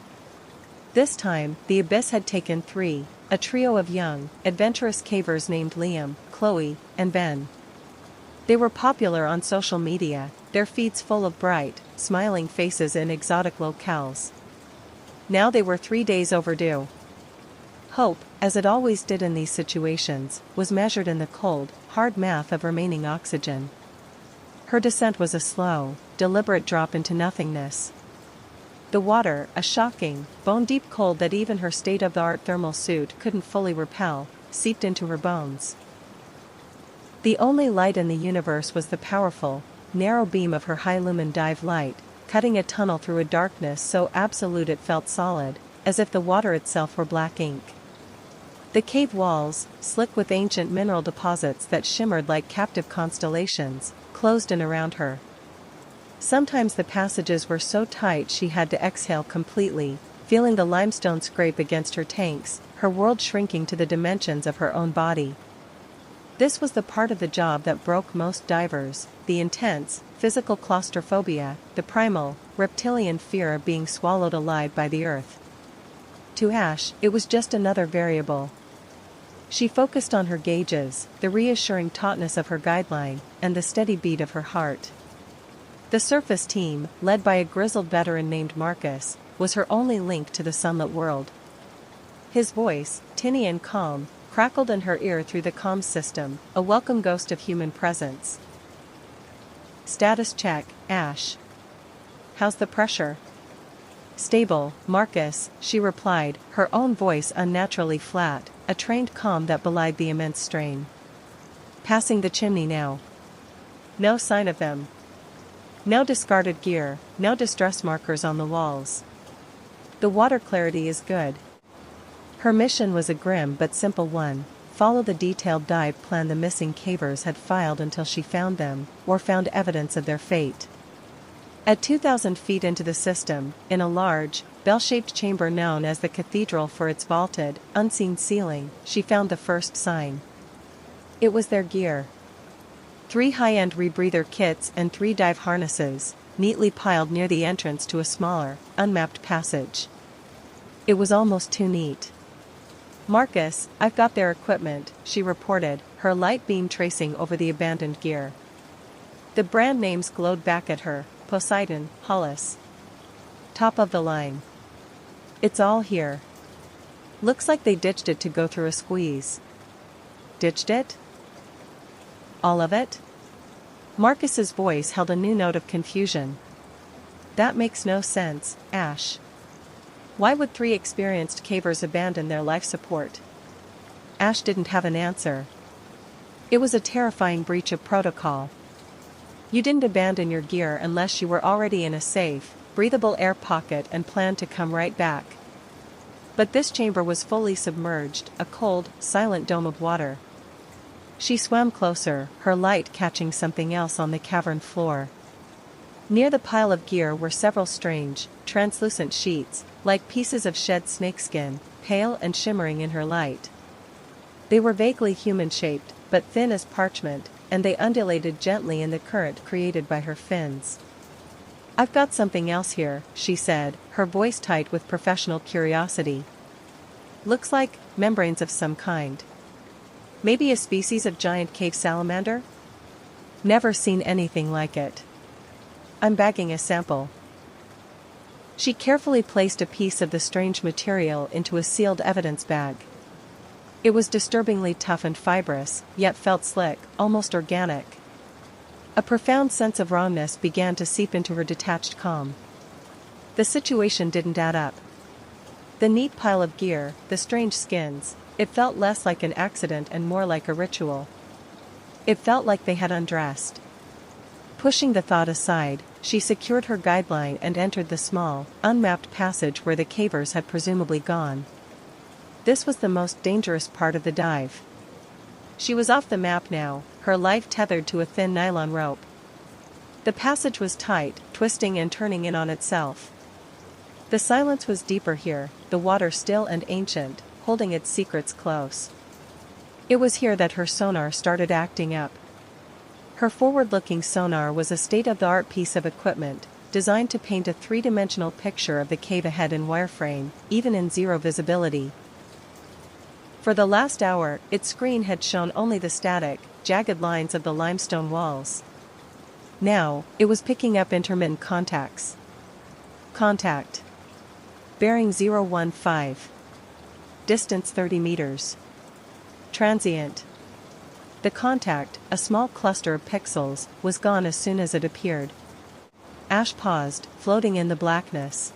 This time, the abyss had taken three, a trio of young, adventurous cavers named Liam, Chloe, and Ben. They were popular on social media, their feeds full of bright, smiling faces in exotic locales. Now they were 3 days overdue. Hope, as it always did in these situations, was measured in the cold, hard math of remaining oxygen. Her descent was a slow, deliberate drop into nothingness. The water, a shocking, bone-deep cold that even her state-of-the-art thermal suit couldn't fully repel, seeped into her bones. The only light in the universe was the powerful, narrow beam of her high-lumen dive light, cutting a tunnel through a darkness so absolute it felt solid, as if the water itself were black ink. The cave walls, slick with ancient mineral deposits that shimmered like captive constellations, closed in around her. Sometimes the passages were so tight she had to exhale completely, feeling the limestone scrape against her tanks, her world shrinking to the dimensions of her own body. This was the part of the job that broke most divers, the intense, physical claustrophobia, the primal, reptilian fear of being swallowed alive by the earth. To Ash, it was just another variable. She focused on her gauges, the reassuring tautness of her guideline, and the steady beat of her heart. The surface team, led by a grizzled veteran named Marcus, was her only link to the sunlit world. His voice, tinny and calm, crackled in her ear through the comms system, a welcome ghost of human presence. Status check, Ash. How's the pressure? Stable, Marcus, she replied, her own voice unnaturally flat, a trained calm that belied the immense strain. Passing the chimney now. No sign of them. No discarded gear, no distress markers on the walls. The water clarity is good. Her mission was a grim but simple one: follow the detailed dive plan the missing cavers had filed until she found them, or found evidence of their fate. At 2,000 feet into the system, in a large, bell-shaped chamber known as the cathedral for its vaulted, unseen ceiling, she found the first sign. It was their gear. 3 high-end rebreather kits and 3 dive harnesses, neatly piled near the entrance to a smaller, unmapped passage. It was almost too neat. Marcus, I've got their equipment, she reported, her light beam tracing over the abandoned gear. The brand names glowed back at her: Poseidon, Hollis. Top of the line. It's all here. Looks like they ditched it to go through a squeeze. Ditched it? All of it? Marcus's voice held a new note of confusion. That makes no sense, Ash. Why would 3 experienced cavers abandon their life support? Ash didn't have an answer. It was a terrifying breach of protocol. You didn't abandon your gear unless you were already in a safe, breathable air pocket and planned to come right back. But this chamber was fully submerged, a cold, silent dome of water. She swam closer, her light catching something else on the cavern floor. Near the pile of gear were several strange, translucent sheets, like pieces of shed snakeskin, pale and shimmering in her light. They were vaguely human-shaped, but thin as parchment, and they undulated gently in the current created by her fins. I've got something else here, she said, her voice tight with professional curiosity. Looks like membranes of some kind. Maybe a species of giant cave salamander? Never seen anything like it. I'm bagging a sample. She carefully placed a piece of the strange material into a sealed evidence bag. It was disturbingly tough and fibrous, yet felt slick, almost organic. A profound sense of rawness began to seep into her detached calm. The situation didn't add up. The neat pile of gear, the strange skins, it felt less like an accident and more like a ritual. It felt like they had undressed. Pushing the thought aside, she secured her guideline and entered the small, unmapped passage where the cavers had presumably gone. This was the most dangerous part of the dive. She was off the map now, her life tethered to a thin nylon rope. The passage was tight, twisting and turning in on itself. The silence was deeper here, the water still and ancient, holding its secrets close. It was here that her sonar started acting up. Her forward-looking sonar was a state-of-the-art piece of equipment, designed to paint a 3-dimensional picture of the cave ahead in wireframe, even in zero visibility. For the last hour, its screen had shown only the static, jagged lines of the limestone walls. Now, it was picking up intermittent contacts. Contact. Bearing 015. Distance 30 meters. Transient. The contact, a small cluster of pixels, was gone as soon as it appeared. Ash paused, floating in the blackness.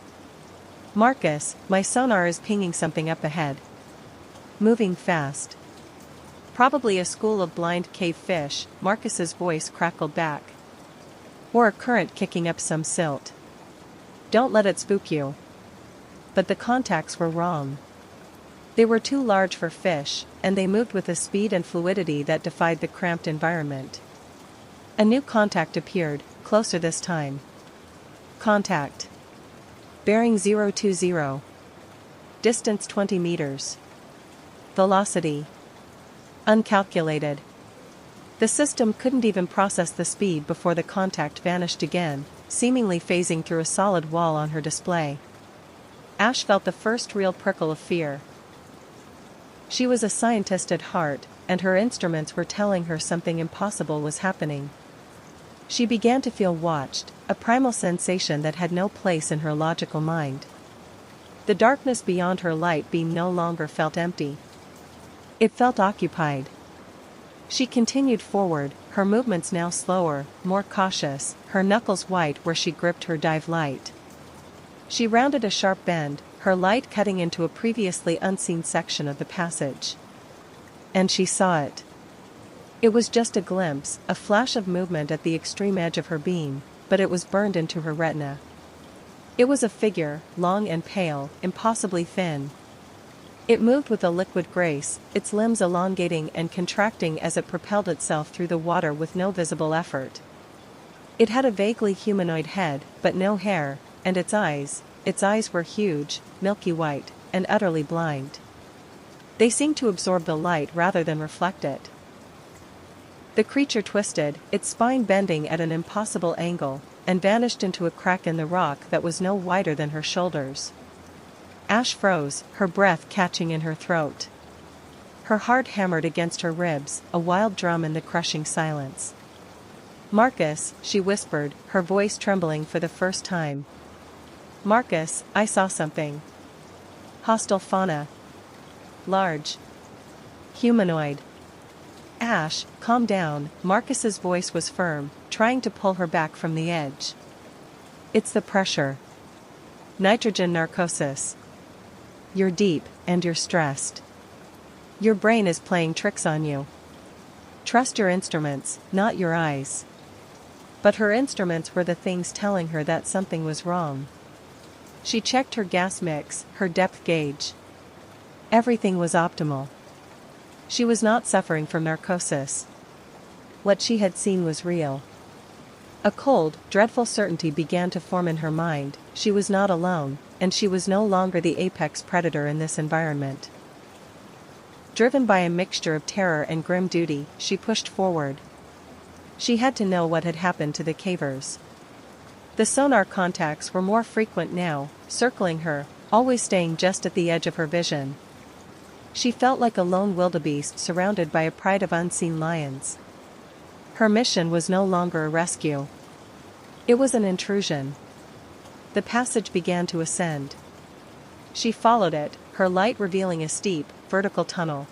Marcus, my sonar is pinging something up ahead. Moving fast. Probably a school of blind cave fish, Marcus's voice crackled back. Or a current kicking up some silt. Don't let it spook you. But the contacts were wrong. They were too large for fish, and they moved with a speed and fluidity that defied the cramped environment. A new contact appeared, closer this time. Contact. Bearing 020. Distance 20 meters. Velocity. Uncalculated. The system couldn't even process the speed before the contact vanished again, seemingly phasing through a solid wall on her display. Ash felt the first real prickle of fear. She was a scientist at heart, and her instruments were telling her something impossible was happening. She began to feel watched, a primal sensation that had no place in her logical mind. The darkness beyond her light beam no longer felt empty. It felt occupied. She continued forward, her movements now slower, more cautious, her knuckles white where she gripped her dive light. She rounded a sharp bend, her light cutting into a previously unseen section of the passage. And she saw it. It was just a glimpse, a flash of movement at the extreme edge of her beam, but it was burned into her retina. It was a figure, long and pale, impossibly thin. It moved with a liquid grace, its limbs elongating and contracting as it propelled itself through the water with no visible effort. It had a vaguely humanoid head, but no hair, and its eyes were huge, milky white, and utterly blind. They seemed to absorb the light rather than reflect it. The creature twisted, its spine bending at an impossible angle, and vanished into a crack in the rock that was no wider than her shoulders. Ash froze, her breath catching in her throat. Her heart hammered against her ribs, a wild drum in the crushing silence. Marcus, she whispered, her voice trembling for the first time. Marcus, I saw something. Hostile fauna. large. Humanoid. Ash, calm down, Marcus's voice was firm, trying to pull her back from the edge. It's the pressure. Nitrogen narcosis. You're deep, and you're stressed. Your brain is playing tricks on you. Trust your instruments, not your eyes. But her instruments were the things telling her that something was wrong. She checked her gas mix, her depth gauge. Everything was optimal. She was not suffering from narcosis. What she had seen was real. A cold, dreadful certainty began to form in her mind. She was not alone, and she was no longer the apex predator in this environment. Driven by a mixture of terror and grim duty, she pushed forward. She had to know what had happened to the cavers. The sonar contacts were more frequent now, circling her, always staying just at the edge of her vision. She felt like a lone wildebeest surrounded by a pride of unseen lions. Her mission was no longer a rescue. It was an intrusion. The passage began to ascend. She followed it, her light revealing a steep, vertical tunnel.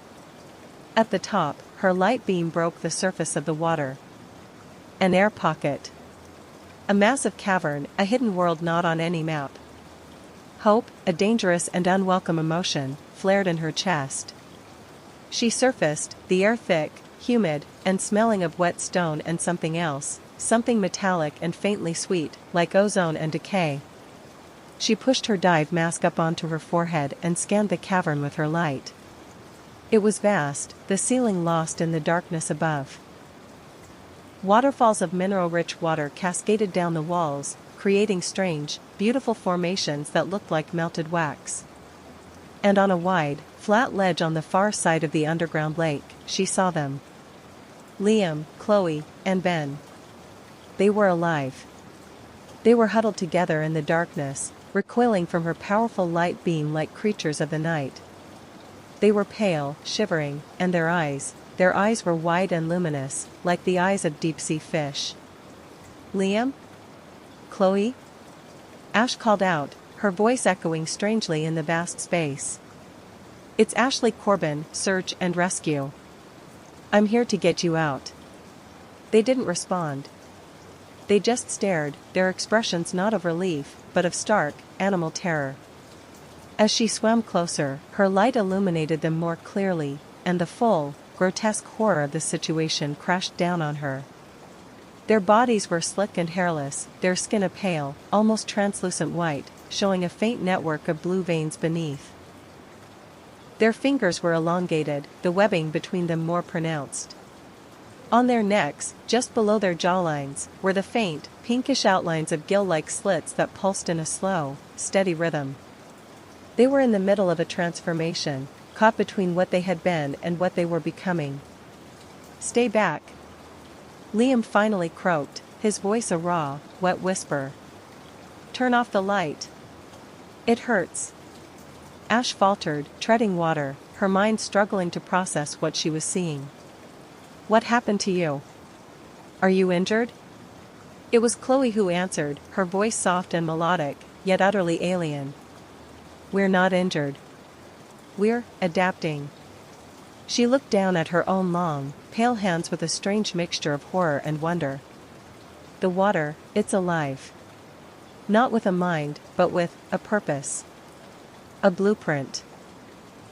At the top, her light beam broke the surface of the water. An air pocket. A massive cavern, a hidden world not on any map. Hope, a dangerous and unwelcome emotion, flared in her chest. She surfaced, the air thick, humid, and smelling of wet stone and something else, something metallic and faintly sweet, like ozone and decay. She pushed her dive mask up onto her forehead and scanned the cavern with her light. It was vast, the ceiling lost in the darkness above. Waterfalls of mineral-rich water cascaded down the walls, creating strange, beautiful formations that looked like melted wax. And on a wide, flat ledge on the far side of the underground lake, she saw them. Liam, Chloe, and Ben. They were alive. They were huddled together in the darkness, recoiling from her powerful light beam like creatures of the night. They were pale, shivering, and their eyes were wide and luminous, like the eyes of deep-sea fish. Liam? Chloe? Ash called out, her voice echoing strangely in the vast space. It's Ashley Corbin, search and rescue. I'm here to get you out. They didn't respond. They just stared, their expressions not of relief, but of stark, animal terror. As she swam closer, her light illuminated them more clearly, and the full, grotesque horror of the situation crashed down on her. Their bodies were slick and hairless, their skin a pale, almost translucent white, showing a faint network of blue veins beneath. Their fingers were elongated, the webbing between them more pronounced. On their necks, just below their jawlines, were the faint, pinkish outlines of gill-like slits that pulsed in a slow, steady rhythm. They were in the middle of a transformation, caught between what they had been and what they were becoming. Stay back. Liam finally croaked, his voice a raw, wet whisper. Turn off the light. It hurts. Ash faltered, treading water, her mind struggling to process what she was seeing. What happened to you? Are you injured? It was Chloe who answered, her voice soft and melodic, yet utterly alien. We're not injured. We're adapting. She looked down at her own long, pale hands with a strange mixture of horror and wonder. The water, it's alive. Not with a mind, but with a purpose. A blueprint.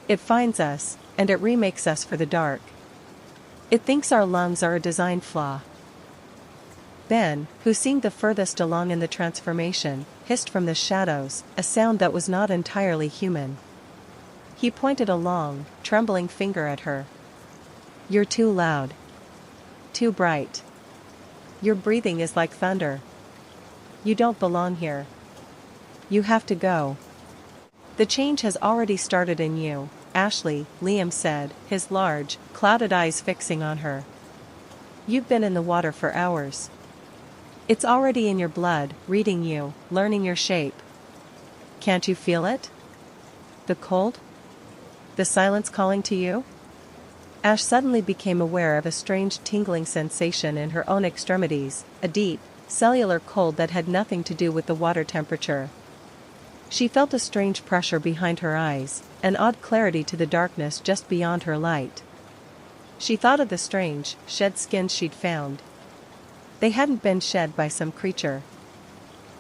It finds us, and it remakes us for the dark. It thinks our lungs are a design flaw. Ben, who seemed the furthest along in the transformation, hissed from the shadows, a sound that was not entirely human. He pointed a long, trembling finger at her. You're too loud. Too bright. Your breathing is like thunder. You don't belong here. You have to go. The change has already started in you, Ashley, Liam said, his large, clouded eyes fixing on her. You've been in the water for hours. It's already in your blood, reading you, learning your shape. Can't you feel it? The cold? The silence calling to you? Ash suddenly became aware of a strange tingling sensation in her own extremities, a deep, cellular cold that had nothing to do with the water temperature. She felt a strange pressure behind her eyes, an odd clarity to the darkness just beyond her light. She thought of the strange, shed skins she'd found. They hadn't been shed by some creature.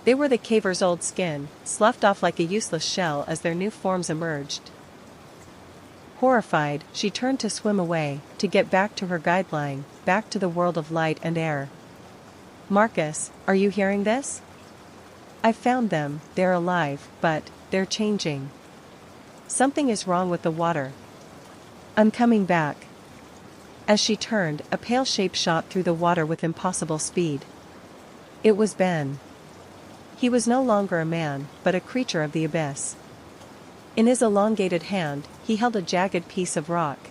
They were the caver's old skin, sloughed off like a useless shell as their new forms emerged. Horrified, she turned to swim away, to get back to her guideline, back to the world of light and air. "Marcus, are you hearing this? I've found them, they're alive, but they're changing. Something is wrong with the water. I'm coming back." As she turned, a pale shape shot through the water with impossible speed. It was Ben. He was no longer a man, but a creature of the abyss. In his elongated hand, he held a jagged piece of rock.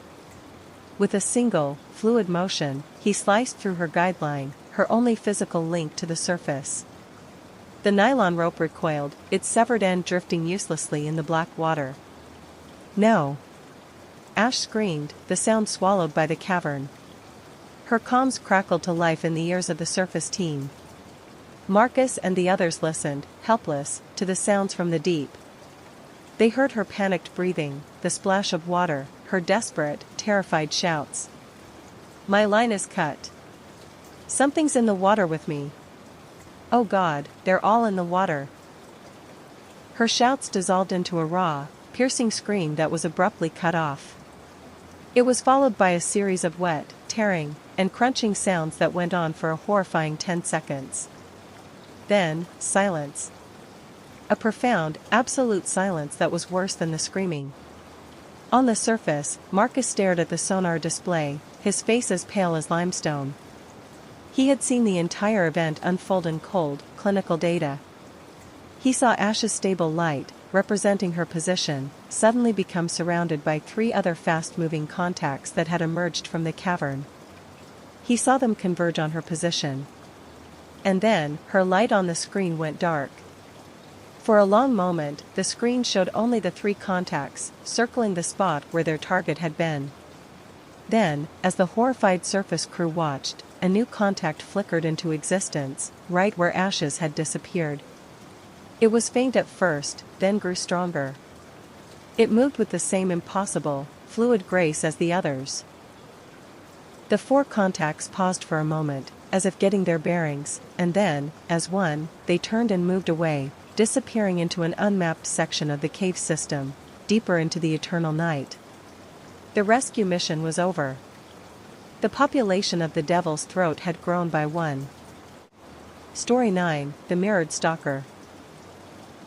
With a single, fluid motion, he sliced through her guideline, her only physical link to the surface. The nylon rope recoiled, its severed end drifting uselessly in the black water. "No!" Ash screamed, the sound swallowed by the cavern. Her comms crackled to life in the ears of the surface team. Marcus and the others listened, helpless, to the sounds from the deep. They heard her panicked breathing, the splash of water, her desperate, terrified shouts. "My line is cut. Something's in the water with me. Oh God, they're all in the water." Her shouts dissolved into a raw, piercing scream that was abruptly cut off. It was followed by a series of wet, tearing, and crunching sounds that went on for a horrifying 10 seconds. Then, silence. A profound, absolute silence that was worse than the screaming. On the surface, Marcus stared at the sonar display, his face as pale as limestone. He had seen the entire event unfold in cold, clinical data. He saw Ash's stable light, representing her position, suddenly become surrounded by 3 other fast-moving contacts that had emerged from the cavern. He saw them converge on her position. And then, her light on the screen went dark. For a long moment, the screen showed only the 3 contacts, circling the spot where their target had been. Then, as the horrified surface crew watched, a new contact flickered into existence, right where Ash's had disappeared. It was faint at first, then grew stronger. It moved with the same impossible, fluid grace as the others. The 4 contacts paused for a moment, as if getting their bearings, and then, as one, they turned and moved away, disappearing into an unmapped section of the cave system, deeper into the eternal night. The rescue mission was over. The population of the Devil's Throat had grown by 1. Story 9, The Mirrored Stalker.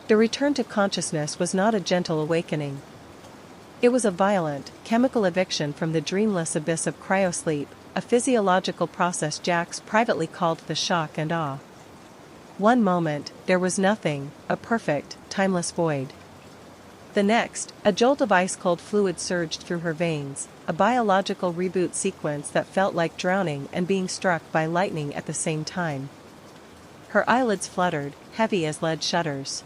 The return to consciousness was not a gentle awakening. It was a violent, chemical eviction from the dreamless abyss of cryosleep, a physiological process Jax privately called the shock and awe. One moment, there was nothing, a perfect, timeless void. The next, a jolt of ice-cold fluid surged through her veins, a biological reboot sequence that felt like drowning and being struck by lightning at the same time. Her eyelids fluttered, heavy as lead shutters.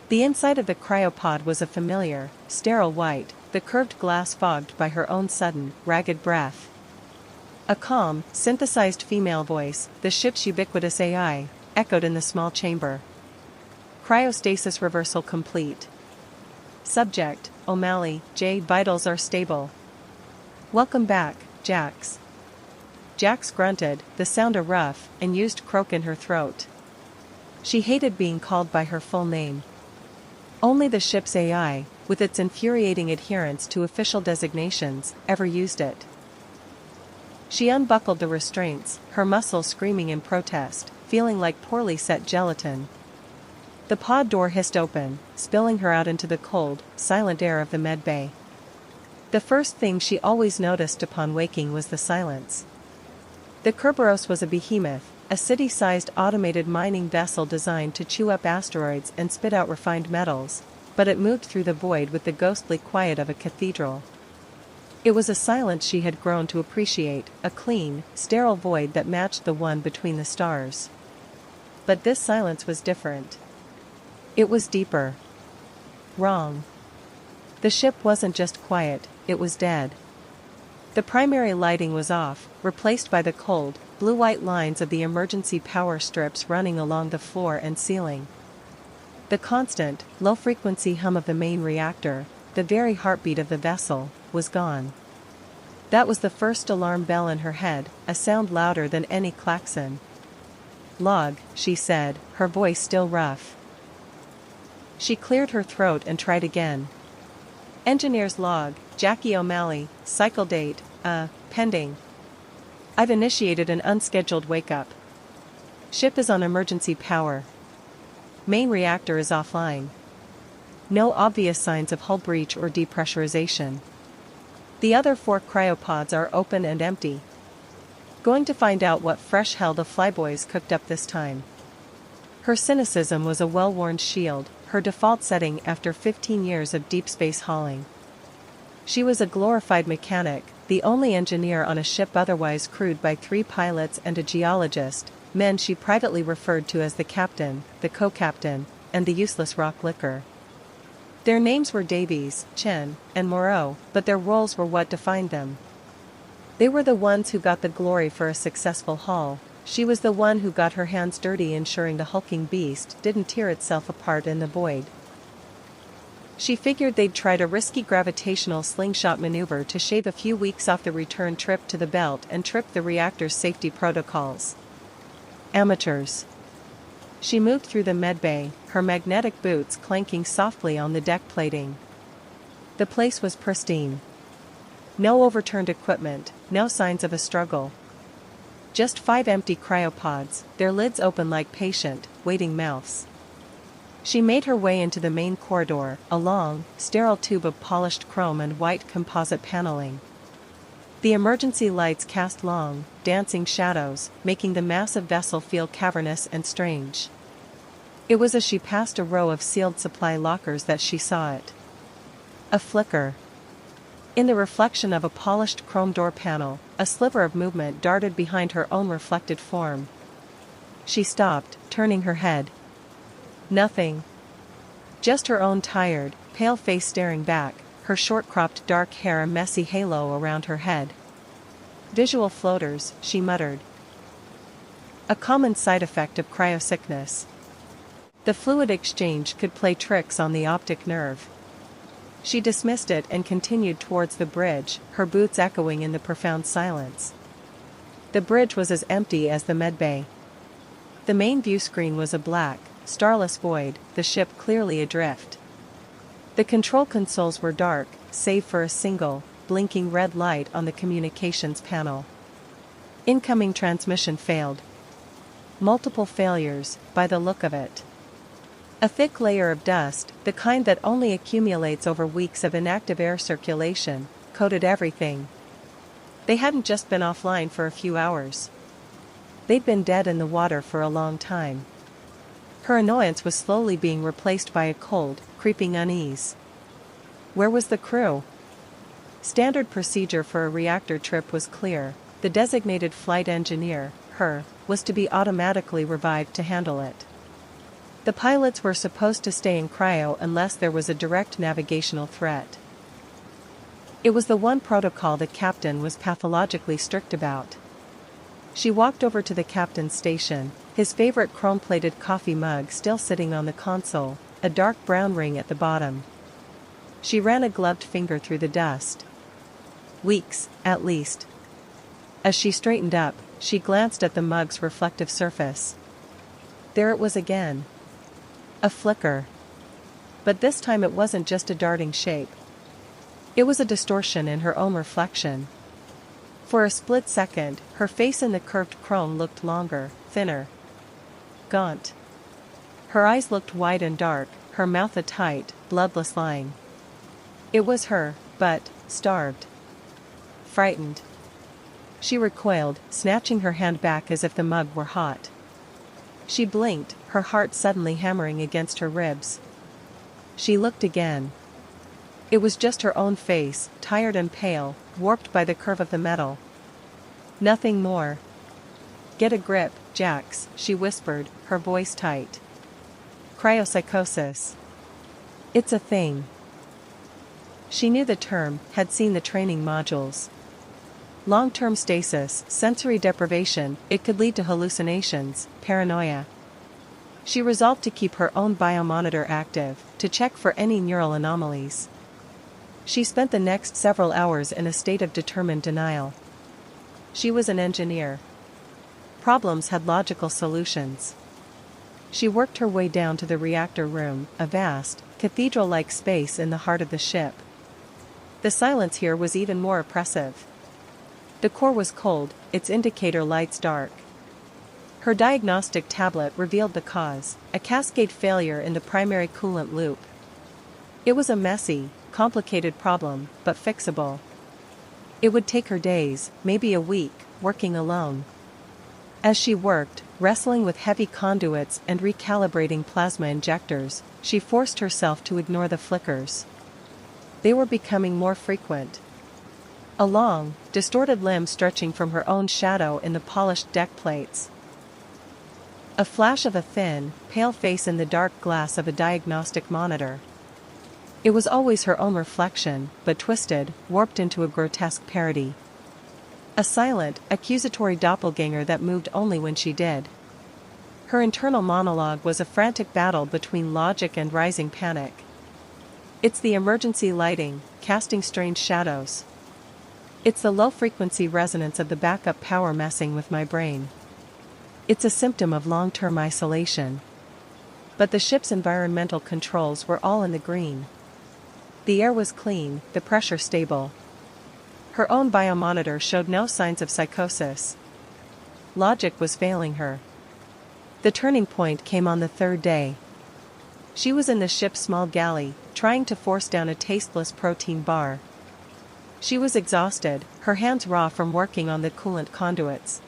The inside of the cryopod was a familiar, sterile white, the curved glass fogged by her own sudden, ragged breath. A calm, synthesized female voice, the ship's ubiquitous AI, echoed in the small chamber. "Cryostasis reversal complete. Subject, O'Malley, J. Vitals are stable. Welcome back, Jax." Jax grunted, the sound a rough and used croak in her throat. She hated being called by her full name. Only the ship's AI, with its infuriating adherence to official designations, ever used it. She unbuckled the restraints, her muscles screaming in protest, feeling like poorly set gelatin. The pod door hissed open, spilling her out into the cold, silent air of the medbay. The first thing she always noticed upon waking was the silence. The Kerberos was a behemoth, a city-sized automated mining vessel designed to chew up asteroids and spit out refined metals, but it moved through the void with the ghostly quiet of a cathedral. It was a silence she had grown to appreciate, a clean, sterile void that matched the one between the stars. But this silence was different. It was deeper. Wrong. The ship wasn't just quiet, it was dead. The primary lighting was off, replaced by the cold, blue-white lines of the emergency power strips running along the floor and ceiling. The constant, low-frequency hum of the main reactor, the very heartbeat of the vessel, was gone. That was the first alarm bell in her head, a sound louder than any klaxon. "Log," she said, her voice still rough. She cleared her throat and tried again. "Engineer's log, Jackie O'Malley, cycle date, pending. I've initiated an unscheduled wake-up. Ship is on emergency power. Main reactor is offline. No obvious signs of hull breach or depressurization. The other 4 cryopods are open and empty. Going to find out what fresh hell the flyboys cooked up this time." Her cynicism was a well-worn shield, her default setting after 15 years of deep space hauling. She was a glorified mechanic, the only engineer on a ship otherwise crewed by 3 pilots and a geologist, men she privately referred to as the captain, the co-captain, and the useless rock licker. Their names were Davies, Chen, and Moreau, but their roles were what defined them. They were the ones who got the glory for a successful haul. She was the one who got her hands dirty ensuring the hulking beast didn't tear itself apart in the void. She figured they'd tried a risky gravitational slingshot maneuver to shave a few weeks off the return trip to the belt and trip the reactor's safety protocols. Amateurs. She moved through the medbay, her magnetic boots clanking softly on the deck plating. The place was pristine. No overturned equipment, no signs of a struggle. Just 5 empty cryopods, their lids open like patient, waiting mouths. She made her way into the main corridor, a long, sterile tube of polished chrome and white composite paneling. The emergency lights cast long, dancing shadows, making the massive vessel feel cavernous and strange. It was as she passed a row of sealed supply lockers that she saw it. A flicker. In the reflection of a polished chrome door panel, a sliver of movement darted behind her own reflected form. She stopped, turning her head. Nothing. Just her own tired, pale face staring back, her short-cropped dark hair a messy halo around her head. "Visual floaters," she muttered. A common side effect of cryosickness. The fluid exchange could play tricks on the optic nerve. She dismissed it and continued towards the bridge, her boots echoing in the profound silence. The bridge was as empty as the medbay. The main view screen was a black, starless void, the ship clearly adrift. The control consoles were dark, save for a single, blinking red light on the communications panel. Incoming transmission failed. Multiple failures, by the look of it. A thick layer of dust, the kind that only accumulates over weeks of inactive air circulation, coated everything. They hadn't just been offline for a few hours. They'd been dead in the water for a long time. Her annoyance was slowly being replaced by a cold, creeping unease. Where was the crew? Standard procedure for a reactor trip was clear. The designated flight engineer, her, was to be automatically revived to handle it. The pilots were supposed to stay in cryo unless there was a direct navigational threat. It was the one protocol the captain was pathologically strict about. She walked over to the captain's station, his favorite chrome-plated coffee mug still sitting on the console, a dark brown ring at the bottom. She ran a gloved finger through the dust. Weeks, at least. As she straightened up, she glanced at the mug's reflective surface. There it was again. A flicker. But this time it wasn't just a darting shape. It was a distortion in her own reflection. For a split second, her face in the curved chrome looked longer, thinner. Gaunt. Her eyes looked wide and dark, her mouth a tight, bloodless line. It was her, but, starved. Frightened. She recoiled, snatching her hand back as if the mug were hot. She blinked, her heart suddenly hammering against her ribs. She looked again. It was just her own face, tired and pale, warped by the curve of the metal. Nothing more. "Get a grip, Jax," she whispered, her voice tight. Cryopsychosis. It's a thing. She knew the term, had seen the training modules. Long-term stasis, sensory deprivation, it could lead to hallucinations, paranoia. She resolved to keep her own biomonitor active, to check for any neural anomalies. She spent the next several hours in a state of determined denial. She was an engineer. Problems had logical solutions. She worked her way down to the reactor room, a vast, cathedral-like space in the heart of the ship. The silence here was even more oppressive. The core was cold, its indicator lights dark. Her diagnostic tablet revealed the cause, a cascade failure in the primary coolant loop. It was a messy, complicated problem, but fixable. It would take her days, maybe a week, working alone. As she worked, wrestling with heavy conduits and recalibrating plasma injectors, she forced herself to ignore the flickers. They were becoming more frequent. A long, distorted limb stretching from her own shadow in the polished deck plates. A flash of a thin, pale face in the dark glass of a diagnostic monitor. It was always her own reflection, but twisted, warped into a grotesque parody. A silent, accusatory doppelganger that moved only when she did. Her internal monologue was a frantic battle between logic and rising panic. It's the emergency lighting, casting strange shadows. It's the low-frequency resonance of the backup power messing with my brain. It's a symptom of long-term isolation. But the ship's environmental controls were all in the green. The air was clean, the pressure stable. Her own biomonitor showed no signs of psychosis. Logic was failing her. The turning point came on the third day. She was in the ship's small galley, trying to force down a tasteless protein bar. She was exhausted, her hands raw from working on the coolant conduits.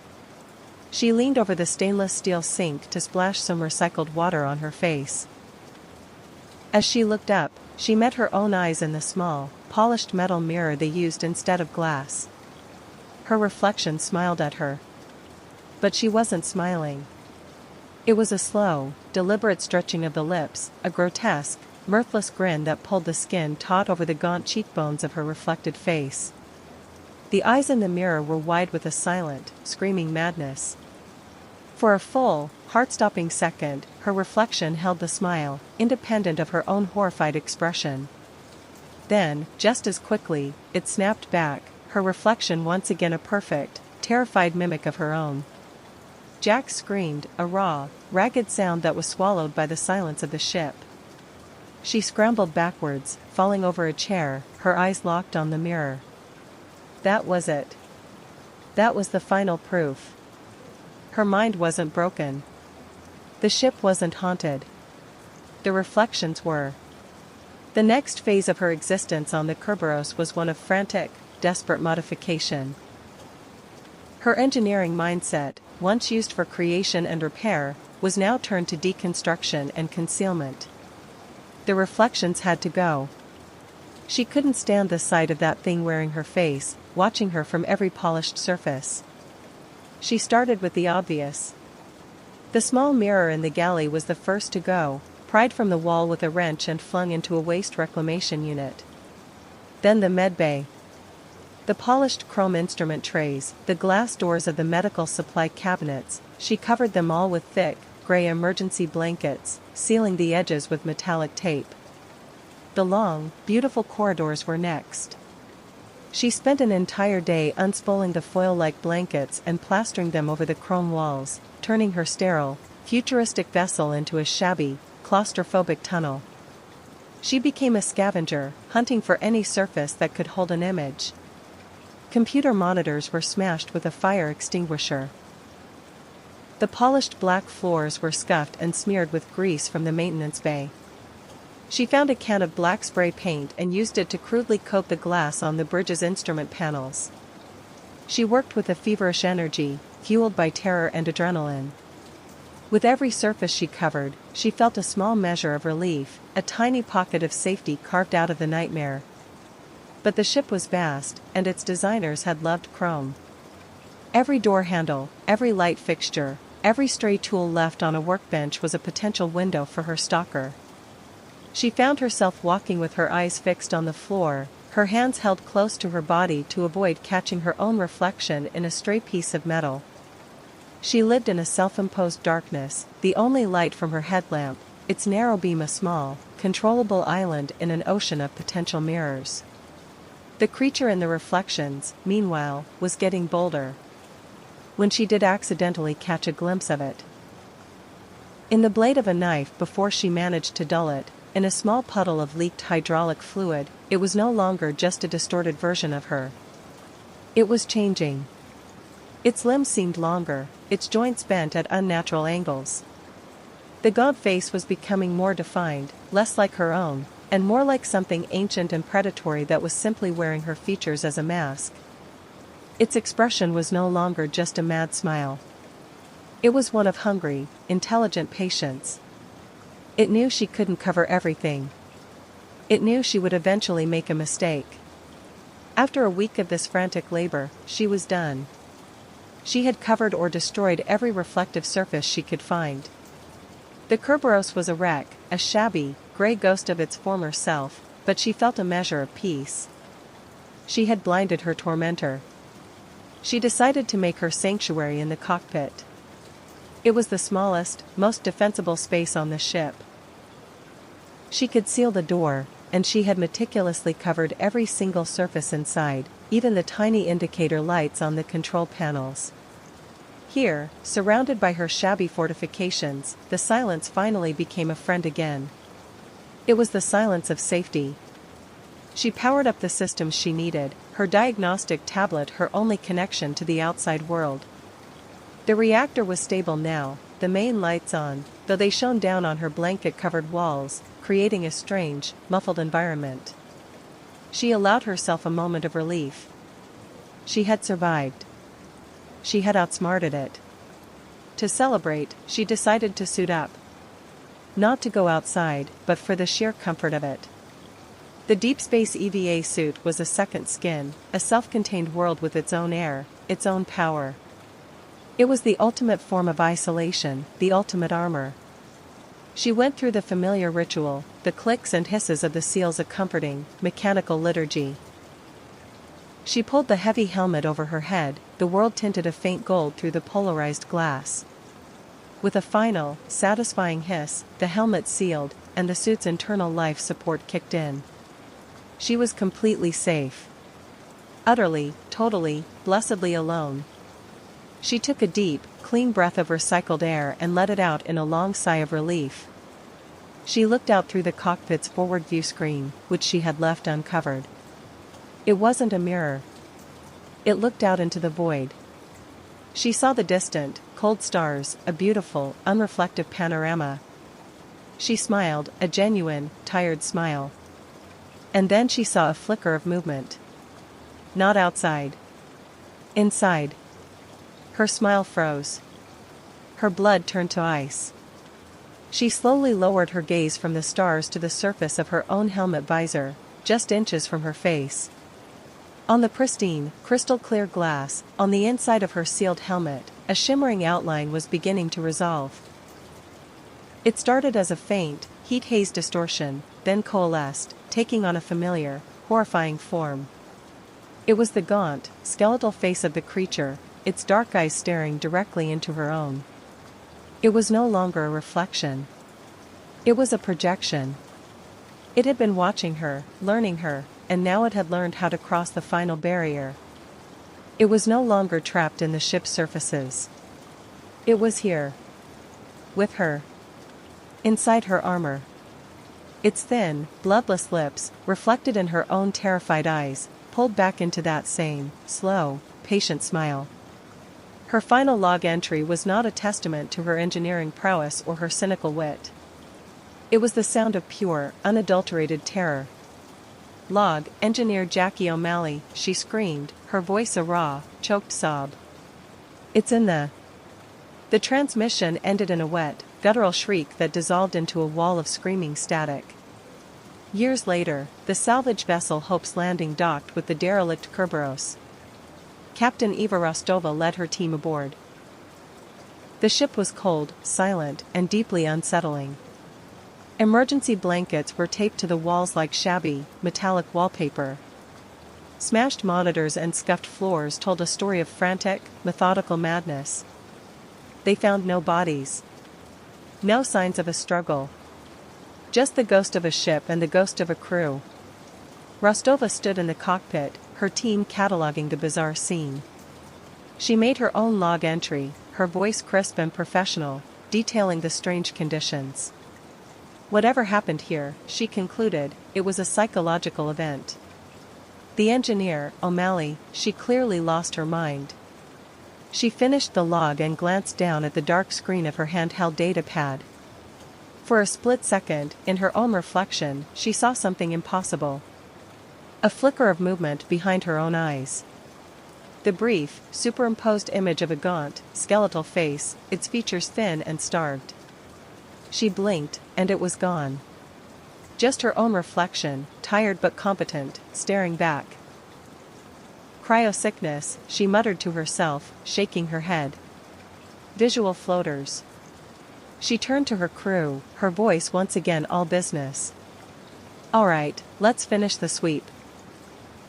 She leaned over the stainless steel sink to splash some recycled water on her face. As she looked up, she met her own eyes in the small, polished metal mirror they used instead of glass. Her reflection smiled at her. But she wasn't smiling. It was a slow, deliberate stretching of the lips, a grotesque, mirthless grin that pulled the skin taut over the gaunt cheekbones of her reflected face. The eyes in the mirror were wide with a silent, screaming madness. For a full, heart-stopping second, her reflection held the smile, independent of her own horrified expression. Then, just as quickly, it snapped back, her reflection once again a perfect, terrified mimic of her own. Jack screamed, a raw, ragged sound that was swallowed by the silence of the ship. She scrambled backwards, falling over a chair, her eyes locked on the mirror. That was it. That was the final proof. Her mind wasn't broken. The ship wasn't haunted. The reflections were. The next phase of her existence on the Kerberos was one of frantic, desperate modification. Her engineering mindset, once used for creation and repair, was now turned to deconstruction and concealment. The reflections had to go. She couldn't stand the sight of that thing wearing her face, watching her from every polished surface. She started with the obvious. The small mirror in the galley was the first to go, pried from the wall with a wrench and flung into a waste reclamation unit. Then the medbay. The polished chrome instrument trays, the glass doors of the medical supply cabinets, she covered them all with thick, gray emergency blankets, sealing the edges with metallic tape. The long, beautiful corridors were next. She spent an entire day unspooling the foil-like blankets and plastering them over the chrome walls, turning her sterile, futuristic vessel into a shabby, claustrophobic tunnel. She became a scavenger, hunting for any surface that could hold an image. Computer monitors were smashed with a fire extinguisher. The polished black floors were scuffed and smeared with grease from the maintenance bay. She found a can of black spray paint and used it to crudely coat the glass on the bridge's instrument panels. She worked with a feverish energy, fueled by terror and adrenaline. With every surface she covered, she felt a small measure of relief, a tiny pocket of safety carved out of the nightmare. But the ship was vast, and its designers had loved chrome. Every door handle, every light fixture, every stray tool left on a workbench was a potential window for her stalker. She found herself walking with her eyes fixed on the floor, her hands held close to her body to avoid catching her own reflection in a stray piece of metal. She lived in a self-imposed darkness, the only light from her headlamp, its narrow beam a small, controllable island in an ocean of potential mirrors. The creature in the reflections, meanwhile, was getting bolder. When she did accidentally catch a glimpse of it, in the blade of a knife before she managed to dull it, in a small puddle of leaked hydraulic fluid, it was no longer just a distorted version of her. It was changing. Its limbs seemed longer, its joints bent at unnatural angles. The gaunt face was becoming more defined, less like her own, and more like something ancient and predatory that was simply wearing her features as a mask. Its expression was no longer just a mad smile. It was one of hungry, intelligent patience. It knew she couldn't cover everything. It knew she would eventually make a mistake. After a week of this frantic labor, she was done. She had covered or destroyed every reflective surface she could find. The Kerberos was a wreck, a shabby, gray ghost of its former self, but she felt a measure of peace. She had blinded her tormentor. She decided to make her sanctuary in the cockpit. It was the smallest, most defensible space on the ship. She could seal the door, and she had meticulously covered every single surface inside, even the tiny indicator lights on the control panels. Here, surrounded by her shabby fortifications, the silence finally became a friend again. It was the silence of safety. She powered up the systems she needed, her diagnostic tablet her only connection to the outside world. The reactor was stable now, the main lights on, though they shone down on her blanket-covered walls, creating a strange, muffled environment. She allowed herself a moment of relief. She had survived. She had outsmarted it. To celebrate, she decided to suit up. Not to go outside, but for the sheer comfort of it. The Deep Space EVA suit was a second skin, a self-contained world with its own air, its own power. It was the ultimate form of isolation, the ultimate armor. She went through the familiar ritual, the clicks and hisses of the seals a comforting, mechanical liturgy. She pulled the heavy helmet over her head, the world tinted a faint gold through the polarized glass. With a final, satisfying hiss, the helmet sealed, and the suit's internal life support kicked in. She was completely safe. Utterly, totally, blessedly alone. She took a deep, clean breath of recycled air and let it out in a long sigh of relief. She looked out through the cockpit's forward view screen, which she had left uncovered. It wasn't a mirror. It looked out into the void. She saw the distant, cold stars, a beautiful, unreflective panorama. She smiled, a genuine, tired smile. And then she saw a flicker of movement. Not outside. Inside. Her smile froze. Her blood turned to ice. She slowly lowered her gaze from the stars to the surface of her own helmet visor, just inches from her face. On the pristine, crystal-clear glass, on the inside of her sealed helmet, a shimmering outline was beginning to resolve. It started as a faint, heat-haze distortion, then coalesced, taking on a familiar, horrifying form. It was the gaunt, skeletal face of the creature, its dark eyes staring directly into her own. It was no longer a reflection. It was a projection. It had been watching her, learning her, and now it had learned how to cross the final barrier. It was no longer trapped in the ship's surfaces. It was here. With her. Inside her armor. Its thin, bloodless lips, reflected in her own terrified eyes, pulled back into that same, slow, patient smile. Her final log entry was not a testament to her engineering prowess or her cynical wit. It was the sound of pure, unadulterated terror. "Log, Engineer Jackie O'Malley," she screamed, her voice a raw, choked sob. "It's in the..." The transmission ended in a wet, guttural shriek that dissolved into a wall of screaming static. Years later, the salvage vessel Hope's Landing docked with the derelict Kerberos. Captain Eva Rostova led her team aboard. The ship was cold, silent, and deeply unsettling. Emergency blankets were taped to the walls like shabby, metallic wallpaper. Smashed monitors and scuffed floors told a story of frantic, methodical madness. They found no bodies. No signs of a struggle. Just the ghost of a ship and the ghost of a crew. Rostova stood in the cockpit, her team cataloging the bizarre scene. She made her own log entry, her voice crisp and professional, detailing the strange conditions. Whatever happened here, she concluded, it was a psychological event. The engineer, O'Malley, she clearly lost her mind. She finished the log and glanced down at the dark screen of her handheld data pad. For a split second, in her own reflection, she saw something impossible. A flicker of movement behind her own eyes. The brief, superimposed image of a gaunt, skeletal face, its features thin and starved. She blinked, and it was gone. Just her own reflection, tired but competent, staring back. Cryosickness, she muttered to herself, shaking her head. Visual floaters. She turned to her crew, her voice once again all business. All right, let's finish the sweep.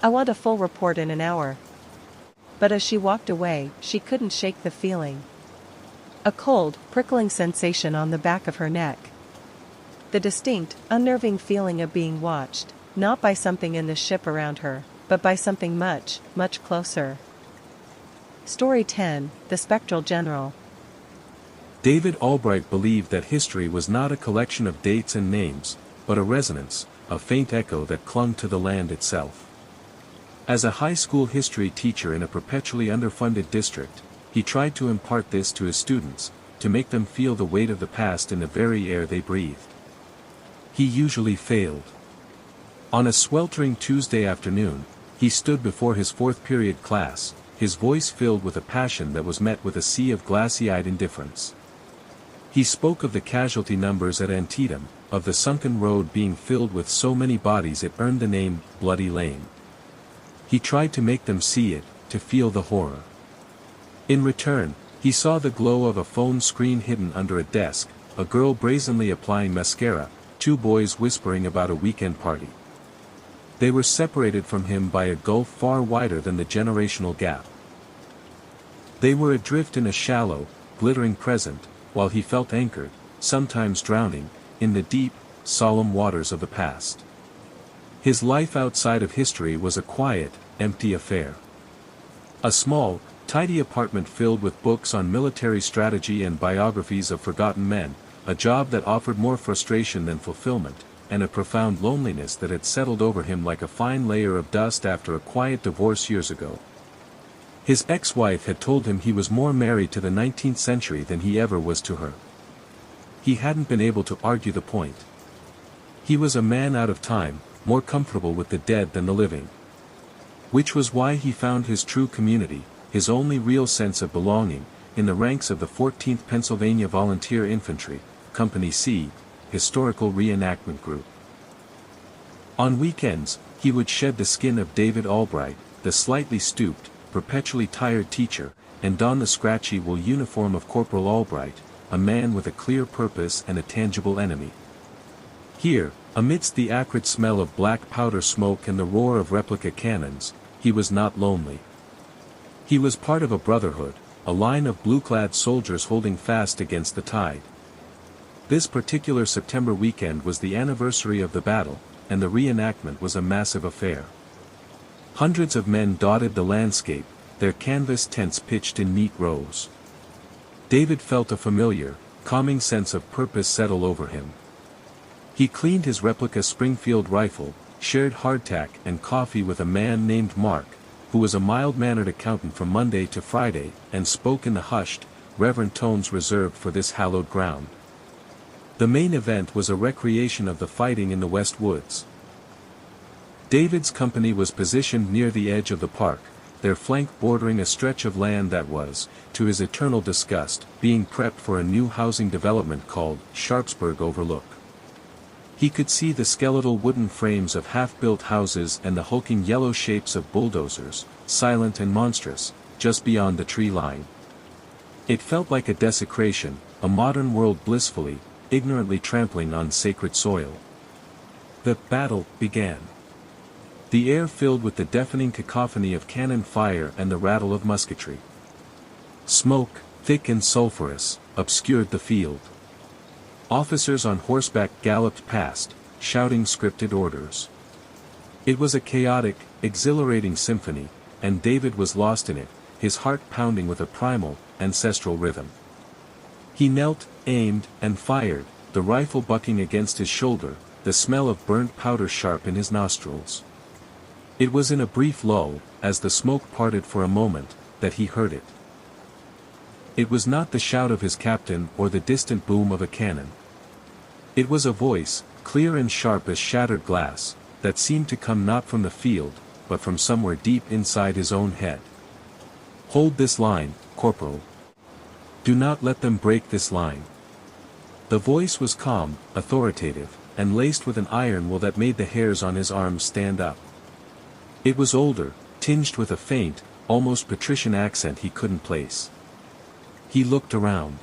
I want a full report in an hour. But as she walked away, she couldn't shake the feeling. A cold, prickling sensation on the back of her neck. The distinct, unnerving feeling of being watched, not by something in the ship around her, but by something much, much closer. Story 10, The Spectral General. David Albright believed that history was not a collection of dates and names, but a resonance, a faint echo that clung to the land itself. As a high school history teacher in a perpetually underfunded district, he tried to impart this to his students, to make them feel the weight of the past in the very air they breathed. He usually failed. On a sweltering Tuesday afternoon, he stood before his fourth period class, his voice filled with a passion that was met with a sea of glassy-eyed indifference. He spoke of the casualty numbers at Antietam, of the sunken road being filled with so many bodies it earned the name Bloody Lane. He tried to make them see it, to feel the horror. In return, he saw the glow of a phone screen hidden under a desk, a girl brazenly applying mascara, two boys whispering about a weekend party. They were separated from him by a gulf far wider than the generational gap. They were adrift in a shallow, glittering present, while he felt anchored, sometimes drowning, in the deep, solemn waters of the past. His life outside of history was a quiet, empty affair. A small, tidy apartment filled with books on military strategy and biographies of forgotten men, a job that offered more frustration than fulfillment, and a profound loneliness that had settled over him like a fine layer of dust after a quiet divorce years ago. His ex-wife had told him he was more married to the 19th century than he ever was to her. He hadn't been able to argue the point. He was a man out of time, more comfortable with the dead than the living. Which was why he found his true community, his only real sense of belonging, in the ranks of the 14th Pennsylvania Volunteer Infantry, Company C, Historical Reenactment Group. On weekends, he would shed the skin of David Albright, the slightly stooped, perpetually tired teacher, and don the scratchy wool uniform of Corporal Albright, a man with a clear purpose and a tangible enemy. Here, amidst the acrid smell of black powder smoke and the roar of replica cannons, he was not lonely. He was part of a brotherhood, a line of blue-clad soldiers holding fast against the tide. This particular September weekend was the anniversary of the battle, and the reenactment was a massive affair. Hundreds of men dotted the landscape, their canvas tents pitched in neat rows. David felt a familiar, calming sense of purpose settle over him. He cleaned his replica Springfield rifle, shared hardtack and coffee with a man named Mark, who was a mild-mannered accountant from Monday to Friday, and spoke in the hushed, reverent tones reserved for this hallowed ground. The main event was a recreation of the fighting in the West Woods. David's company was positioned near the edge of the park, their flank bordering a stretch of land that was, to his eternal disgust, being prepped for a new housing development called Sharpsburg Overlook. He could see the skeletal wooden frames of half-built houses and the hulking yellow shapes of bulldozers, silent and monstrous, just beyond the tree line. It felt like a desecration, a modern world blissfully, ignorantly trampling on sacred soil. The battle began. The air filled with the deafening cacophony of cannon fire and the rattle of musketry. Smoke, thick and sulphurous, obscured the field. Officers on horseback galloped past, shouting scripted orders. It was a chaotic, exhilarating symphony, and David was lost in it, his heart pounding with a primal, ancestral rhythm. He knelt, aimed, and fired, the rifle bucking against his shoulder, the smell of burnt powder sharp in his nostrils. It was in a brief lull, as the smoke parted for a moment, that he heard it. It was not the shout of his captain or the distant boom of a cannon. It was a voice, clear and sharp as shattered glass, that seemed to come not from the field, but from somewhere deep inside his own head. "Hold this line, Corporal. Do not let them break this line." The voice was calm, authoritative, and laced with an iron will that made the hairs on his arms stand up. It was older, tinged with a faint, almost patrician accent he couldn't place. He looked around.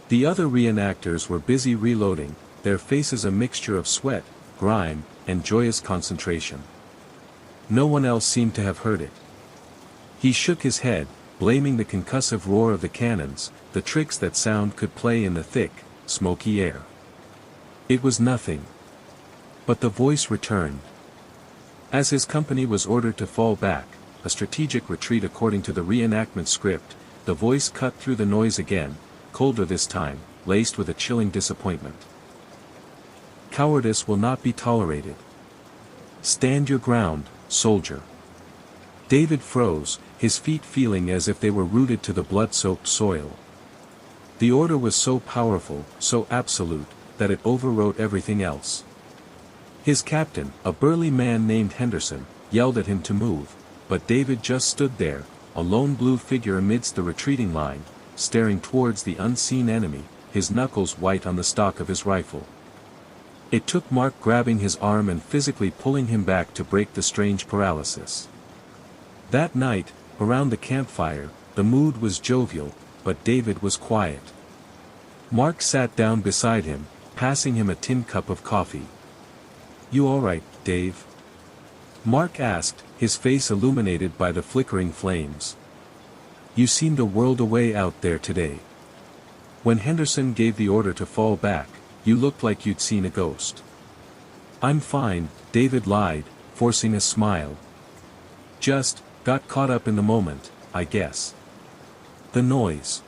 The other reenactors were busy reloading, their faces a mixture of sweat, grime, and joyous concentration. No one else seemed to have heard it. He shook his head, blaming the concussive roar of the cannons, the tricks that sound could play in the thick, smoky air. It was nothing. But the voice returned. As his company was ordered to fall back, a strategic retreat according to the reenactment script, the voice cut through the noise again, colder this time, laced with a chilling disappointment. "Cowardice will not be tolerated. Stand your ground, soldier." David froze, his feet feeling as if they were rooted to the blood-soaked soil. The order was so powerful, so absolute, that it overrode everything else. His captain, a burly man named Henderson, yelled at him to move, but David just stood there, a lone blue figure amidst the retreating line, staring towards the unseen enemy, his knuckles white on the stock of his rifle. It took Mark grabbing his arm and physically pulling him back to break the strange paralysis. That night, around the campfire, the mood was jovial, but David was quiet. Mark sat down beside him, passing him a tin cup of coffee. "You all right, Dave?" Mark asked, his face illuminated by the flickering flames. "You seemed a world away out there today. When Henderson gave the order to fall back, you looked like you'd seen a ghost." "I'm fine," David lied, forcing a smile. "Just, got caught up in the moment, I guess." "The noise."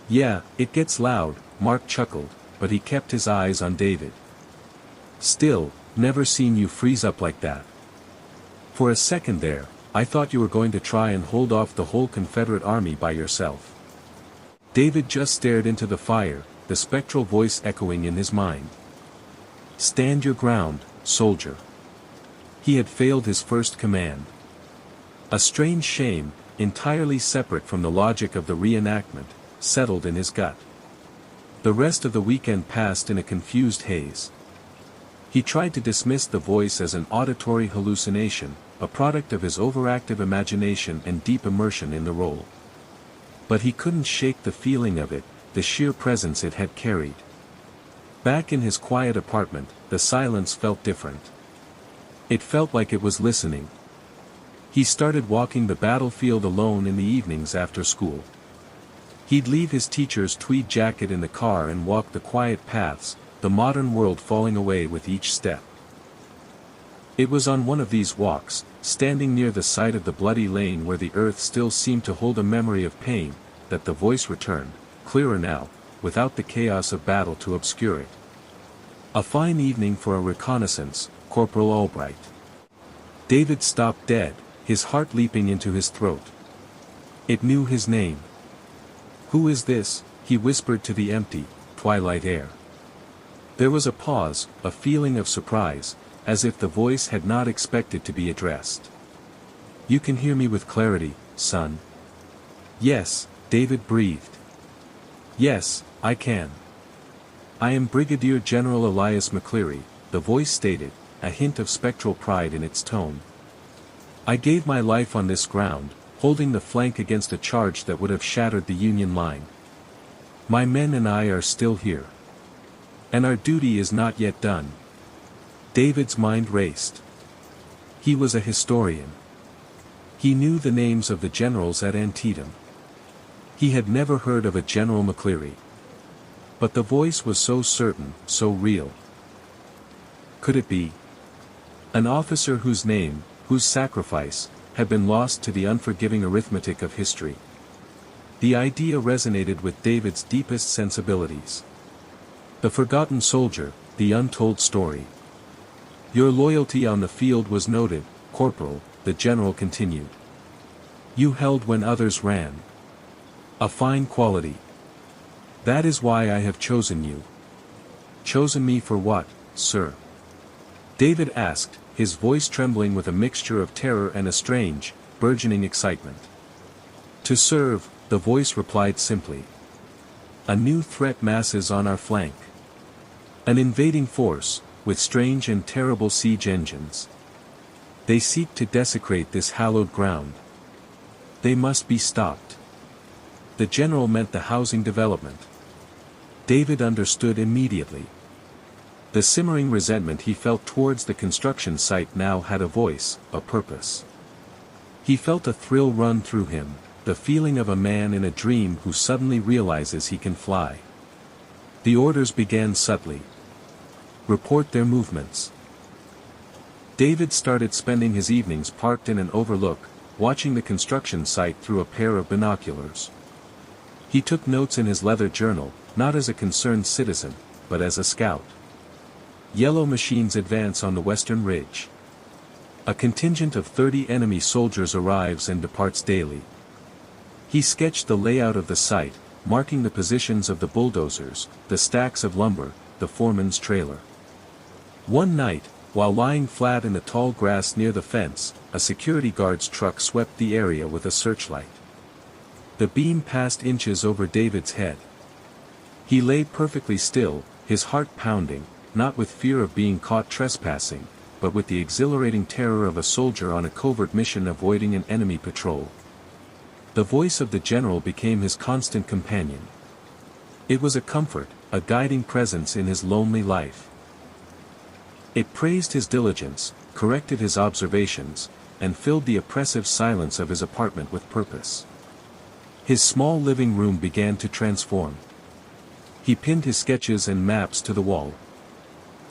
"Yeah, it gets loud," Mark chuckled, but he kept his eyes on David. "Still, never seen you freeze up like that. For a second there, I thought you were going to try and hold off the whole Confederate army by yourself." David just stared into the fire, the spectral voice echoing in his mind. "Stand your ground, soldier." He had failed his first command. A strange shame, entirely separate from the logic of the reenactment, settled in his gut. The rest of the weekend passed in a confused haze. He tried to dismiss the voice as an auditory hallucination, a product of his overactive imagination and deep immersion in the role. But he couldn't shake the feeling of it, the sheer presence it had carried. Back in his quiet apartment, the silence felt different. It felt like it was listening. He started walking the battlefield alone in the evenings after school. He'd leave his teacher's tweed jacket in the car and walk the quiet paths, the modern world falling away with each step. It was on one of these walks, standing near the side of the bloody lane where the earth still seemed to hold a memory of pain, that the voice returned, clearer now, without the chaos of battle to obscure it. "A fine evening for a reconnaissance, Corporal Albright." David stopped dead, his heart leaping into his throat. It knew his name. "Who is this?" he whispered to the empty, twilight air. There was a pause, a feeling of surprise, as if the voice had not expected to be addressed. "You can hear me with clarity, son?" "Yes," David breathed. "Yes, I can. I am Brigadier General Elias McCleary," the voice stated, a hint of spectral pride in its tone. "I gave my life on this ground, holding the flank against a charge that would have shattered the Union line. My men and I are still here. And our duty is not yet done." David's mind raced. He was a historian. He knew the names of the generals at Antietam. He had never heard of a General McCleary. But the voice was so certain, so real. Could it be? An officer whose name, whose sacrifice, had been lost to the unforgiving arithmetic of history. The idea resonated with David's deepest sensibilities. The forgotten soldier, the untold story. Your loyalty on the field was noted, Corporal, the general continued. You held when others ran. A fine quality. That is why I have chosen you. Chosen me for what, sir? David asked, his voice trembling with a mixture of terror and a strange, burgeoning excitement. To serve, the voice replied simply. A new threat masses on our flank. An invading force, with strange and terrible siege engines. They seek to desecrate this hallowed ground. They must be stopped. The general meant the housing development. David understood immediately. The simmering resentment he felt towards the construction site now had a voice, a purpose. He felt a thrill run through him, the feeling of a man in a dream who suddenly realizes he can fly. The orders began subtly. Report their movements. David started spending his evenings parked in an overlook, watching the construction site through a pair of binoculars. He took notes in his leather journal, not as a concerned citizen, but as a scout. Yellow machines advance on the western ridge. A contingent of 30 enemy soldiers arrives and departs daily. He sketched the layout of the site, marking the positions of the bulldozers, the stacks of lumber, the foreman's trailer. One night, while lying flat in the tall grass near the fence, a security guard's truck swept the area with a searchlight. The beam passed inches over David's head. He lay perfectly still, his heart pounding, not with fear of being caught trespassing, but with the exhilarating terror of a soldier on a covert mission avoiding an enemy patrol. The voice of the general became his constant companion. It was a comfort, a guiding presence in his lonely life. It praised his diligence, corrected his observations, and filled the oppressive silence of his apartment with purpose. His small living room began to transform. He pinned his sketches and maps to the wall.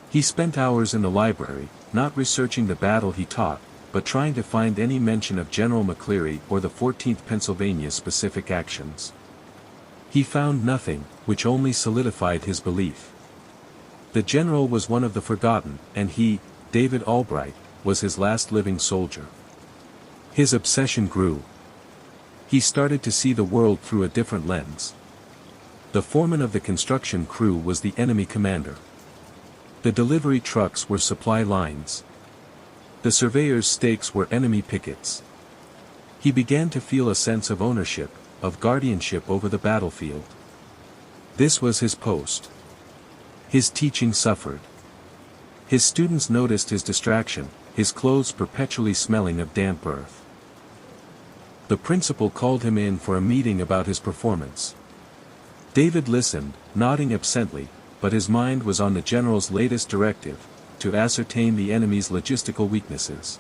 He spent hours in the library, not researching the battle he taught, but trying to find any mention of General McCleary or the 14th Pennsylvania's specific actions. He found nothing, which only solidified his belief. The general was one of the forgotten, and he, David Albright, was his last living soldier. His obsession grew. He started to see the world through a different lens. The foreman of the construction crew was the enemy commander. The delivery trucks were supply lines. The surveyor's stakes were enemy pickets. He began to feel a sense of ownership, of guardianship over the battlefield. This was his post. His teaching suffered. His students noticed his distraction, his clothes perpetually smelling of damp earth. The principal called him in for a meeting about his performance. David listened, nodding absently, but his mind was on the general's latest directive, to ascertain the enemy's logistical weaknesses.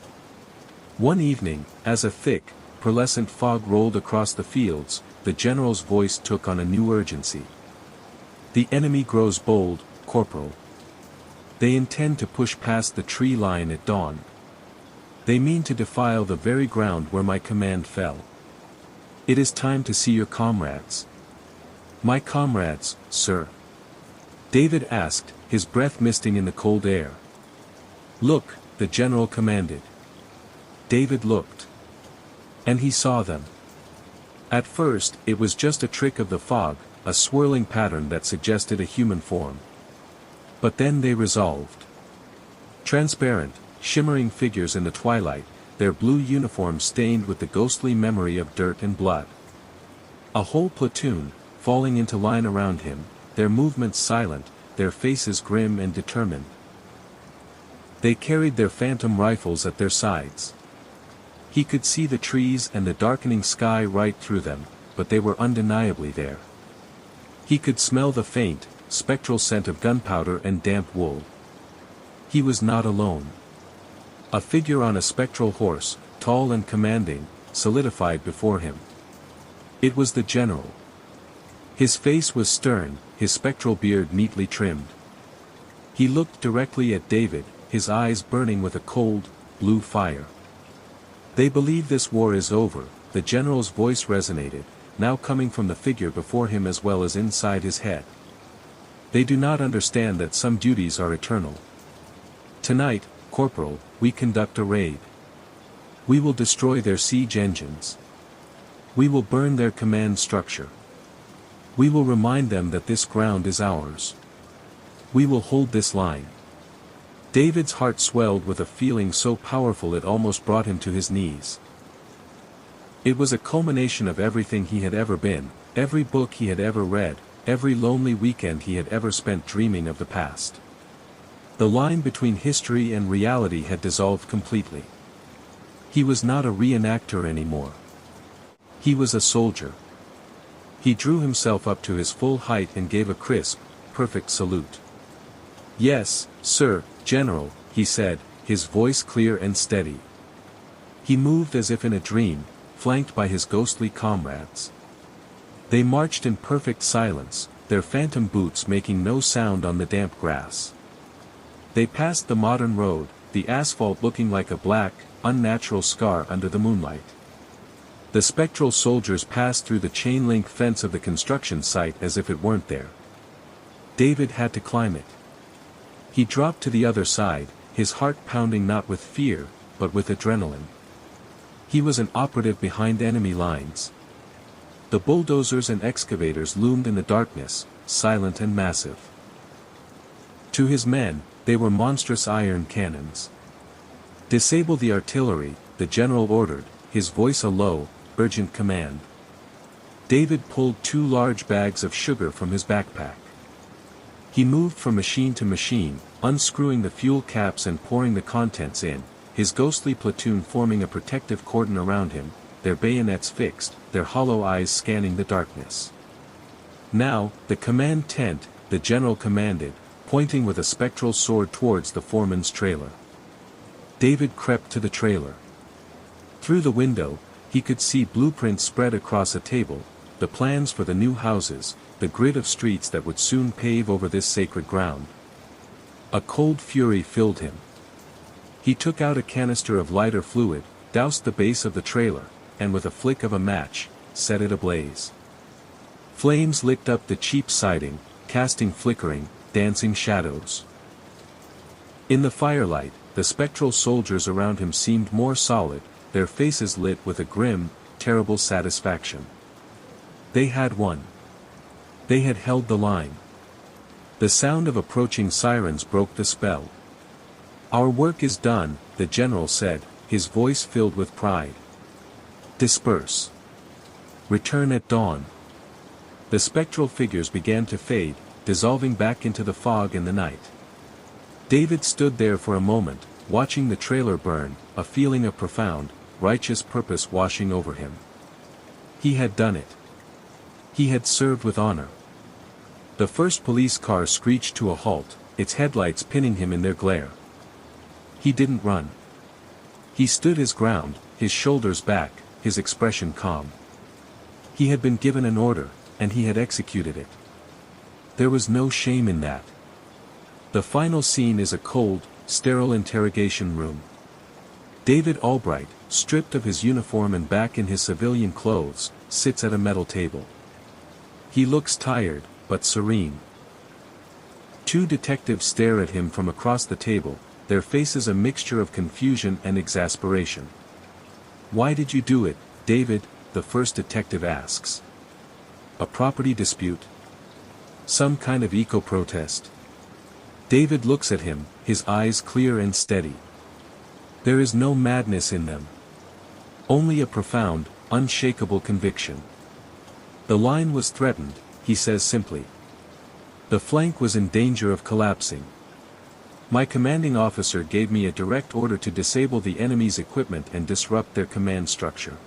One evening, as a thick, pearlescent fog rolled across the fields, the general's voice took on a new urgency. The enemy grows bold, Corporal. They intend to push past the tree line at dawn. They mean to defile the very ground where my command fell. It is time to see your comrades. My comrades, sir? David asked, his breath misting in the cold air. Look, the general commanded. David looked. And he saw them. At first, it was just a trick of the fog, a swirling pattern that suggested a human form. But then they resolved. Transparent, shimmering figures in the twilight, their blue uniforms stained with the ghostly memory of dirt and blood. A whole platoon, falling into line around him, their movements silent, their faces grim and determined. They carried their phantom rifles at their sides. He could see the trees and the darkening sky right through them, but they were undeniably there. He could smell the faint, spectral scent of gunpowder and damp wool. He was not alone. A figure on a spectral horse, tall and commanding, solidified before him. It was the general, His face was stern, his spectral beard neatly trimmed. He looked directly at David, his eyes burning with a cold, blue fire. "They believe this war is over," the general's voice resonated, now coming from the figure before him as well as inside his head. "They do not understand that some duties are eternal. Tonight, Corporal, we conduct a raid. We will destroy their siege engines. We will burn their command structure. We will remind them that this ground is ours. We will hold this line." David's heart swelled with a feeling so powerful it almost brought him to his knees. It was a culmination of everything he had ever been, every book he had ever read, every lonely weekend he had ever spent dreaming of the past. The line between history and reality had dissolved completely. He was not a reenactor anymore. He was a soldier. He drew himself up to his full height and gave a crisp, perfect salute. "Yes, sir, General," he said, his voice clear and steady. He moved as if in a dream, flanked by his ghostly comrades. They marched in perfect silence, their phantom boots making no sound on the damp grass. They passed the modern road, the asphalt looking like a black, unnatural scar under the moonlight. The spectral soldiers passed through the chain-link fence of the construction site as if it weren't there. David had to climb it. He dropped to the other side, his heart pounding not with fear, but with adrenaline. He was an operative behind enemy lines. The bulldozers and excavators loomed in the darkness, silent and massive. To his men, they were monstrous iron cannons. "Disable the artillery," the general ordered, his voice a low, urgent command. David pulled 2 large bags of sugar from his backpack. He moved from machine to machine, unscrewing the fuel caps and pouring the contents in, his ghostly platoon forming a protective cordon around him, their bayonets fixed, their hollow eyes scanning the darkness. "Now, the command tent," the general commanded, pointing with a spectral sword towards the foreman's trailer. David crept to the trailer. Through the window, he could see blueprints spread across a table, the plans for the new houses, the grid of streets that would soon pave over this sacred ground. A cold fury filled him. He took out a canister of lighter fluid, doused the base of the trailer, and with a flick of a match, set it ablaze. Flames licked up the cheap siding, casting flickering, dancing shadows. In the firelight, the spectral soldiers around him seemed more solid, their faces lit with a grim, terrible satisfaction. They had won. They had held the line. The sound of approaching sirens broke the spell. "Our work is done," the general said, his voice filled with pride. "Disperse. Return at dawn." The spectral figures began to fade, dissolving back into the fog and the night. David stood there for a moment, watching the trailer burn, a feeling of profound, righteous purpose washing over him. He had done it. He had served with honor. The first police car screeched to a halt, its headlights pinning him in their glare. He didn't run. He stood his ground, his shoulders back, his expression calm. He had been given an order, and he had executed it. There was no shame in that. The final scene is a cold, sterile interrogation room. David Albright, stripped of his uniform and back in his civilian clothes, sits at a metal table. He looks tired, but serene. 2 detectives stare at him from across the table, their faces a mixture of confusion and exasperation. "Why did you do it, David?" the first detective asks. "A property dispute? Some kind of eco-protest?" David looks at him, his eyes clear and steady. There is no madness in them. Only a profound, unshakable conviction. "The line was threatened," he says simply. "The flank was in danger of collapsing. My commanding officer gave me a direct order to disable the enemy's equipment and disrupt their command structure."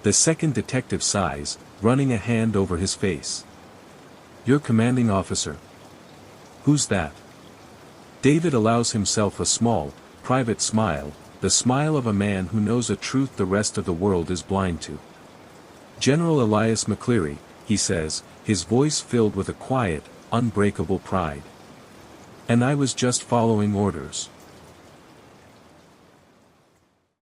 The second detective sighs, running a hand over his face. "Your commanding officer? Who's that?" David allows himself a small, private smile, the smile of a man who knows a truth the rest of the world is blind to. "General Elias McCleary," he says, his voice filled with a quiet, unbreakable pride. And I was just following orders.